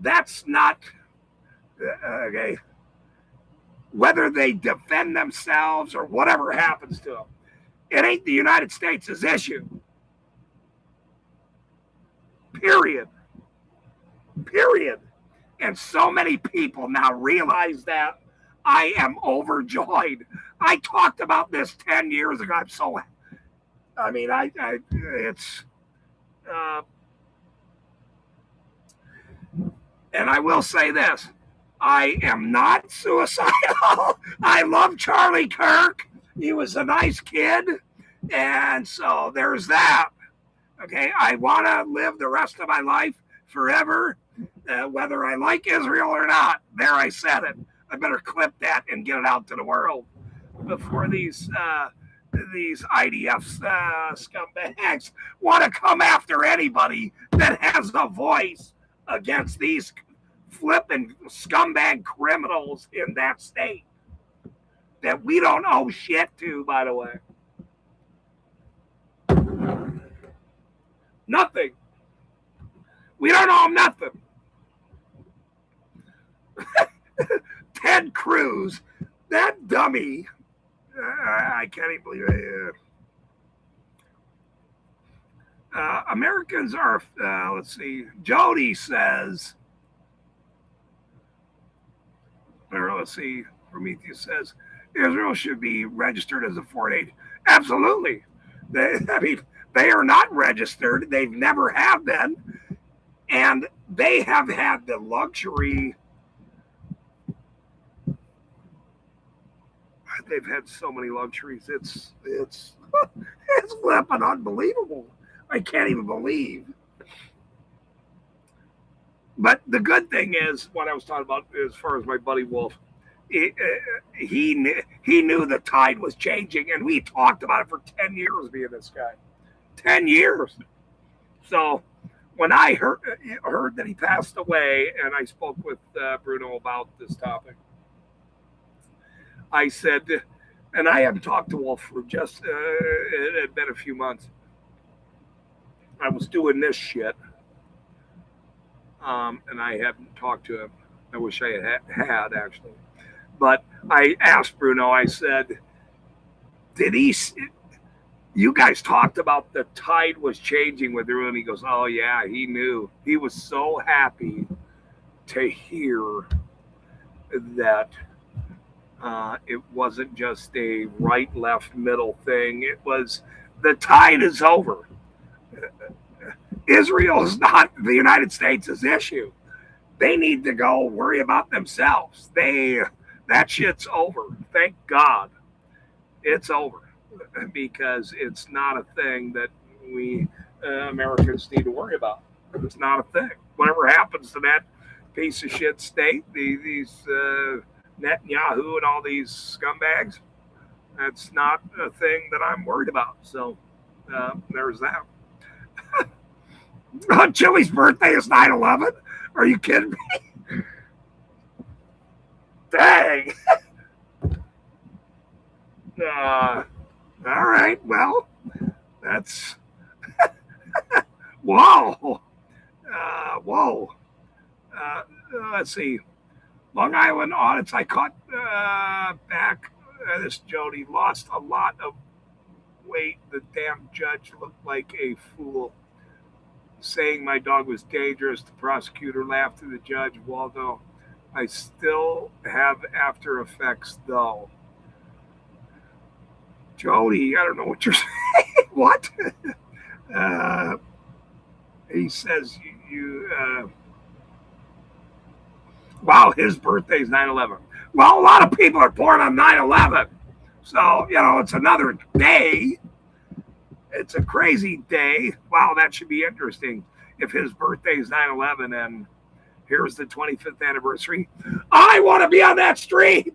That's not. Okay. Whether they defend themselves or whatever happens to them, it ain't the United States' issue. Period. And so many people now realize that. I am overjoyed. I talked about this 10 years ago. And I will say this. I am not suicidal. I love Charlie Kirk. He was a nice kid. And so there's that. Okay, I want to live the rest of my life forever, whether I like Israel or not. There, I said it. I better clip that and get it out to the world before these IDF scumbags want to come after anybody that has a voice against these flipping scumbag criminals in that state that we don't owe shit to, by the way. Nothing. We don't owe them nothing. Ted Cruz, that dummy, I can't even believe it. Americans are, let's see, Jody says, or let's see, Prometheus says, Israel should be registered as a foreign agent. Absolutely. They are not registered. They've never have been. And they have had the luxury. They've had so many luxuries. It's flipping unbelievable. I can't even believe. But the good thing is, what I was talking about as far as my buddy Wolf, he knew the tide was changing, and we talked about it for 10 years, me and this guy. 10 years. So when I heard that he passed away, and I spoke with Bruno about this topic, I said, and I hadn't talked to Wolf for just, it had been a few months. I was doing this shit, and I hadn't talked to him. I wish I had actually. But I asked Bruno, I said, you guys talked about the tide was changing with Drew, and he goes, oh yeah, he knew. He was so happy to hear that it wasn't just a right, left, middle thing. It was The tide is over. Israel is not the United States' issue. They need to go worry about themselves. That shit's over. Thank God it's over, because it's not a thing that we Americans need to worry about. It's not a thing. Whatever happens to that piece of shit state, these Netanyahu and all these scumbags, that's not a thing that I'm worried about. So there's that. Chili's birthday is 9/11? Are you kidding me? Dang. All right. Well, that's whoa. Whoa. Let's see. Long Island audits. I caught back. This Jody lost a lot of weight. The damn judge looked like a fool, saying my dog was dangerous. The prosecutor laughed at the judge. Waldo, I still have after effects though. Jody, I don't know what you're saying. What? He says wow, his birthday's 9/11. Well, a lot of people are born on 9/11. So, it's another day. It's a crazy day. Wow, that should be interesting. If his birthday is 9/11 and here's the 25th anniversary, I want to be on that stream.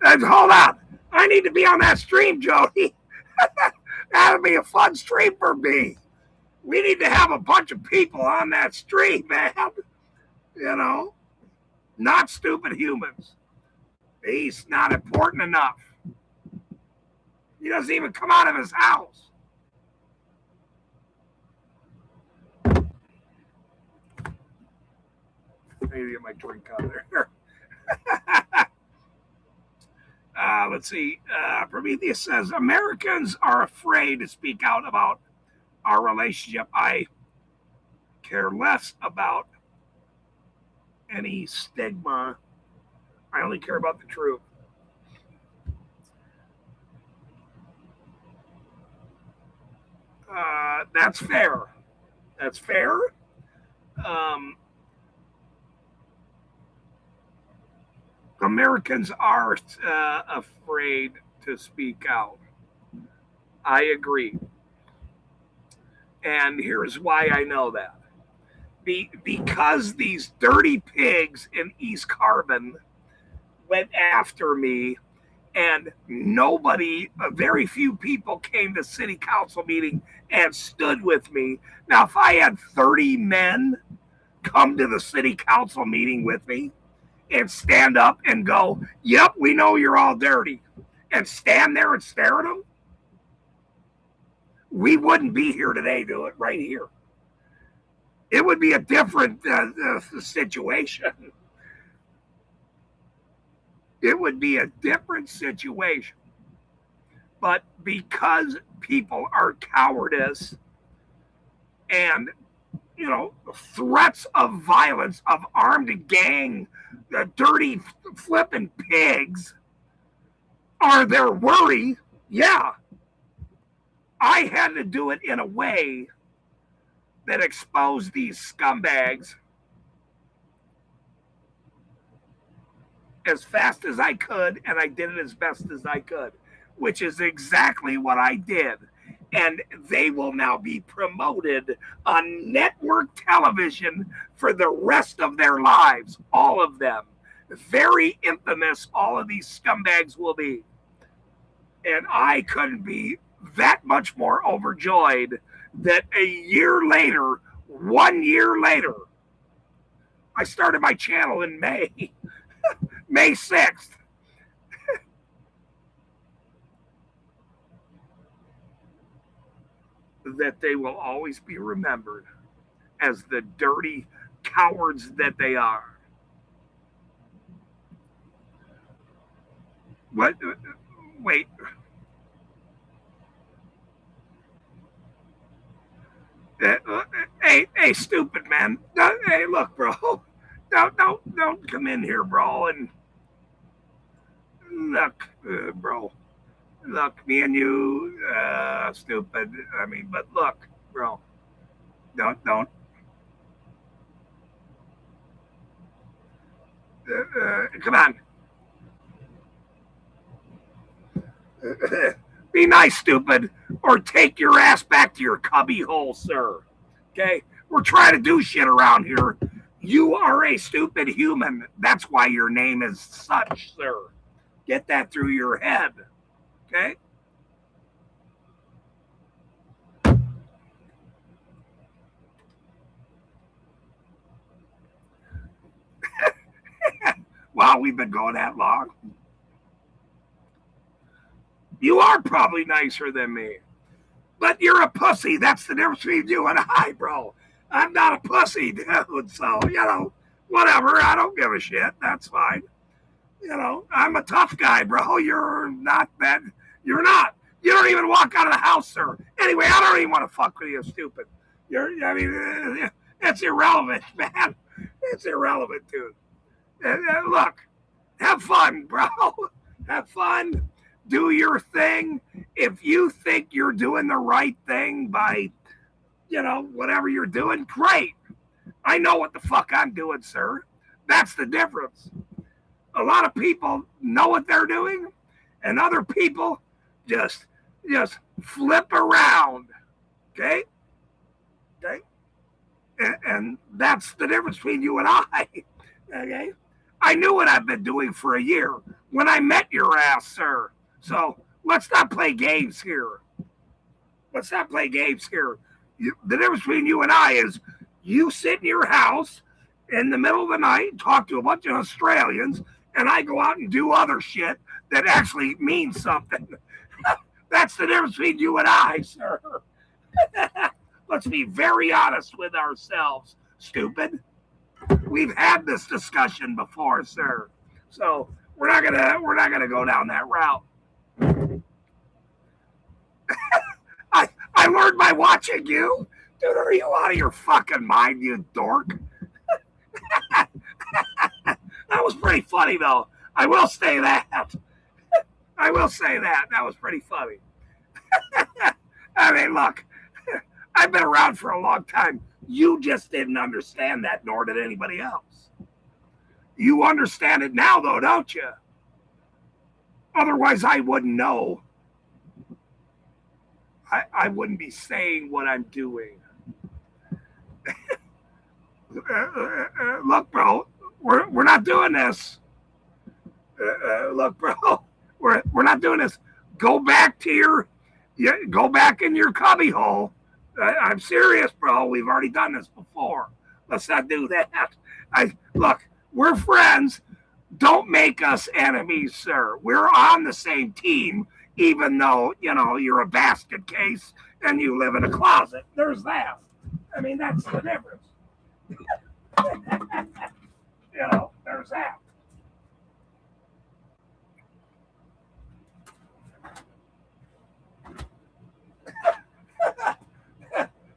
Hold on. I need to be on that stream, Jody. That'll be a fun stream for me. We need to have a bunch of people on that stream, man. Not stupid humans. He's not important enough. He doesn't even come out of his house. I need to get my drink out of there. Let's see. Prometheus says, Americans are afraid to speak out about our relationship. I care less about any stigma. I only care about the truth. That's fair. That's fair. Americans are afraid to speak out. I agree. And here's why I know that. Because these dirty pigs in East Carbon went after me, and very few people came to city council meeting and stood with me. Now, if I had 30 men come to the city council meeting with me and stand up and go, yep, we know you're all dirty, and stand there and stare at them, we wouldn't be here today, do it right here. It would be a different situation. It would be a different situation. But because people are cowardice and, threats of violence, of armed gang, the dirty flipping pigs are their worry, yeah, I had to do it in a way that exposed these scumbags as fast as I could, and I did it as best as I could, which is exactly what I did. And they will now be promoted on network television for the rest of their lives, all of them. Very infamous, all of these scumbags will be. And I couldn't be that much more overjoyed that 1 year later, I started my channel in May, May 6th. That they will always be remembered as the dirty cowards that they are. What? Wait. Hey, stupid man. Hey, look, bro. Don't come in here, bro. And look, bro. Look, me and you, stupid. I mean, but look, bro, don't. Come on. Be nice, stupid, or take your ass back to your cubby hole, sir. Okay? We're trying to do shit around here. You are a stupid human. That's why your name is such, sir. Get that through your head. Okay? Wow, we've been going that long. You are probably nicer than me. But you're a pussy. That's the difference between you and I, bro. I'm not a pussy, dude. So, whatever. I don't give a shit. That's fine. I'm a tough guy, bro. You're not that. You're not. You don't even walk out of the house, sir. Anyway, I don't even want to fuck with you, stupid. It's irrelevant, man. It's irrelevant, dude. Look, have fun, bro. Have fun. Do your thing. If you think you're doing the right thing by, whatever you're doing, great. I know what the fuck I'm doing, sir. That's the difference. A lot of people know what they're doing, and other people just flip around. Okay? Okay? And that's the difference between you and I. Okay? I knew what I've been doing for a year when I met your ass, sir. So let's not play games here. Let's not play games here. The difference between you and I is you sit in your house in the middle of the night, talk to a bunch of Australians, and I go out and do other shit that actually means something. That's the difference between you and I, sir. Let's be very honest with ourselves, stupid. We've had this discussion before, sir. So we're not gonna go down that route. I learned by watching you. Dude, are you out of your fucking mind, you dork? That was pretty funny, though. I will say that. I will say that. That was pretty funny. I mean, look, I've been around for a long time. You just didn't understand that, nor did anybody else. You understand it now, though, don't you? Otherwise, I wouldn't know. I wouldn't be saying what I'm doing. Look, bro, we're not doing this. Look, bro, we're not doing this. Go back in your cubby hole. I'm serious, bro. We've already done this before. Let's not do that. Look, we're friends. Don't make us enemies, sir. We're on the same team, even though, you're a basket case and you live in a closet. There's that. I mean, that's the difference. There's that.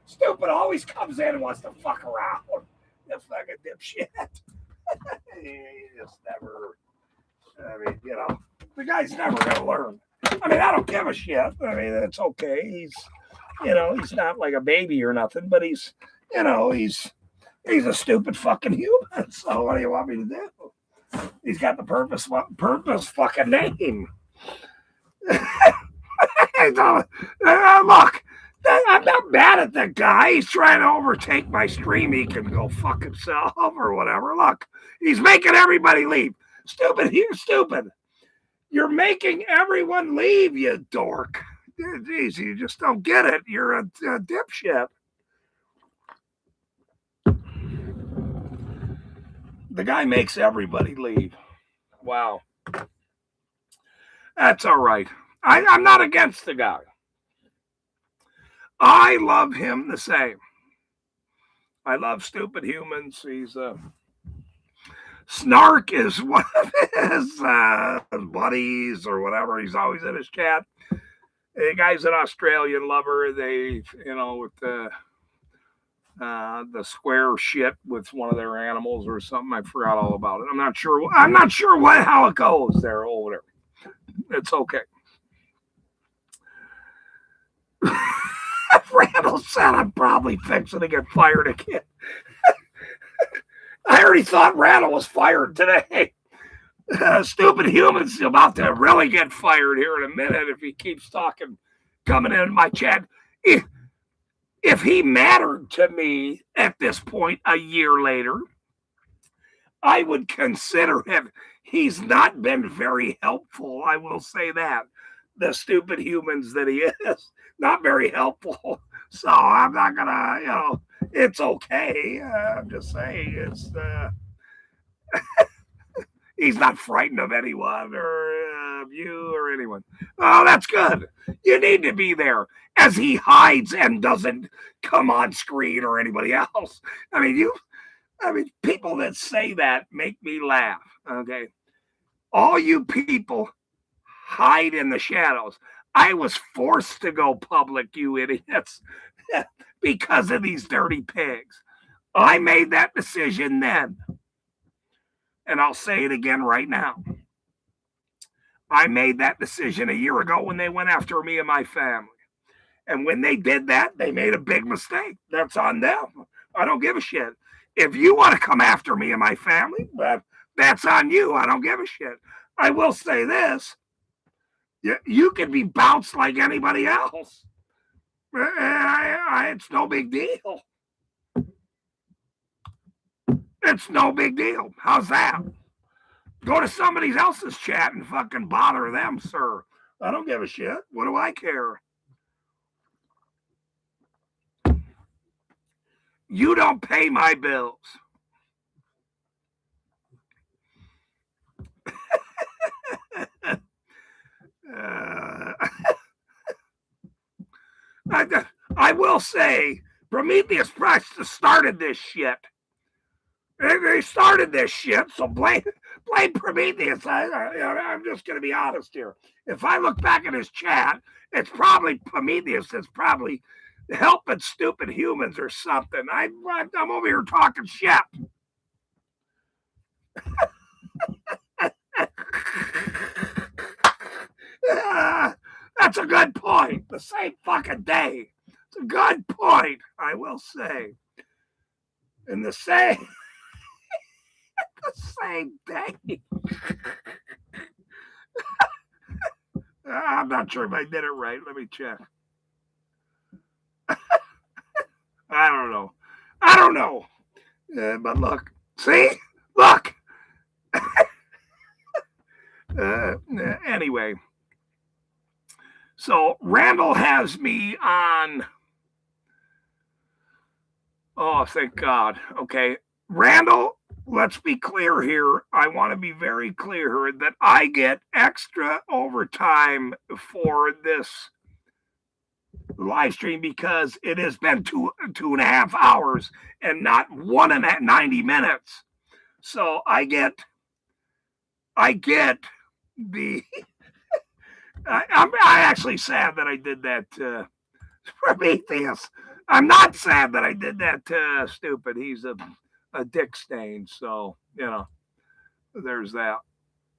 Stupid always comes in and wants to fuck around. You fucking dipshit. He just never. I mean, the guy's never gonna learn. I mean, I don't give a shit. I mean, it's okay. He's not like a baby or nothing, but he's a stupid fucking human. So what do you want me to do? He's got the purpose fucking name. Look, I'm not mad at that guy. He's trying to overtake my stream. He can go fuck himself or whatever. Look, he's making everybody leave. Stupid. You're stupid. You're making everyone leave, you dork. Jeez, you just don't get it. You're a dipshit. The guy makes everybody leave. Wow. That's all right. I'm not against the guy. I love him the same. I love stupid humans. He's Snark is one of his buddies or whatever. He's always in his chat. The guy's an Australian lover. They, with the square shit with one of their animals or something. I forgot all about it. I'm not sure how it goes there over there. It's okay. Randall said I'm probably fixing to get fired again. I already thought Randall was fired today. Stupid Human's about to really get fired here in a minute if he keeps coming in my chat. If he mattered to me at this point a year later, I would consider him. He's not been very helpful, I will say that. The Stupid Humans that he is, not very helpful. So I'm not gonna, it's okay. I'm just saying it's he's not frightened of anyone or you or anyone. Oh, that's good. You need to be there as he hides and doesn't come on screen or anybody else. I mean, people that say that make me laugh. Okay. All you people hide in the shadows. I was forced to go public, you idiots, because of these dirty pigs. I made that decision then. And I'll say it again right now. I made that decision a year ago when they went after me and my family. And when they did that, they made a big mistake. That's on them. I don't give a shit. If you want to come after me and my family, that's on you. I don't give a shit. I will say this. You can be bounced like anybody else. It's no big deal. It's no big deal. How's that? Go to somebody else's chat and fucking bother them, sir. I don't give a shit. What do I care? You don't pay my bills. I will say, Prometheus Press started this shit. They started this shit, so blame Prometheus. I'm just going to be honest here. If I look back at his chat, it's probably Prometheus that's probably helping Stupid Humans or something. I'm over here talking shit. That's a good point. The same fucking day. It's a good point, I will say. In the same day. I'm not sure if I did it right. Let me check. I don't know. But look. See? Look. Anyway. So Randall has me on. Oh, thank God. Okay. Randall, let's be clear here. I want to be very clear here that I get extra overtime for this live stream because it has been 2.5 hours and not 90 minutes. So I get the. I'm actually sad that I did that to Prometheus. I'm not sad that I did that to Stupid. He's a dick stain. So, there's that.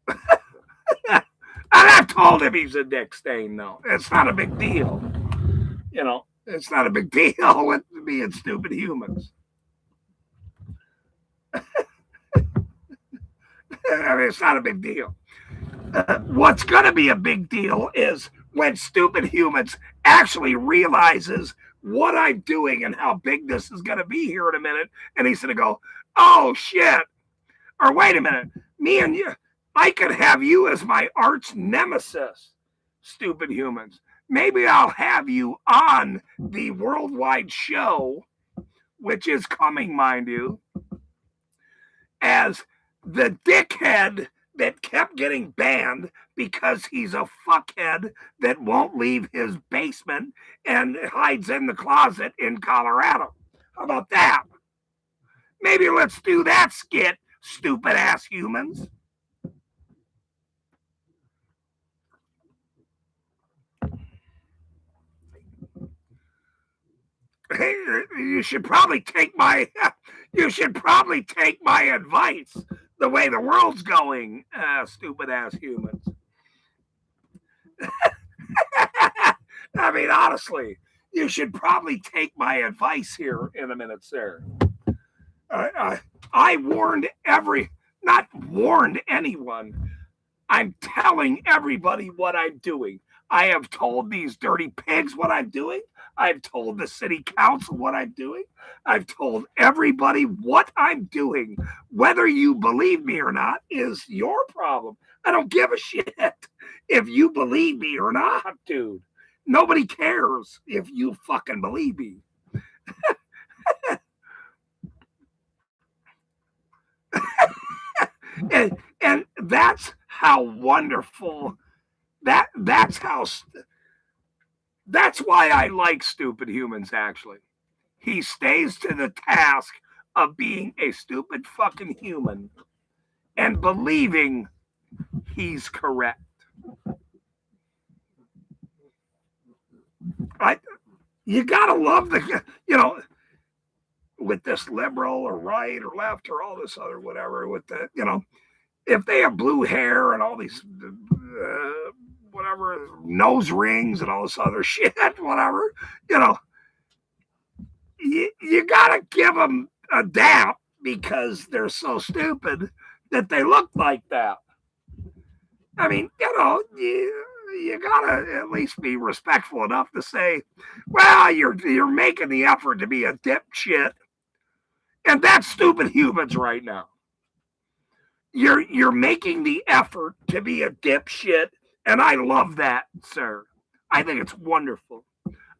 And I've told him he's a dick stain, though. It's not a big deal. It's not a big deal with being Stupid Humans. I mean, it's not a big deal. What's going to be a big deal is when Stupid Humans actually realizes what I'm doing and how big this is going to be here in a minute. And he's going to go, oh, shit. Or wait a minute. Me and you, I could have you as my arch nemesis, Stupid Humans. Maybe I'll have you on the worldwide show, which is coming, mind you, as the dickhead that kept getting banned because he's a fuckhead that won't leave his basement and hides in the closet in Colorado. How about that? Maybe let's do that skit, stupid ass humans. Hey, you should probably take my advice. The way the world's going, stupid ass humans. I mean, honestly, you should probably take my advice here in a minute, sir. I not warned anyone. I'm telling everybody what I'm doing. I have told these dirty pigs what I'm doing. I've told the city council what I'm doing. I've told everybody what I'm doing. Whether you believe me or not is your problem. I don't give a shit if you believe me or not, dude. Nobody cares if you fucking believe me. and that's how wonderful that's why I like Stupid Humans. Actually, he stays to the task of being a stupid fucking human and believing he's correct. You gotta love with this liberal or right or left or all this other whatever, with the, if they have blue hair and all these whatever nose rings and all this other shit, whatever, you gotta give them a dap because they're so stupid that they look like that. I mean, you gotta at least be respectful enough to say, well, you're making the effort to be a dipshit, and that's Stupid Humans right now. You're making the effort to be a dipshit, and I love that, sir. I think it's wonderful.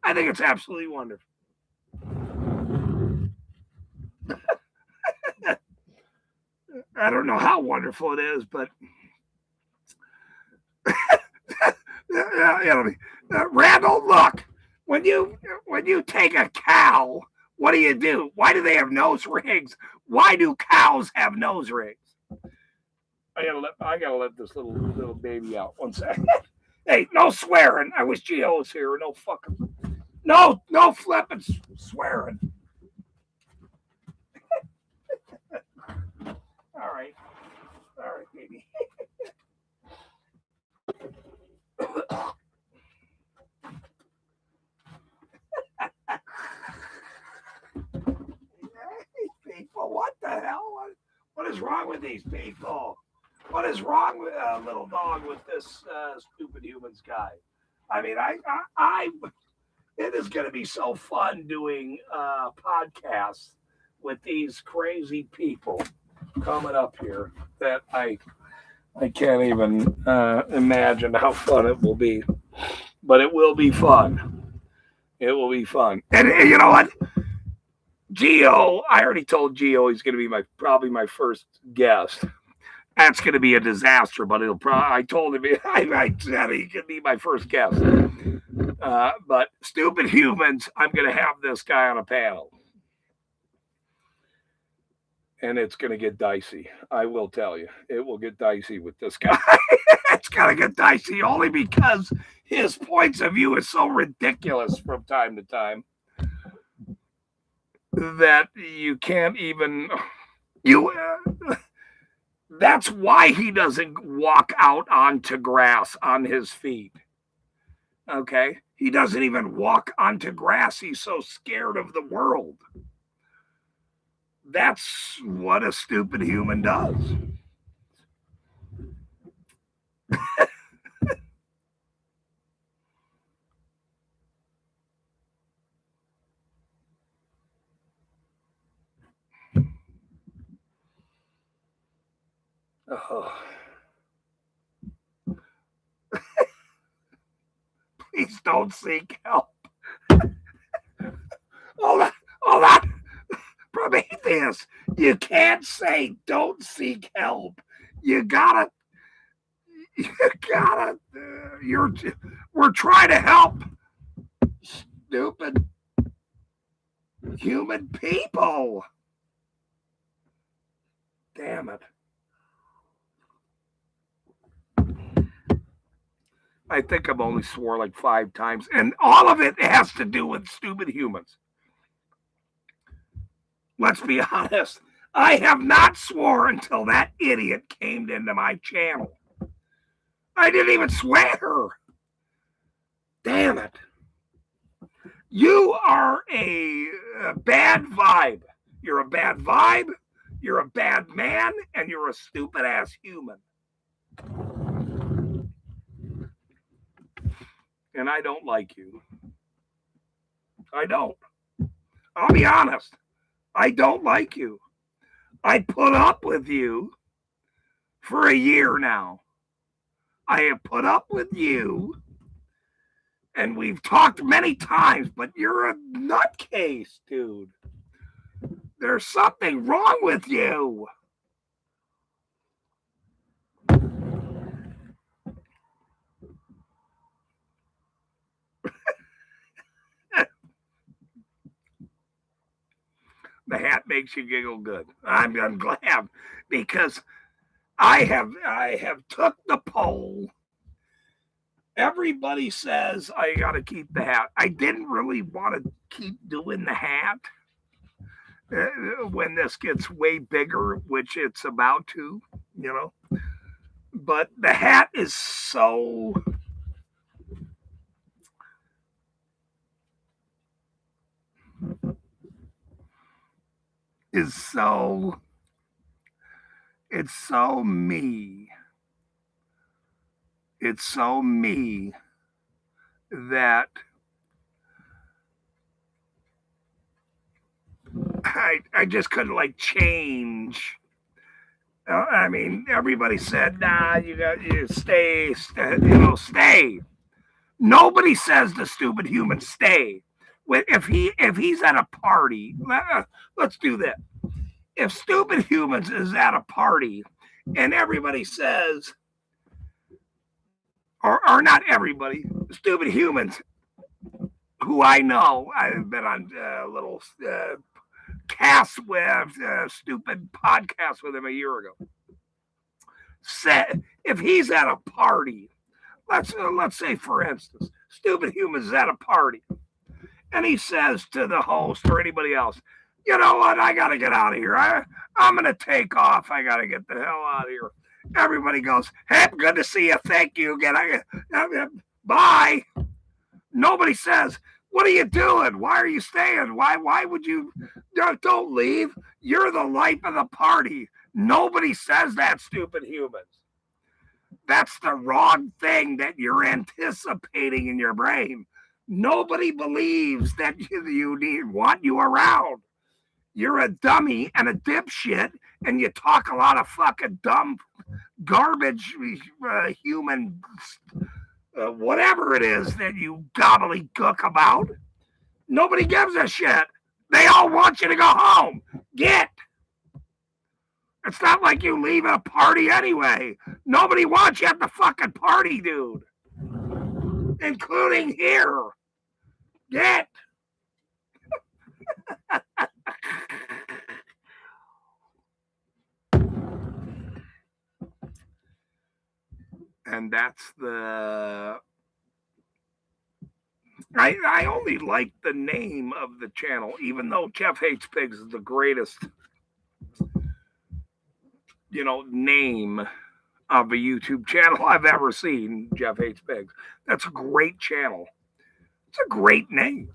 I think it's absolutely wonderful. I don't know how wonderful it is, but Randall, look, when you take a cow, what do? Why do they have nose rings? Why do cows have nose rings? I gotta let this little baby out. 1 second. Hey, no swearing. I wish Gio was here. No flipping swearing. All right, baby. People, what the hell? What is wrong with these people? What is wrong with little dog with this Stupid Humans guy? I mean, it is going to be so fun doing podcasts with these crazy people coming up here that I can't even imagine how fun it will be. But it will be fun. It will be fun. And you know what? Gio, I already told Gio he's going to be probably my first guest. That's going to be a disaster, but I told him I said he could be my first guest. But Stupid Humans, I'm going to have this guy on a panel. And it's going to get dicey. I will tell you. It will get dicey with this guy. It's going to get dicey only because his points of view is so ridiculous from time to time that you can't even... That's why he doesn't walk out onto grass on his feet. Okay? He doesn't even walk onto grass. He's so scared of the world. That's what a stupid human does. Oh. Please don't seek help. Hold on. Prometheus, you can't say don't seek help. We're trying to help stupid human people. Damn it. I think I've only swore like 5 times, and all of it has to do with Stupid Humans. Let's be honest. I have not swore until that idiot came into my channel. I didn't even swear. Damn it. You are a bad vibe. You're a bad vibe. You're a bad man, and you're a stupid ass human. And I don't like you. I don't. I'll be honest. I don't like you. I put up with you for a year now. I have put up with you, and we've talked many times, but you're a nutcase, dude. There's something wrong with you. The hat makes you giggle good. I'm glad, because I have took the poll. Everybody says I got to keep the hat. I didn't really want to keep doing the hat when this gets way bigger, which it's about to, you know. But the hat is so... it's so me. It's so me that I just couldn't like change. I mean, everybody said, nah, you stay. Nobody says the stupid human stay. If he's at a party, let's do that. If Stupid Humans is at a party and everybody says, or not everybody, Stupid Humans, who I know, I've been on a little cast with, stupid podcast with him a year ago, said, if he's at a party, let's say, for instance, Stupid Humans is at a party, and he says to the host or anybody else, you know what, I got to get out of here. I'm going to take off. I got to get the hell out of here. Everybody goes, hey, good to see you. Thank you again. Bye. Nobody says, what are you doing? Why are you staying? Why would you? Don't leave. You're the life of the party. Nobody says that, Stupid Humans. That's the wrong thing that you're anticipating in your brain. Nobody believes that you want you around. You're a dummy and a dipshit, and you talk a lot of fucking dumb garbage, human, whatever it is that you gobbledygook about. Nobody gives a shit. They all want you to go home. It's not like you leave a party anyway. Nobody wants you at the fucking party, dude. Including here. Get. And that's the... I only like the name of the channel, even though Jeff Hates Pigs is the greatest, name of a YouTube channel I've ever seen. Jeff Hates Pigs. That's a great channel. It's a great name.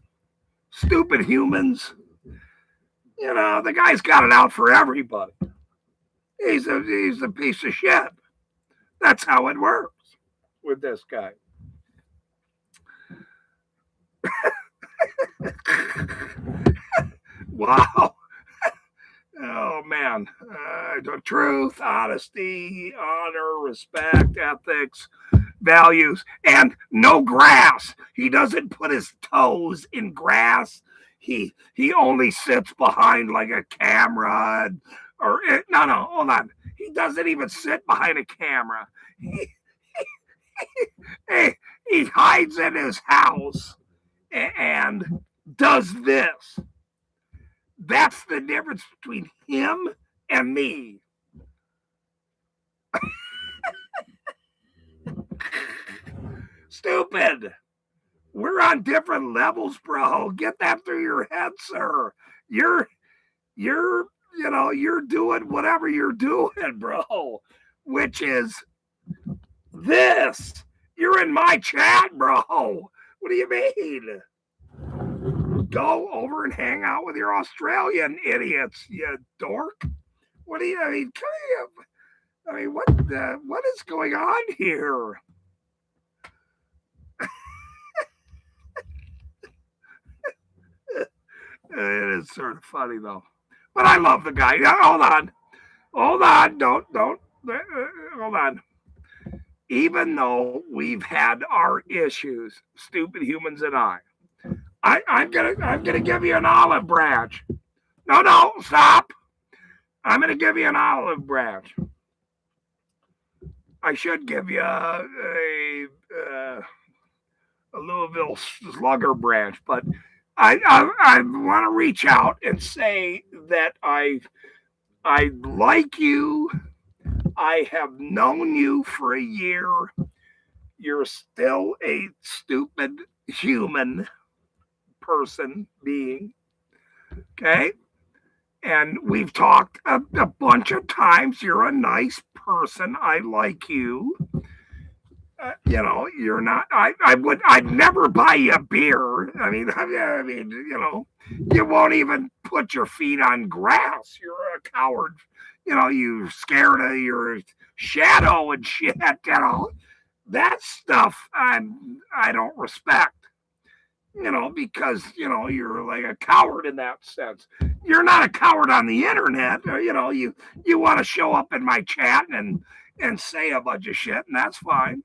Stupid Humans. The guy's got it out for everybody. He's a piece of shit. That's how it works with this guy. Wow. Oh, man. The truth, honesty, honor, respect, ethics, values, and no grass. He doesn't put his toes in grass. He only sits behind like a camera. No, hold on. He doesn't even sit behind a camera. He hides in his house and does this. That's the difference between him and me. Stupid. We're on different levels, bro. Get that through your head, sir. You're doing whatever you're doing, bro. Which is this. You're in my chat, bro. What do you mean? go over and hang out with your Australian idiots, you dork. What do you? I mean, what is going on here? It is sort of funny though, but I love the guy. Hold on, don't, hold on. Even though we've had our issues, stupid humans and I'm gonna give you an olive branch. No, stop. I'm gonna give you an olive branch. I should give you a Louisville Slugger branch, but I want to reach out and say that I like you. I have known you for a year. You're still a stupid human being. Okay? And we've talked a bunch of times. You're a nice person. I like you. You're not. I'd never buy you a beer. I mean, you won't even put your feet on grass. You're a coward. You're scared of your shadow and shit. That stuff I don't respect. Because you're like a coward in that sense. You're not a coward on the internet. You want to show up in my chat and say a bunch of shit, and that's fine.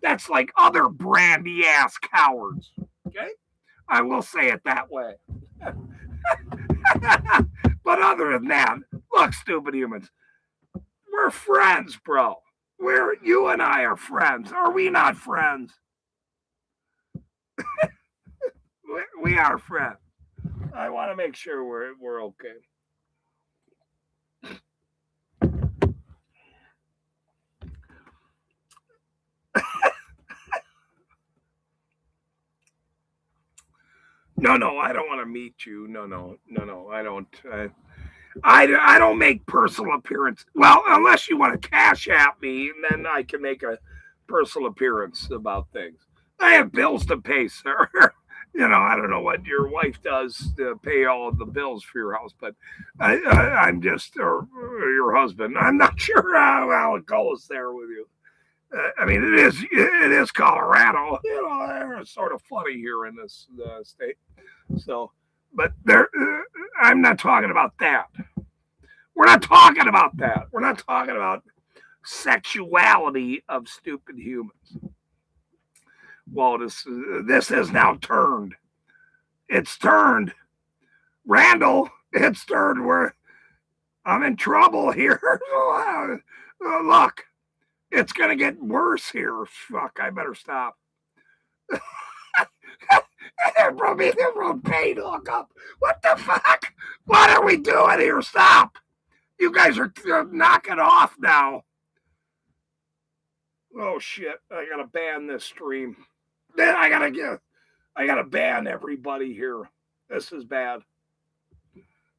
That's like other brandy ass cowards. Okay? I will say it that way. But other than that, look, stupid humans, we're friends, bro. You and I are friends. Are we not friends? We are friends. I want to make sure we're okay. No, I don't want to meet you. No, I don't. I don't make personal appearance. Well, unless you want to cash at me, then I can make a personal appearance about things. I have bills to pay, sir. I don't know what your wife does to pay all of the bills for your house, but I'm just, or your husband. I'm not sure how it goes there with you. I mean, it is Colorado. They're sort of funny here in this state. So, but I'm not talking about that. We're not talking about that. We're not talking about sexuality of stupid humans. Well, this has now turned. It's turned. Randall, it's turned where I'm in trouble here. Look, it's going to get worse here. Fuck, I better stop. Propane hookup. What the fuck? What are we doing here? Stop. You guys are knocking off now. Oh, shit. I got to ban this stream. Then I gotta ban everybody here. This is bad.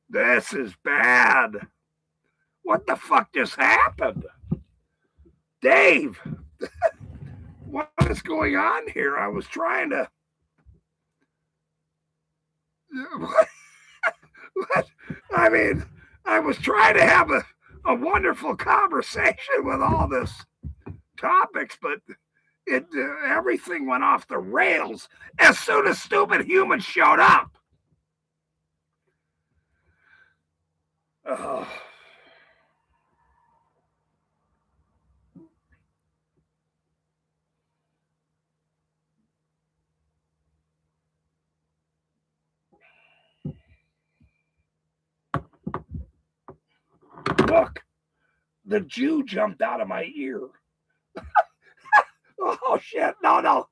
This is bad. What the fuck just happened? Dave, what is going on here? I was trying to. What? I mean, I was trying to have a wonderful conversation with all this topics, but everything went off the rails as soon as stupid humans showed up. Oh. Look, the Jew jumped out of my ear. Oh shit! No!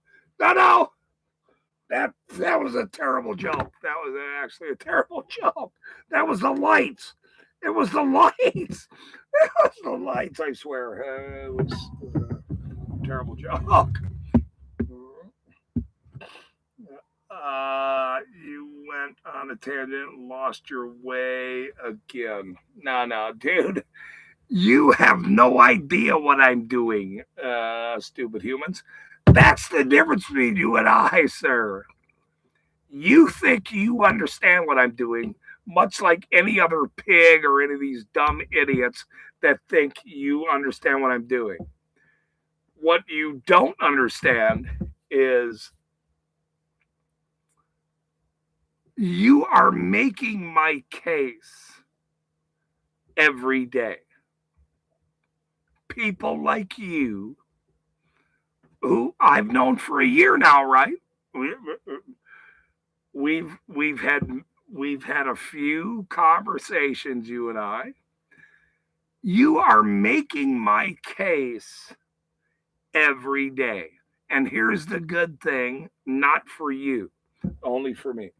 That was a terrible jump. That was actually a terrible jump. That was the lights. It was the lights. It was the lights. I swear, it was a terrible jump. You went on a tangent and lost your way again. No, dude. You have no idea what I'm doing, stupid humans. That's the difference between you and I, sir. You think you understand what I'm doing, much like any other pig or any of these dumb idiots that think you understand what I'm doing. What you don't understand is you are making my case every day. People like you, who I've known for a year now, right? We've had a few conversations, you and I. You are making my case every day. And here's the good thing, not for you, only for me.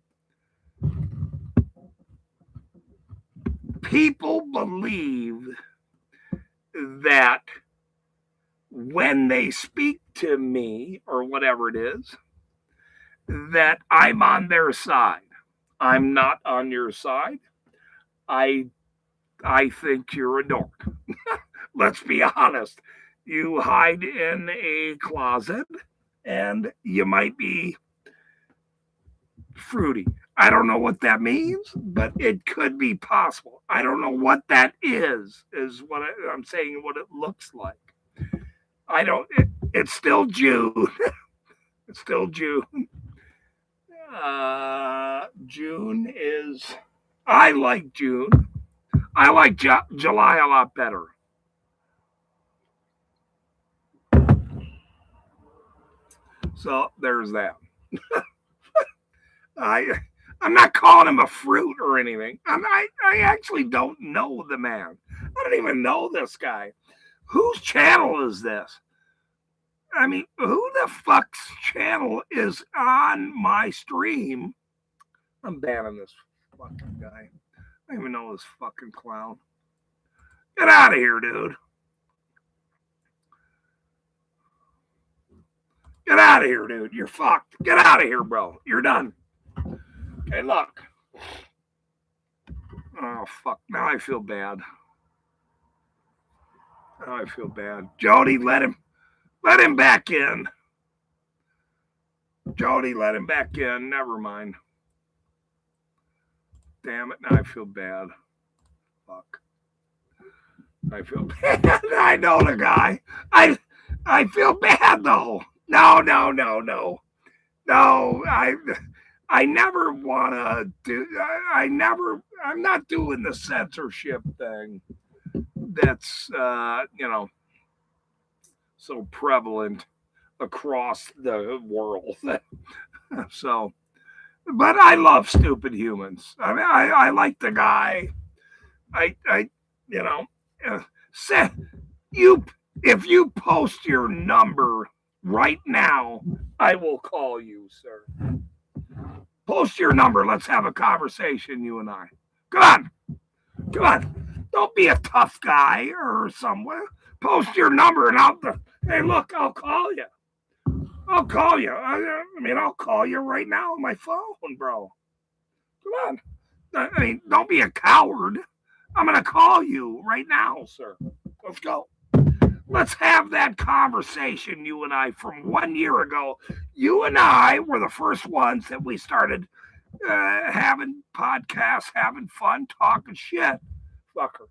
People believe that when they speak to me or whatever it is, that I'm on their side. I'm not on your side. I think you're a dork. Let's be honest. You hide in a closet and you might be fruity. I don't know what that means, but it could be possible. I don't know what that is what I'm saying, what it looks like. It's still June. It's still June. June is, I like June. I like July a lot better. So there's that. I'm not calling him a fruit or anything. I actually don't know the man. I don't even know this guy. Whose channel is this? I mean, who the fuck's channel is on my stream? I'm banning this fucking guy. I don't even know this fucking clown. Get out of here, dude. Get out of here, dude. You're fucked. Get out of here, bro. You're done. Okay, look. Oh, fuck. Now I feel bad. Now I feel bad. Jody, let him back in. Jody, let him back in. Never mind. Damn it. Now I feel bad. Fuck. I feel bad. I know the guy. I feel bad, though. No. I never want to do, I'm not doing the censorship thing that's, so prevalent across the world. So, but I love stupid humans. I mean, I like the guy. Say, if you post your number right now, I will call you, sir. Post your number. Let's have a conversation, you and I. Come on. Don't be a tough guy or somewhere. Post your number and hey, look, I'll call you. I'll call you. I'll call you right now on my phone, bro. Come on. I mean, don't be a coward. I'm going to call you right now, sir. Let's go. Let's have that conversation, you and I, from 1 year ago. You and I were the first ones that we started having podcasts, having fun, talking shit. Fucker.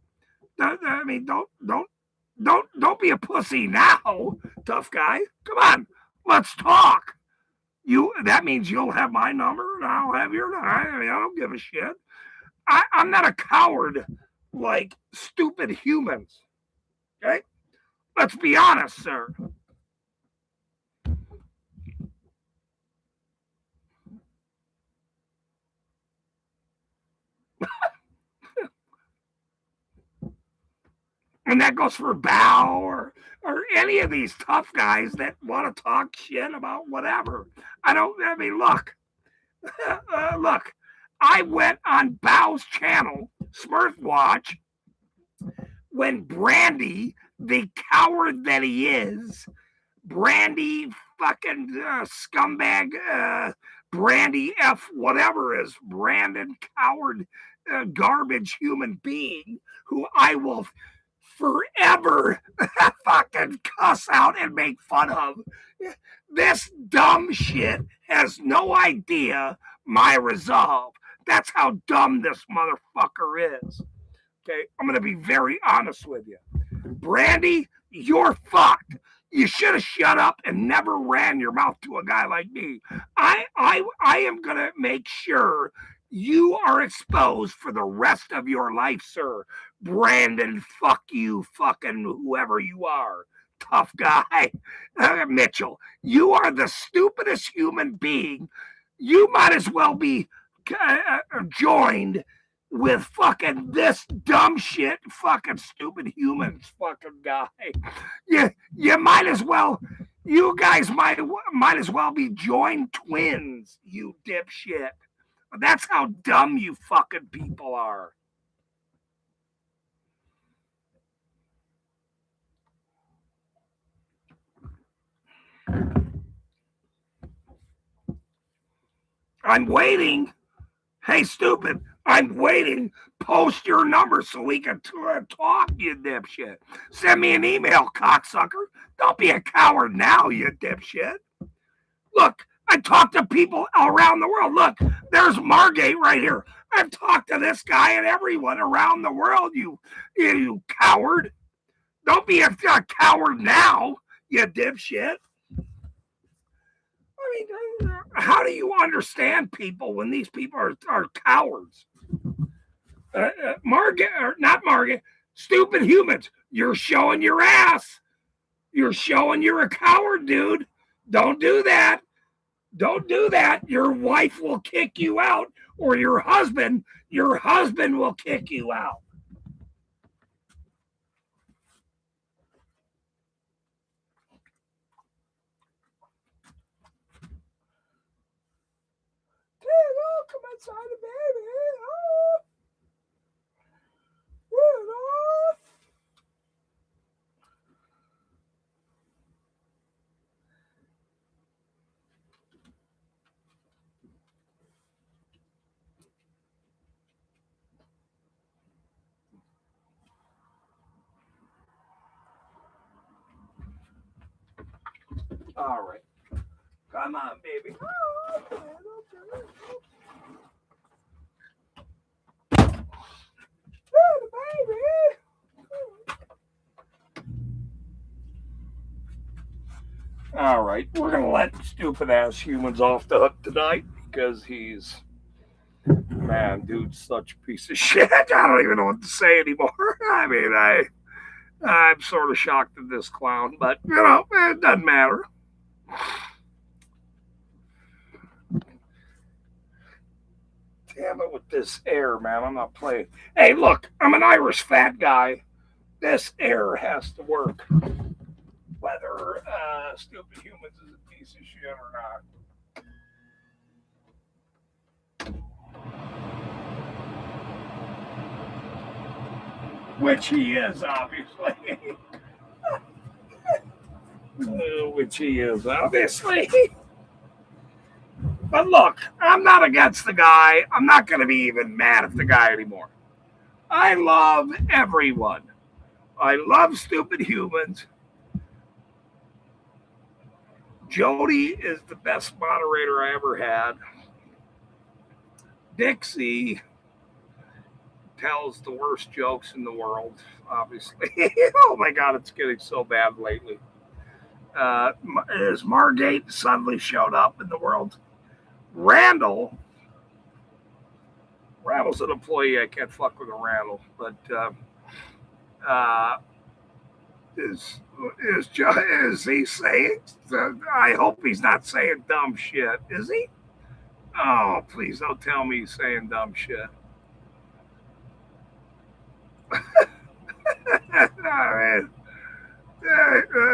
I mean, don't be a pussy now, tough guy. Come on, let's talk. That means you'll have my number and I'll have your number. I mean, I don't give a shit. I'm not a coward like stupid humans. Okay? Let's be honest, sir. And that goes for Bao or any of these tough guys that want to talk shit about whatever. Look. Look, I went on Bao's channel, Smurfwatch, when Brandy, the coward that he is, Brandy fucking scumbag, Brandy F whatever is, Brandon coward, garbage human being who I will forever fucking cuss out and make fun of. This dumb shit has no idea my resolve. That's how dumb this motherfucker is. Okay, I'm going to be very honest with you. Brandy, you're fucked. You should have shut up and never ran your mouth to a guy like me. I am going to make sure you are exposed for the rest of your life, sir. Brandon, fuck you, fucking whoever you are. Tough guy. Mitchell, you are the stupidest human being. You might as well be joined with fucking this dumb shit, fucking stupid humans, fucking guy. You might as well, you guys might as well be joined twins, you dipshit. That's how dumb you fucking people are. I'm waiting. Hey, stupid. I'm waiting. Post your number so we can talk, you dipshit. Send me an email, cocksucker. Don't be a coward now, you dipshit. Look, I talk to people around the world. Look, there's Margate right here. I've talked to this guy and everyone around the world, you coward. Don't be a coward now, you dipshit. I mean, how do you understand people when these people are cowards? Not Margaret, stupid humans. You're showing your ass. You're showing you're a coward, dude. Don't do that. Don't do that. Your wife will kick you out, or your husband will kick you out. Oh, come inside the baby. Oh. All right. Come on, baby. Oh, okay, okay. Baby. All right, we're gonna let stupid ass humans off the hook tonight because dude's such a piece of shit. I don't even know what to say anymore. I mean, I'm sort of shocked at this clown, but it doesn't matter. Damn it with this air, man. I'm not playing. Hey, look, I'm an Irish fat guy. This air has to work. Whether stupid humans is a piece of shit or not. Which he is, obviously. Which he is, obviously. But look, I'm not against the guy. I'm not going to be even mad at the guy anymore. I love everyone. I love stupid humans. Jody is the best moderator I ever had. Dixie tells the worst jokes in the world, obviously. Oh my God, it's getting so bad lately. As Margate suddenly showed up in the world. Randall's an employee. I can't fuck with a Randall, but is he saying? I hope he's not saying dumb shit. Is he? Oh, please don't tell me he's saying dumb shit.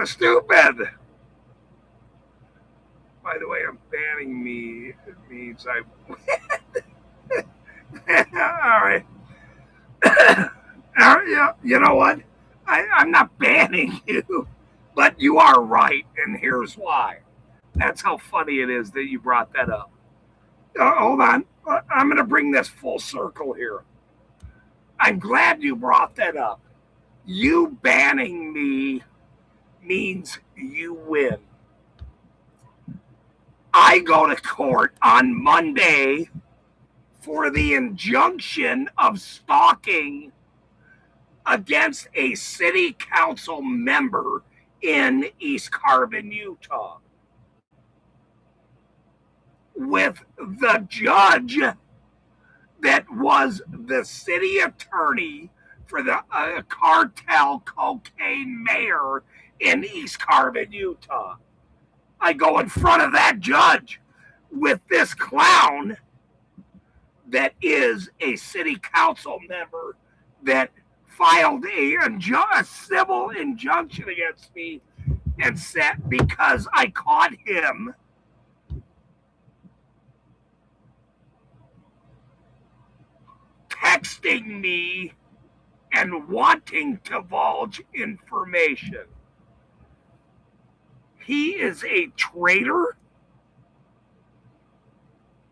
Stupid. By the way, I'm banning me. It means I. All right. You know what? I'm not banning you, but you are right, and here's why. That's how funny it is that you brought that up. Hold on. I'm going to bring this full circle here. I'm glad you brought that up. You banning me means you win. I go to court on Monday for the injunction of stalking against a city council member in East Carbon, Utah, with the judge that was the city attorney for the cartel cocaine mayor in East Carbon, Utah. I go in front of that judge with this clown that is a city council member that filed a civil injunction against me and said because I caught him texting me and wanting to divulge information. He is a traitor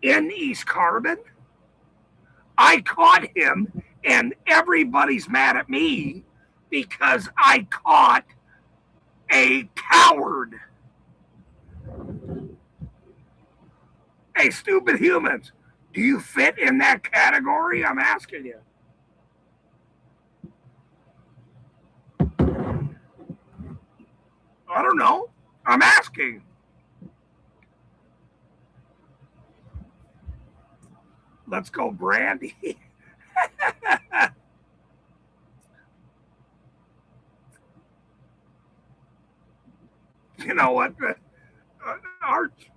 in East Carbon. I caught him, and everybody's mad at me because I caught a coward. Hey, stupid humans, do you fit in that category? I'm asking you. I don't know. I'm asking. Let's go, Brandy. You know what?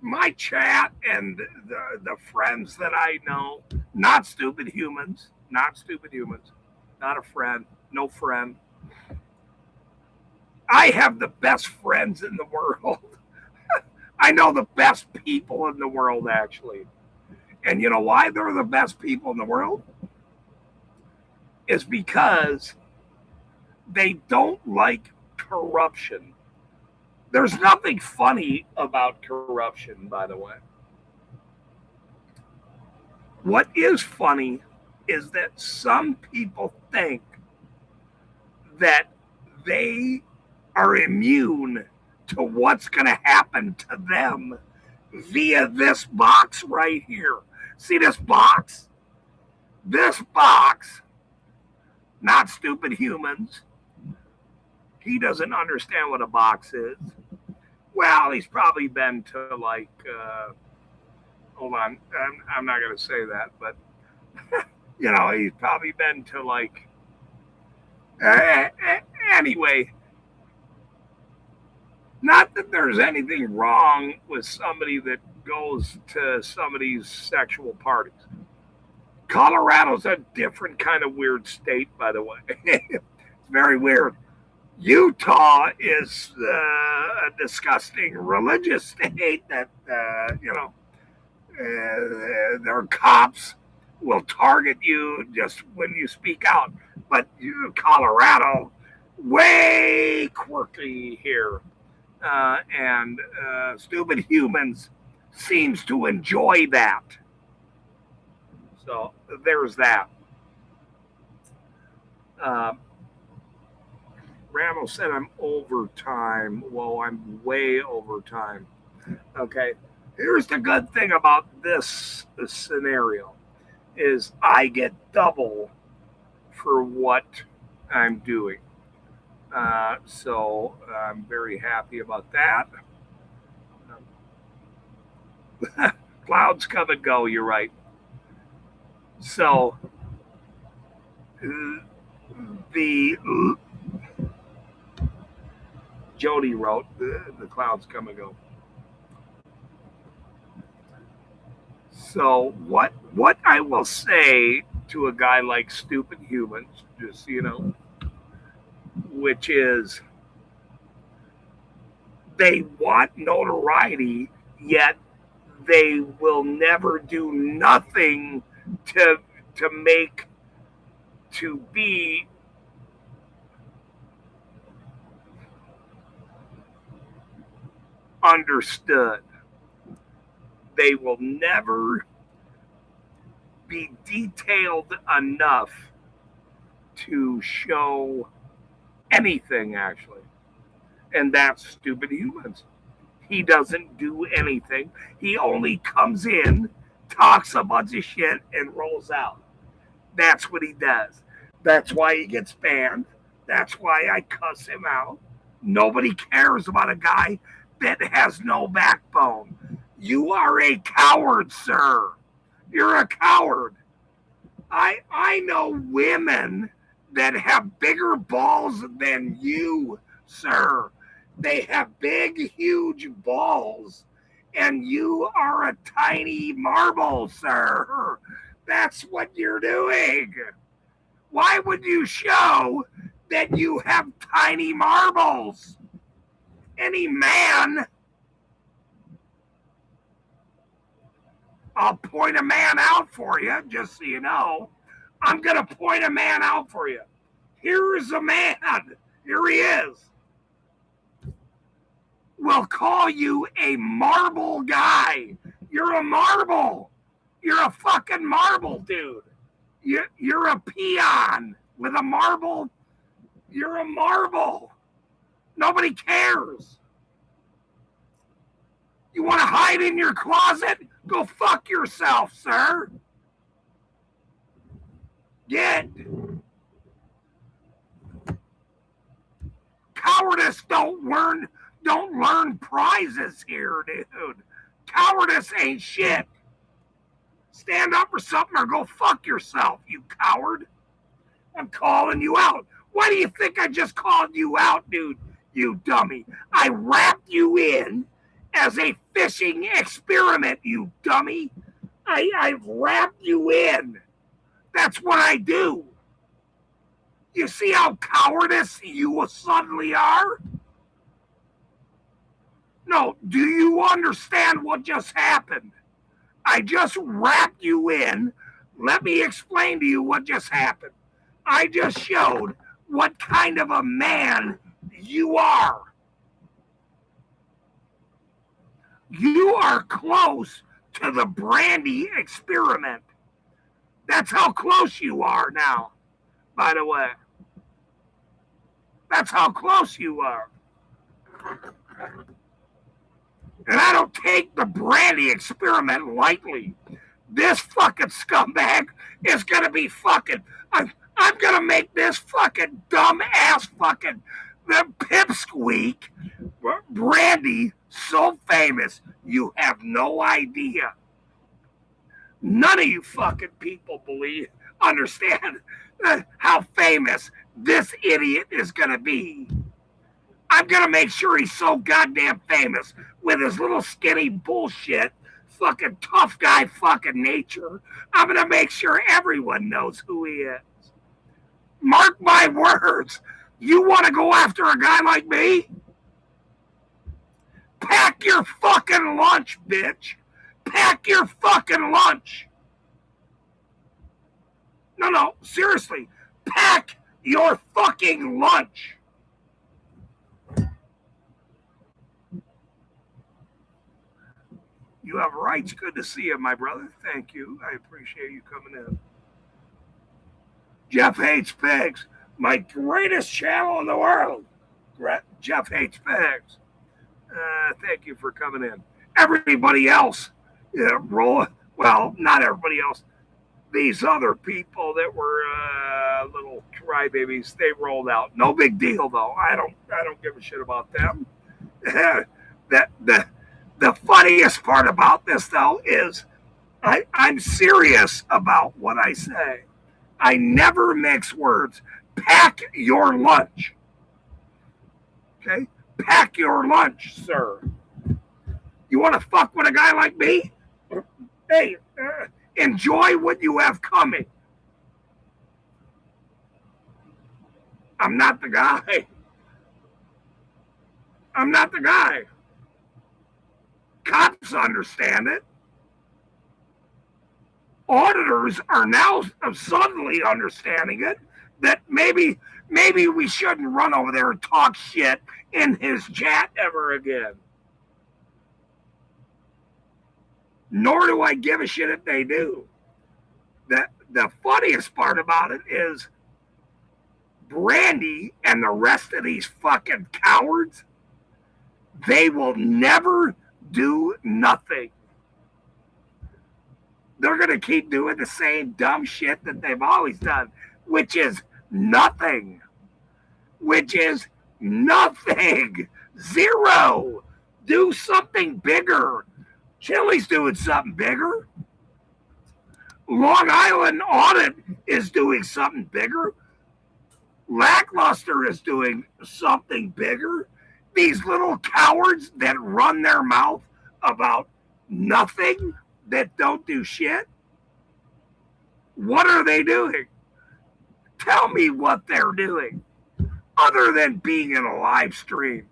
My chat and the friends that I know, not stupid humans, not a friend, no friend. I have the best friends in the world. I know the best people in the world, actually. And you know why they're the best people in the world? Is because they don't like corruption. There's nothing funny about corruption, by the way. What is funny is that some people think that they are immune to what's going to happen to them via this box right here. See this box? This box, not stupid humans. He doesn't understand what a box is. Well, he's probably been to like, hold on, I'm not going to say that, but, you know, he's probably been to like, anyway, not that there's anything wrong with somebody that goes to somebody's sexual parties. Colorado's a different kind of weird state, by the way. It's very weird. Utah is a disgusting religious state that, their cops will target you just when you speak out. But Colorado, way quirky here. And stupid humans seems to enjoy that. So there's that. Randall said I'm over time. Well, I'm way over time. Okay. Here's the good thing about this scenario is I get double for what I'm doing. So I'm very happy about that. Clouds come and go, you're right. So Jody wrote, the clouds come and go. So what I will say to a guy like Stupid Humans, just so you know, which is they want notoriety, yet they will never do nothing to be understood. They will never be detailed enough to show anything, actually. And that's Stupid Humans. He doesn't do anything. He only comes in, talks a bunch of shit, and rolls out. That's what he does. That's why he gets banned. That's why I cuss him out. Nobody cares about a guy that has no backbone. You are a coward, sir. You're a coward. I know women that have bigger balls than you, sir. They have big, huge balls, and you are a tiny marble, sir. That's what you're doing. Why would you show that you have tiny marbles? Any man, I'll point a man out for you, just so you know. I'm going to point a man out for you. Here's a man. Here he is. We'll call you a marble guy. You're a marble. You're a fucking marble, dude. You're a peon with a marble. You're a marble. Nobody cares. You want to hide in your closet? Go fuck yourself, sir. Get. Cowardice don't learn prizes here, dude. Cowardice ain't shit. Stand up for something or go fuck yourself, you coward. I'm calling you out. Why do you think I just called you out, dude? You dummy. I wrapped you in as a fishing experiment, you dummy. I've wrapped you in. That's what I do. You see how cowardice you suddenly are? No, do you understand what just happened? I just wrapped you in. Let me explain to you what just happened. I just showed what kind of a man you are. You are close to the Brandy experiment. That's how close you are now, by the way. That's how close you are. And I don't take the Brandy experiment lightly. This fucking scumbag is going to be fucking... I'm going to make this fucking dumb-ass fucking the pipsqueak Brandy so famous you have no idea. None of you fucking people understand how famous this idiot is going to be. I'm going to make sure he's so goddamn famous with his little skinny bullshit, fucking tough guy fucking nature. I'm going to make sure everyone knows who he is. Mark my words. You want to go after a guy like me? Pack your fucking lunch, bitch. Pack your fucking lunch. No, seriously. Pack your fucking lunch. You have rights. Good to see you, my brother. Thank you. I appreciate you coming in. Jeff Hates Pigs. My greatest channel in the world. Jeff Hates Pigs. Thank you for coming in. Everybody else, well, not everybody else. These other people that were little crybabies, they rolled out. No big deal, though. I don't give a shit about them. The funniest part about this, though, is I'm serious about what I say. I never mix words. Pack your lunch. Okay? Pack your lunch, sir. You want to fuck with a guy like me? Hey, enjoy what you have coming. I'm not the guy. I'm not the guy. Cops understand it. Auditors are now suddenly understanding it, that maybe we shouldn't run over there and talk shit in his chat ever again. Nor do I give a shit if they do. The funniest part about it is Brandy and the rest of these fucking cowards, They will never do nothing. They're going to keep doing the same dumb shit that they've always done, which is nothing. Which is nothing. Zero. Do something bigger. Chili's doing something bigger. Long Island Audit is doing something bigger. Lackluster is doing something bigger. These little cowards that run their mouth about nothing, that don't do shit, what are they doing? Tell me what they're doing. Other than being in a live stream,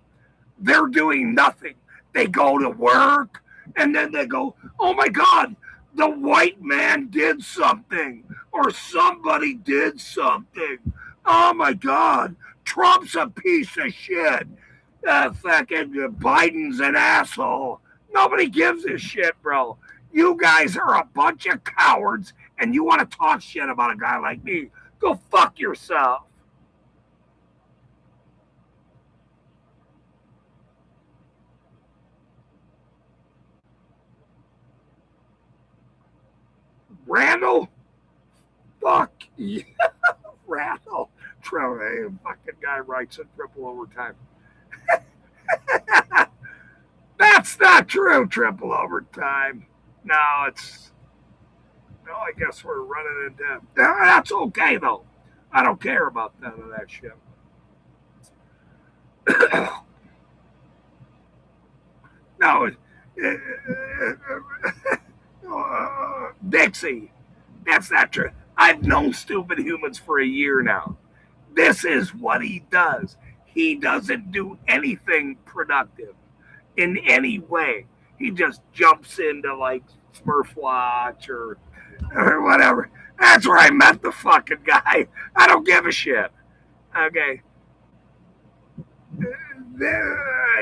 they're doing nothing. They go to work and then they go, oh my God, the white man did something or somebody did something. Oh my God, Trump's a piece of shit. Fucking Biden's an asshole. Nobody gives a shit, bro. You guys are a bunch of cowards and you want to talk shit about a guy like me. Go fuck yourself. Randall? Fuck yeah. Randall. Trevor, fucking guy writes in triple overtime. That's not true, triple overtime. No, I guess we're running into. That's okay, though. I don't care about none of that shit. No, Dixie, that's not true. I've known Stupid Humans for a year now. This is what he does. He doesn't do anything productive in any way. He just jumps into like Smurf Watch or whatever. That's where I met the fucking guy. I don't give a shit. Okay.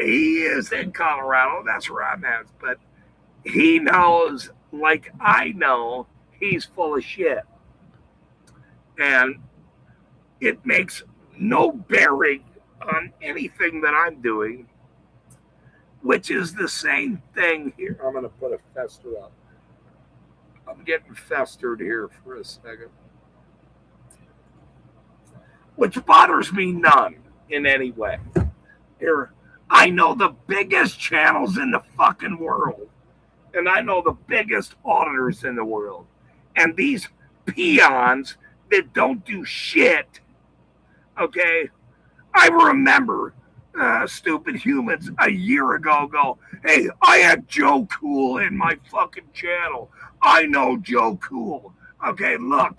He is in Colorado. That's where I'm at. But he knows, like I know, he's full of shit. And it makes no bearing on anything that I'm doing, which is the same thing here. I'm going to put a fester up. I'm getting festered here for a second. Which bothers me none in any way. Here, I know the biggest channels in the fucking world. And I know the biggest auditors in the world. And these peons that don't do shit, okay? I remember Stupid Humans a year ago go, hey, I had Joe Cool in my fucking channel. I know Joe Cool. Okay, look.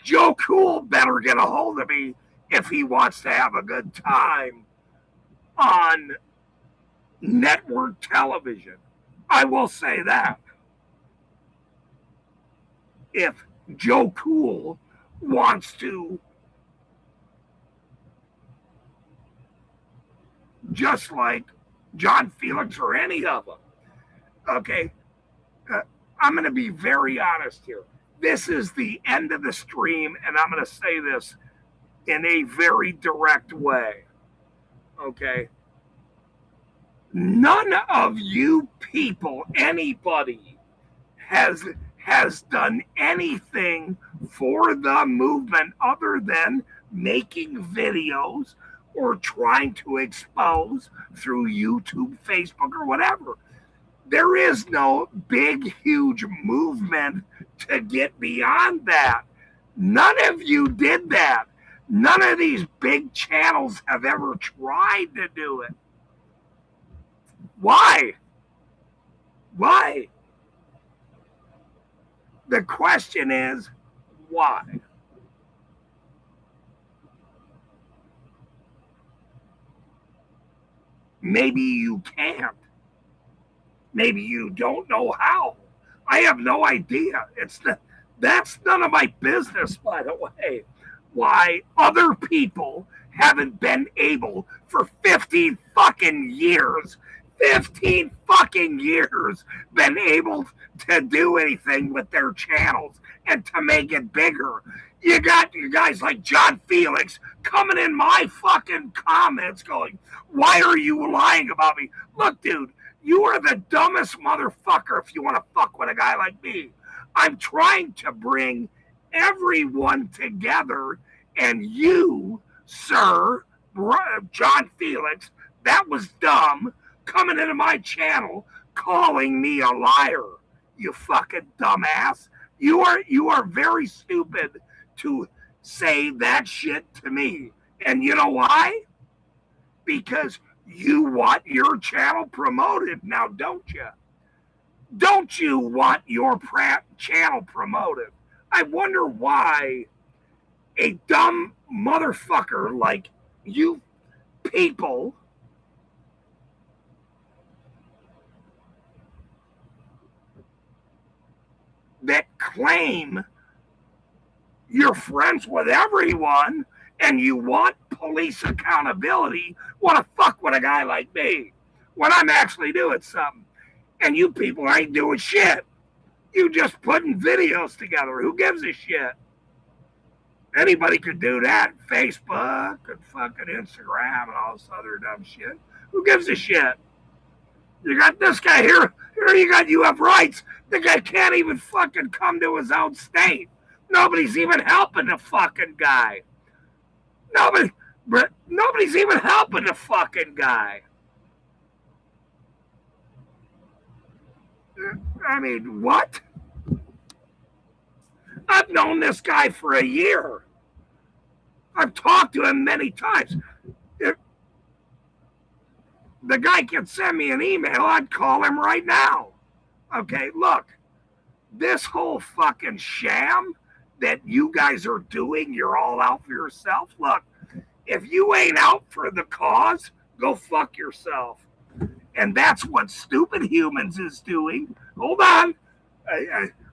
Joe Cool better get a hold of me if he wants to have a good time on network television. I will say that. If Joe Cool wants to, just like John Felix or any of them. Okay, I'm going to be very honest here. This is the end of the stream, and I'm going to say this in a very direct way. Okay? None of you people, anybody, has done anything for the movement other than making videos or trying to expose through YouTube, Facebook, or whatever. There is no big, huge movement to get beyond that. None of you did that. None of these big channels have ever tried to do it. Why? Why? The question is, why? Maybe you can't. Maybe you don't know how. I have no idea. That's none of my business, by the way. Why other people haven't been able for 50 fucking years, 15 fucking years been able to do anything with their channels and to make it bigger. You got you guys like John Felix coming in my fucking comments going, why are you lying about me? Look, dude, you are the dumbest motherfucker if you want to fuck with a guy like me. I'm trying to bring everyone together, and you, sir, John Felix, that was dumb, coming into my channel calling me a liar. You fucking dumbass. You are very stupid to say that shit to me. And you know why? Because you want your channel promoted now, don't you? Don't you want your channel promoted? I wonder why a dumb motherfucker like you people that claim you're friends with everyone and you want police accountability want to fuck with a guy like me when I'm actually doing something. And you people ain't doing shit. You just putting videos together. Who gives a shit? Anybody could do that. Facebook and fucking Instagram and all this other dumb shit. Who gives a shit? You got this guy here. Here you have rights. The guy can't even fucking come to his own state. Nobody's even helping the fucking guy. Nobody's even helping the fucking guy. I mean, what? I've known this guy for a year. I've talked to him many times. If the guy can send me an email, I'd call him right now. Okay, look, this whole fucking sham that you guys are doing, you're all out for yourself. Look, if you ain't out for the cause, go fuck yourself. And that's what Stupid Humans is doing. Hold on.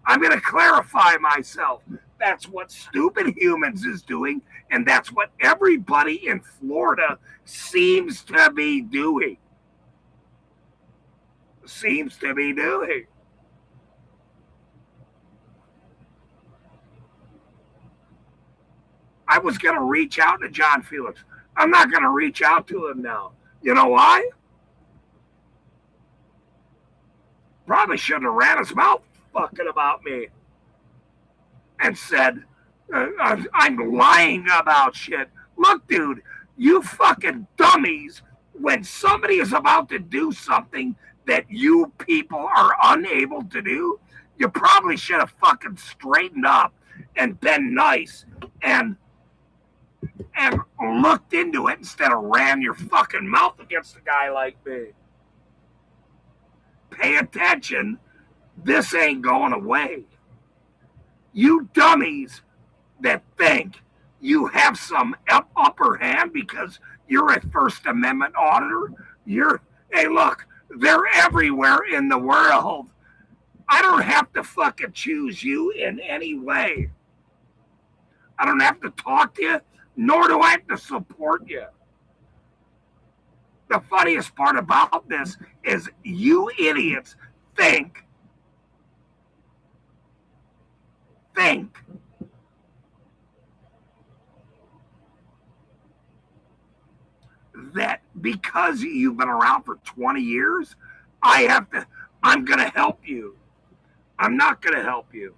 I'm going to clarify myself. That's what Stupid Humans is doing, and that's what everybody in Florida seems to be doing. I was going to reach out to John Felix. I'm not going to reach out to him now. You know why? Probably shouldn't have ran his mouth fucking about me and said I'm lying about shit. Look, dude, you fucking dummies, when somebody is about to do something that you people are unable to do, you probably should have fucking straightened up and been nice and looked into it instead of ran your fucking mouth against a guy like me. Pay attention. This ain't going away. You dummies that think you have some upper hand because you're a First Amendment auditor, hey, look, they're everywhere in the world. I don't have to fucking choose you in any way. I don't have to talk to you, nor do I have to support you. The funniest part about this is you idiots think that because you've been around for 20 years, I'm going to help you. I'm not going to help you.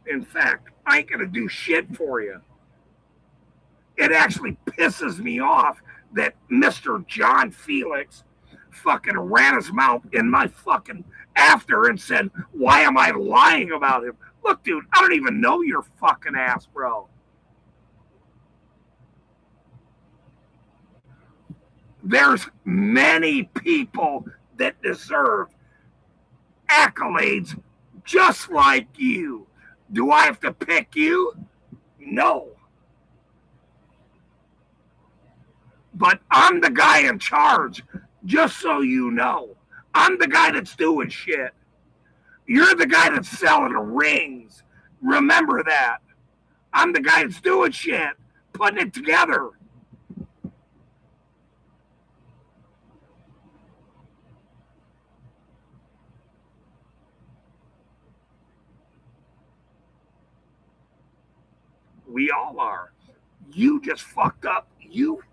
In fact, I ain't going to do shit for you. It actually pisses me off that Mr. John Felix fucking ran his mouth in my fucking after and said, why am I lying about him? Look, dude, I don't even know your fucking ass, bro. There's many people that deserve accolades just like you. Do I have to pick you? No. But I'm the guy in charge, just so you know. I'm the guy that's doing shit. You're the guy that's selling rings. Remember that. I'm the guy that's doing shit, putting it together. We all are. You just fucked up. You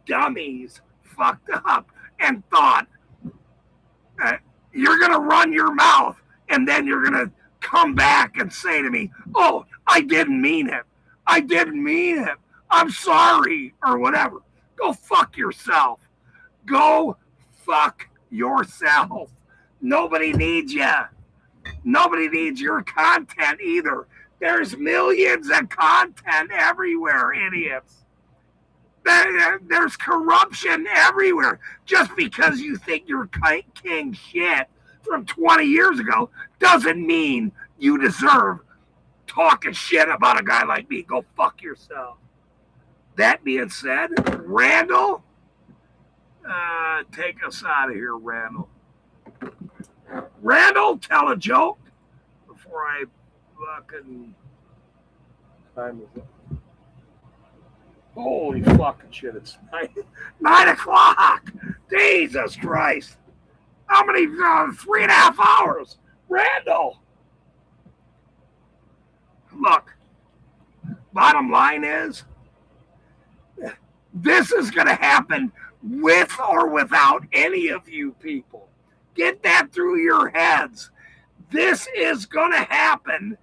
dummies fucked up and thought you're going to run your mouth and then you're going to come back and say to me, oh, I didn't mean it. I didn't mean it. I'm sorry or whatever. Go fuck yourself. Go fuck yourself. Nobody needs you. Nobody needs your content either. There's millions of content everywhere, idiots. There's corruption everywhere. Just because you think you're king shit from 20 years ago doesn't mean you deserve talking shit about a guy like me. Go fuck yourself. That being said, Randall, take us out of here, Randall. Randall, tell a joke before I fucking... Time is up. Holy fucking shit, it's 9 o'clock. Jesus Christ. How many, 3.5 hours? Randall. Look, bottom line is, this is going to happen with or without any of you people. Get that through your heads. This is going to happen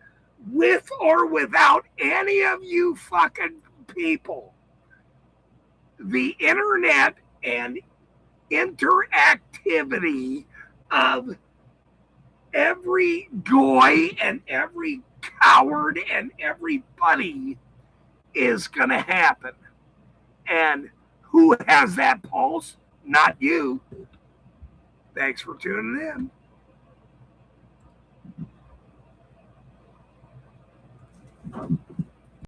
with or without any of you fucking people. The internet and interactivity of every goy and every coward and everybody is going to happen. And who has that pulse? Not you. Thanks for tuning in.